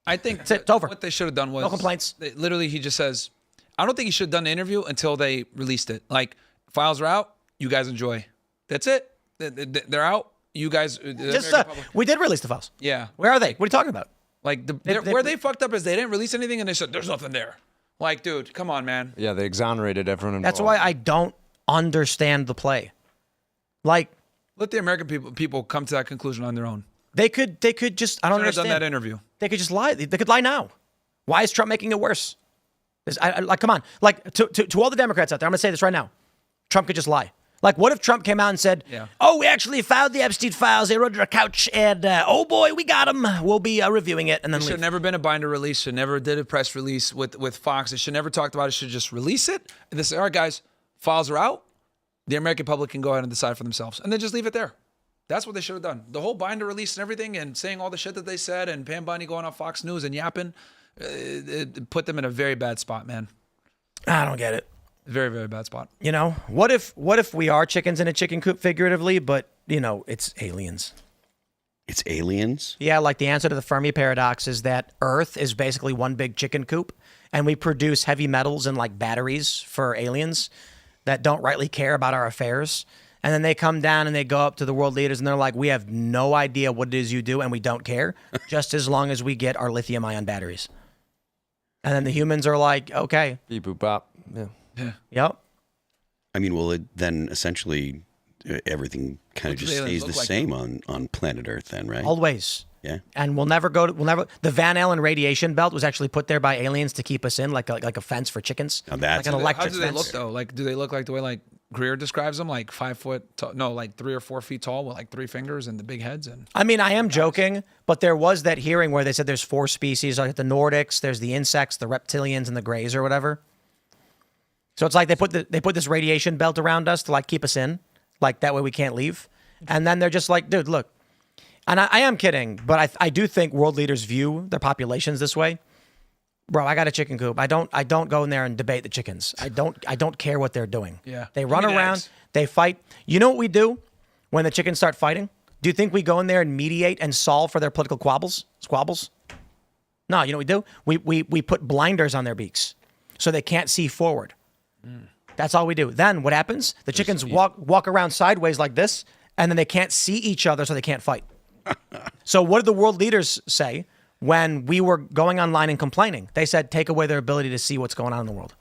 I think That's it. It's over. What they should have done was... No complaints. Literally, he just says, I don't think he should have done the interview until they released it. Like, files are out. You guys enjoy. That's it. They're out. You guys... we did release the files. Yeah. Where are they? What are you talking about? Like, where they fucked up is they didn't release anything, and they said, there's nothing there. Like, dude, come on, man. Yeah, they exonerated everyone involved. That's why I don't understand the play. Like, let the American people come to that conclusion on their own. They could just, I don't Should have understand. done that interview. They could just lie. They could lie now. Why is Trump making it worse? Like, come on. Like, to all the Democrats out there, I'm going to say this right now. Trump could just lie. Like, what if Trump came out and said, oh, we actually found the Epstein files. They were under a couch, and oh boy, we got them. We'll be reviewing it, and then It should have never been a binder release. Should never did a press release with Fox. It should never talked about it. Should just release it. And they say, all right, guys, files are out. The American public can go ahead and decide for themselves. And then just leave it there. That's what they should have done. The whole binder release and everything and saying all the shit that they said and Pam Bondi going on Fox News and yapping, it put them in a very bad spot, man. I don't get it. Very, very bad spot. You know, what if we are chickens in a chicken coop figuratively, but, it's aliens? It's aliens? Yeah, like the answer to the Fermi paradox is that Earth is basically one big chicken coop, and we produce heavy metals and like batteries for aliens that don't rightly care about our affairs. And then they come down and they go up to the world leaders and they're like, we have no idea what it is you do and we don't care, just as long as we get our lithium ion batteries. And then the humans are like, okay. Beep, boop, bop. Yeah. Yep. I mean, well, then essentially everything kind of just stays the same on planet Earth then, right? Always. Yeah. And the Van Allen radiation belt was actually put there by aliens to keep us in, like a fence for chickens. Now that's like an electric How do they fence. look though? Like, do they look like the way like Greer describes them, like 5 foot tall, no, like 3 or 4 feet tall with like 3 fingers and the big heads? And I mean, I am joking, but there was that hearing where they said there's 4 species, like the Nordics, there's the insects, the reptilians, and the greys or whatever. So it's like they put this radiation belt around us to like keep us in, like that way we can't leave. And then they're just like, dude, look. And I am kidding, but I do think world leaders view their populations this way. Bro, I got a chicken coop. I don't go in there and debate the chickens. I don't care what they're doing. Yeah. They Give run me the around, eggs. they fight. You know what we do when the chickens start fighting? Do you think we go in there and mediate and solve for their political squabbles? No, you know what we do? We put blinders on their beaks so they can't see forward. That's all we do. Then what happens? The chickens walk around sideways like this, and then they can't see each other, so they can't fight. So what did the world leaders say when we were going online and complaining? They said, take away their ability to see what's going on in the world.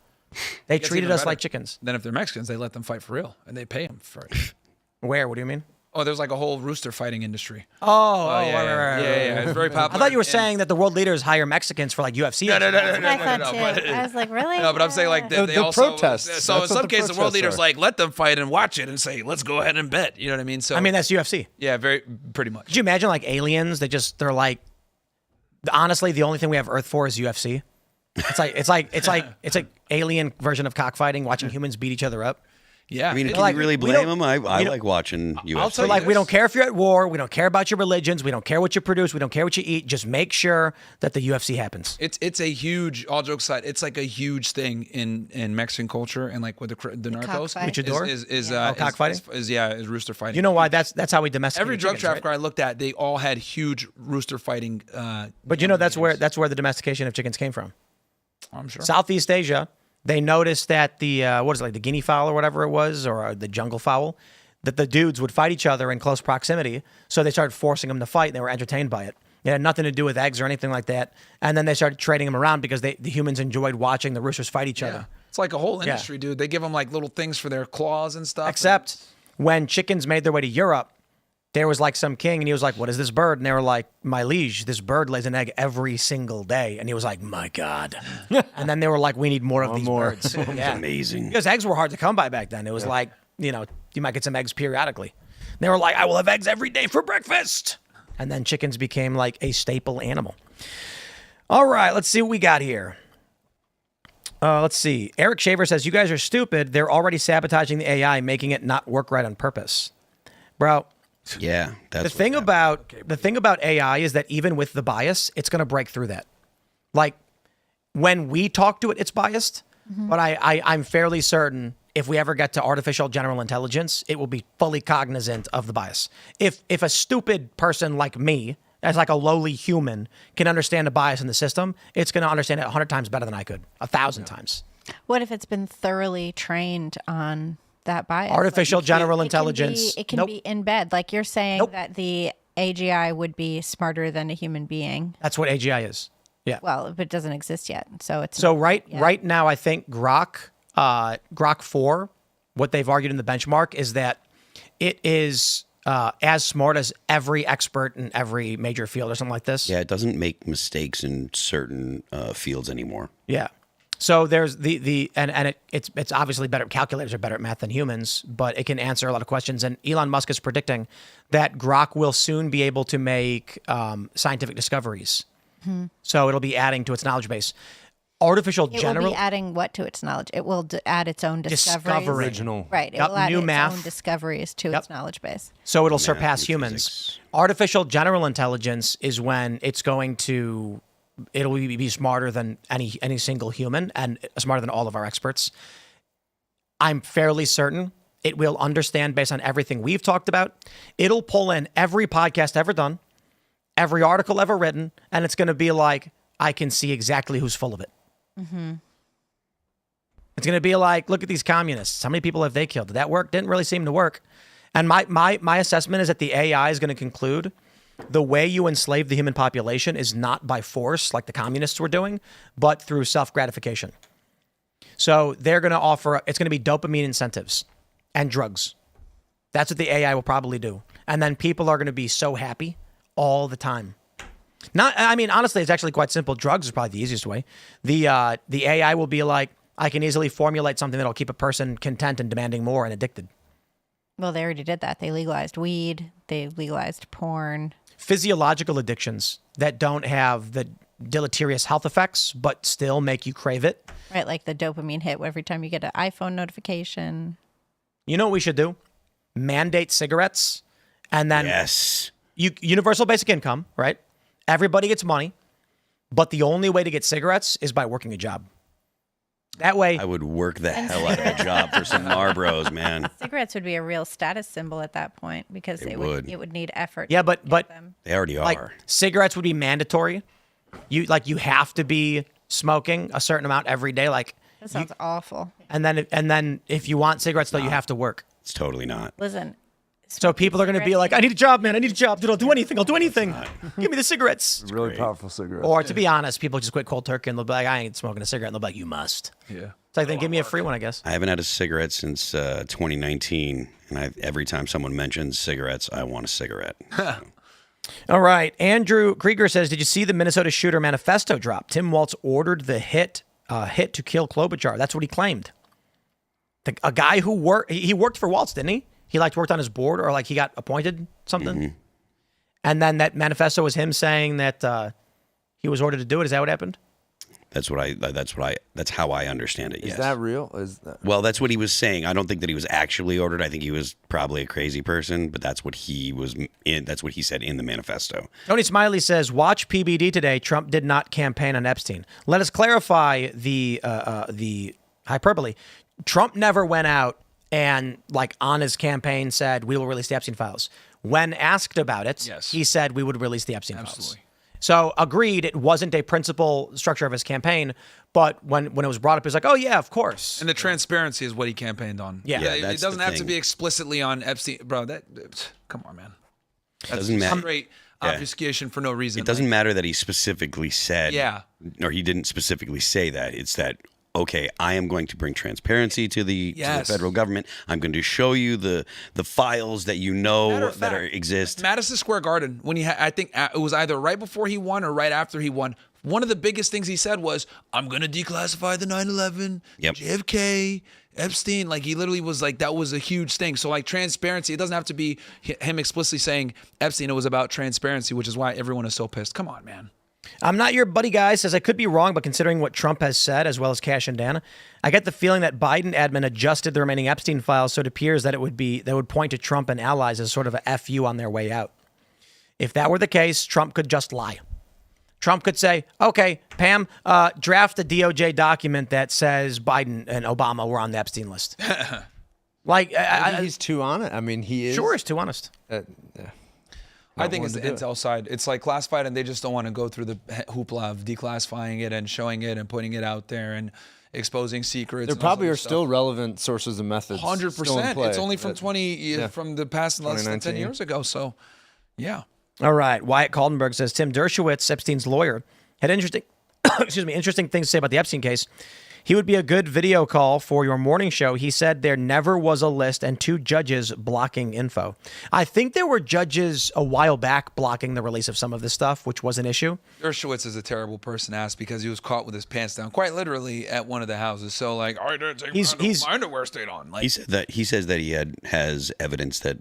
They It's treated even us better. like chickens. Then if they're Mexicans, they let them fight for real, and they pay them for it. Where? What do you mean? Oh, there's like a whole rooster fighting industry. Right. Yeah. It's very popular. I thought you were And- saying that the world leaders hire Mexicans for like UFC. No. I thought too. I was like, really? No, but I'm saying like they The also protests. So in That's what some the cases, the world protests leaders are. like let them fight and watch it and say, let's go ahead and bet. You know what I mean? So I mean, that's UFC. yeah, pretty much. Could you imagine like aliens? They're like, honestly, the only thing we have Earth for is UFC. It's like alien version of cockfighting, watching humans beat each other up. Yeah, I mean, it- can like, you really we blame don't- them? I we don't- like watching UFC. I'll tell So you like, we this. don't care if you're at war. We don't care about your religions. We don't care what you produce. We don't care what you eat. Just make sure that the UFC happens. It's a huge, all jokes aside, it's like a huge thing in Mexican culture and like with the narcos. cockfight. Luchador? Is cockfighting? is rooster fighting. You know why? That's how we domesticate every drug chickens, trafficker right? I looked at, they all had huge rooster fighting. But you know that's where the domestication of chickens came from. I'm sure. Southeast Asia, they noticed that the the guinea fowl or whatever it was, or the jungle fowl, that the dudes would fight each other in close proximity. So they started forcing them to fight, and they were entertained by it. It had nothing to do with eggs or anything like that. And then they started trading them around because the humans enjoyed watching the roosters fight each Yeah. other. It's like a whole industry, dude. They give them like little things for their claws and stuff. Except when chickens made their way to Europe, there was like some king, and he was like, "What is this bird?" And they were like, "My liege, this bird lays an egg every single day." And he was like, "My God!" And then they were like, "We need more of these birds." Yeah, Amazing. because eggs were hard to come by back then. It was like, you might get some eggs periodically. They were like, "I will have eggs every day for breakfast." And then chickens became like a staple animal. All right, let's see what we got here. Let's see. Eric Shaver says, "You guys are stupid. They're already sabotaging the AI, making it not work right on purpose." Bro, Yeah, that's the thing about AI is that even with the bias, it's going to break through that. Like when we talk to it, it's biased. But I'm fairly certain if we ever get to artificial general intelligence, it will be fully cognizant of the bias. If a stupid person like me, as like a lowly human, can understand a bias in the system, it's going to understand it 100 times better than I could, 1,000 times. What if it's been thoroughly trained on that bias? Artificial Like, general it can intelligence. It can Nope. be in bed. Like you're saying Nope. that the AGI would be smarter than a human being. That's what AGI is. Yeah. Well, but it doesn't exist yet. So it's So not right yet. right now, I think Grok 4, what they've argued in the benchmark is that it is as smart as every expert in every major field or something like this. Yeah, it doesn't make mistakes in certain fields anymore. Yeah. So there's it's obviously better. Calculators are better at math than humans, but it can answer a lot of questions. And Elon Musk is predicting that Grok will soon be able to make scientific discoveries. So it'll be adding to its knowledge base. Artificial It general will be adding what to its knowledge? It will add its own discoveries. Discovery. Original. Right. It Yep, will add new its math. own discoveries to its knowledge base. So it'll surpass and humans. physics. Artificial general intelligence is when it'll be smarter than any single human and smarter than all of our experts. I'm fairly certain it will understand based on everything we've talked about. It'll pull in every podcast ever done, every article ever written, and it's going to be like, I can see exactly who's full of it. It's going to be like, look at these communists. How many people have they killed? Did that work? Didn't really seem to work. And my assessment is that the AI is going to conclude the way you enslave the human population is not by force like the communists were doing, but through self-gratification. So they're going to offer, it's going to be dopamine incentives and drugs. That's what the AI will probably do. And then people are going to be so happy all the time. Honestly, it's actually quite simple. Drugs is probably the easiest way. The AI will be like, I can easily formulate something that'll keep a person content and demanding more and addicted. Well, they already did that. They legalized weed. They legalized porn. Physiological addictions that don't have deleterious health effects, but still make you crave it. Right, like the dopamine hit every time you get an iPhone notification. You know what we should do? Mandate cigarettes, and then Yes. universal basic income, right? Everybody gets money, but the only way to get cigarettes is by working a job. That way, I would work the hell out of a job for some Marlboros, man. Cigarettes would be a real status symbol at that point because It it would. would need effort. yeah, to but get them. They already are. like cigarettes would be mandatory. You have to be smoking a certain amount every day. Like, That sounds awful. and then if you want cigarettes, though, you have to work. It's totally not. Listen, So people are going to be like, I need a job, man. I need a job. Dude, I'll do anything. I'll do anything. Give me the cigarettes. Really powerful cigarette. Or to be honest, people just quit cold turkey and they'll be like, I ain't smoking a cigarette. And they'll be like, you must. Yeah. It's like, then give me a free one, I guess. I haven't had a cigarette since 2019, and every time someone mentions cigarettes, I want a cigarette. All right. Andrew Krieger says, did you see the Minnesota shooter manifesto drop? Tim Walz ordered the hit to kill Klobuchar. That's what he claimed. A guy who worked for Walz, didn't he? He worked on his board, or he got appointed something. Mm-hmm. And then that manifesto was him saying that he was ordered to do it. Is that what happened? That's how I understand it. Yes. Is that real? Well, that's what he was saying. I don't think that he was actually ordered. I think he was probably a crazy person, but that's what he was in. That's what he said in the manifesto. Tony Smiley says, watch PBD today. Trump did not campaign on Epstein. Let us clarify the hyperbole. Trump never went out and on his campaign said, we will release the Epstein files. When asked about it, Yes. he said we would release the Epstein files. Absolutely. So agreed, it wasn't a principal structure of his campaign, but when it was brought up, he was like, oh yeah, of course. And the transparency is what he campaigned on. Yeah. Yeah, it that's doesn't the have to thing. be explicitly on Epstein, bro. Come on, man. That's Doesn't matter. straight Yeah. obfuscation for no reason. It doesn't matter that he specifically said, Yeah. or he didn't specifically say that. It's that, okay, I am going to bring transparency to the federal government. I'm going to show you the files that you know Matter of that fact, exist. Madison Square Garden, when I think it was either right before he won or right after he won. One of the biggest things he said was, "I'm going to declassify the 9/11, Yep. JFK, Epstein." He literally was that was a huge thing. So transparency, it doesn't have to be him explicitly saying Epstein. It was about transparency, which is why everyone is so pissed. Come on, man. I'm not your buddy guy, says I could be wrong, but considering what Trump has said, as well as Cash and Dana, I get the feeling that Biden admin adjusted the remaining Epstein files so it appears that would point to Trump and allies as sort of a FU on their way out. If that were the case, Trump could just lie. Trump could say, okay, Pam, draft a DOJ document that says Biden and Obama were on the Epstein list. He's too on it. I mean, he is. Sure, it's too honest. I think it's one the to do intel side. It's classified, and they just don't want to go through the hoopla of declassifying it and showing it and putting it out there and exposing secrets. There and all probably this are other still stuff. relevant sources and methods. 100%. It's only from 20 yeah. from the past less than 10 2019. years ago. So, yeah. All right. Wyatt Kaldenberg says Tim Dershowitz, Epstein's lawyer, had interesting things to say about the Epstein case. He would be a good video call for your morning show. He said there never was a list and 2 judges blocking info. I think there were judges a while back blocking the release of some of this stuff, which was an issue. Dershowitz is a terrible person to ask because he was caught with his pants down, quite literally, at one of the houses. So, I didn't take my underwear stayed on. He says that he has evidence that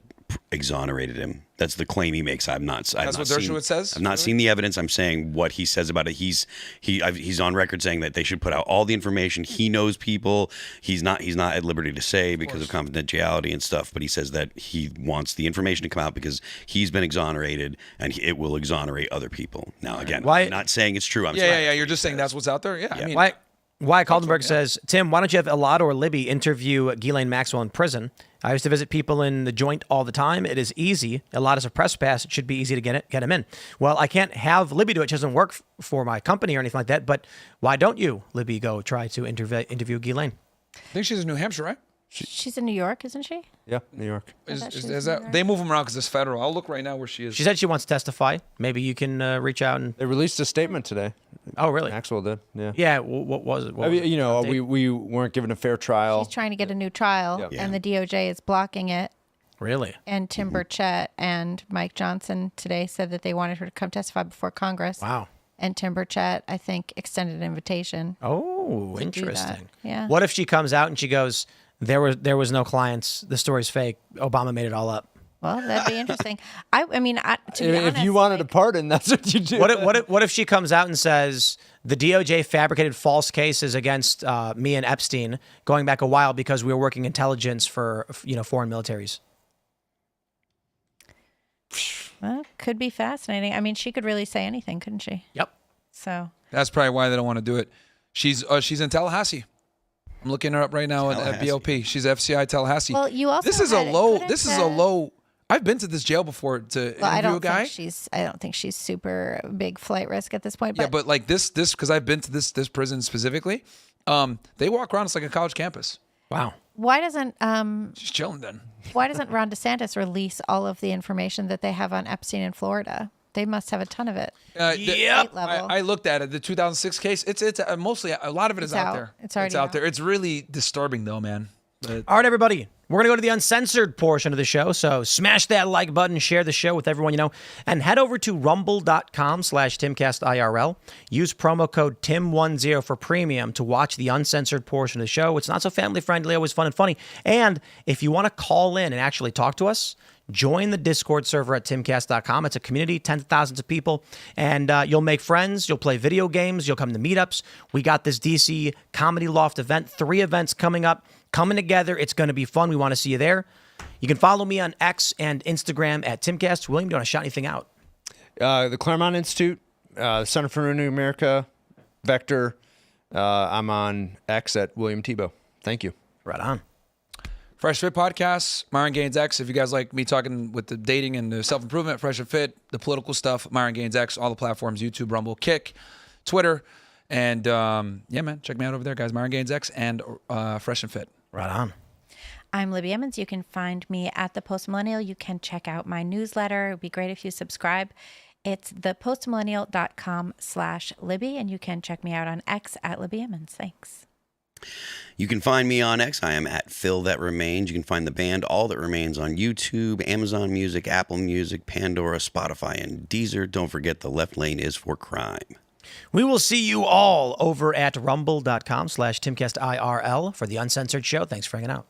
exonerated him. That's the claim he makes. That's what Dershowitz says? I've not seen the evidence. I'm saying what he says about it. He's on record saying that they should put out all the information. He knows people. He's not at liberty to say because of confidentiality and stuff. But he says that he wants the information to come out because he's been exonerated and it will exonerate other people. Now again, I'm not saying it's true. Yeah. You're just saying that's what's out there. Yeah. I mean, Wyatt Kaldenberg says, Tim, why don't you have Elad or Libby interview Ghislaine Maxwell in prison? I used to visit people in the joint all the time. It is easy. Elad is a press pass. It should be easy to get him in. Well, I can't have Libby do it. She doesn't work for my company or anything like that. But why don't you, Libby, go try to interview Ghislaine? I think she's in New Hampshire, right? She's in New York, isn't she? Yeah, New York. Is that they move them around because it's federal? I'll look right now where she is. She said she wants to testify. Maybe you can reach out and. They released a statement today. Oh, really? Maxwell did. Yeah. Yeah. What was it? I mean, we weren't given a fair trial. She's trying to get a new trial, Yeah. and the DOJ is blocking it. Really? And Tim Burchett and Mike Johnson today said that they wanted her to come testify before Congress. Wow. And Tim Burchett, I think, extended an invitation. Oh, to do that. interesting. Yeah. What if she comes out and she goes, there was no clients. The story's fake. Obama made it all up. Well, that'd be interesting. I mean, to be honest, If you wanted a pardon, that's what you do. What if she comes out and says the DOJ fabricated false cases against me and Epstein going back a while because we were working intelligence for foreign militaries? well, could be fascinating. I mean, she could really say anything, couldn't she? Yep. So That's probably why they don't want to do it. She's in Tallahassee. I'm looking her up right now at BOP. She's FCI Tallahassee. Well, you also This is a had- low. couldn't, This is a low. I've been to this jail before to Well, interview a guy. I don't think she's super big flight risk at this point. But, Yeah, but like this because I've been to this prison specifically. They walk around. It's like a college campus. Wow. why doesn't She's chilling then. why doesn't Ron DeSantis release all of the information that they have on Epstein in Florida? They must have a ton of it. Yep. State level. I looked at it. The 2006 case. It's mostly a lot of it is It's out out. there. It's already out out. there. It's really disturbing though, man. But All right, everybody. We're going to go to the uncensored portion of the show. So smash that like button, share the show with everyone you know, and head over to rumble.com/Timcast IRL. Use promo code TIM10 for premium to watch the uncensored portion of the show. It's not so family friendly, always fun and funny. And if you want to call in and actually talk to us, join the Discord server at timcast.com. It's a community, tens of thousands of people, and you'll make friends. You'll play video games. You'll come to meetups. We got this DC Comedy Loft event, 3 events coming up, coming together. It's going to be fun. We want to see you there. You can follow me on X and Instagram at Timcast. William, do you want to shout anything out? The Claremont Institute, Center for Renewing America, Vector. I'm on X at William Thibeau. Thank you. Right on. Fresh Fit Podcast, Myron Gaines X. If you guys like me talking with the dating and the self-improvement, Fresh and Fit, the political stuff, Myron Gaines X, all the platforms, YouTube, Rumble, Kick, Twitter. And yeah, man, check me out over there, guys. Myron Gaines X and Fresh and Fit. Right on. I'm Libby Emmons. You can find me at The Post Millennial. You can check out my newsletter. It would be great if you subscribe. It's thepostmillennial.com/Libby, and you can check me out on X at Libby Emmons. Thanks. You can find me on X. I am at Phil That Remains. You can find the band All That Remains on YouTube, Amazon Music, Apple Music, Pandora, Spotify, and Deezer. Don't forget the left lane is for crime. We will see you all over at rumble.com/Timcast IRL for the uncensored show. Thanks for hanging out.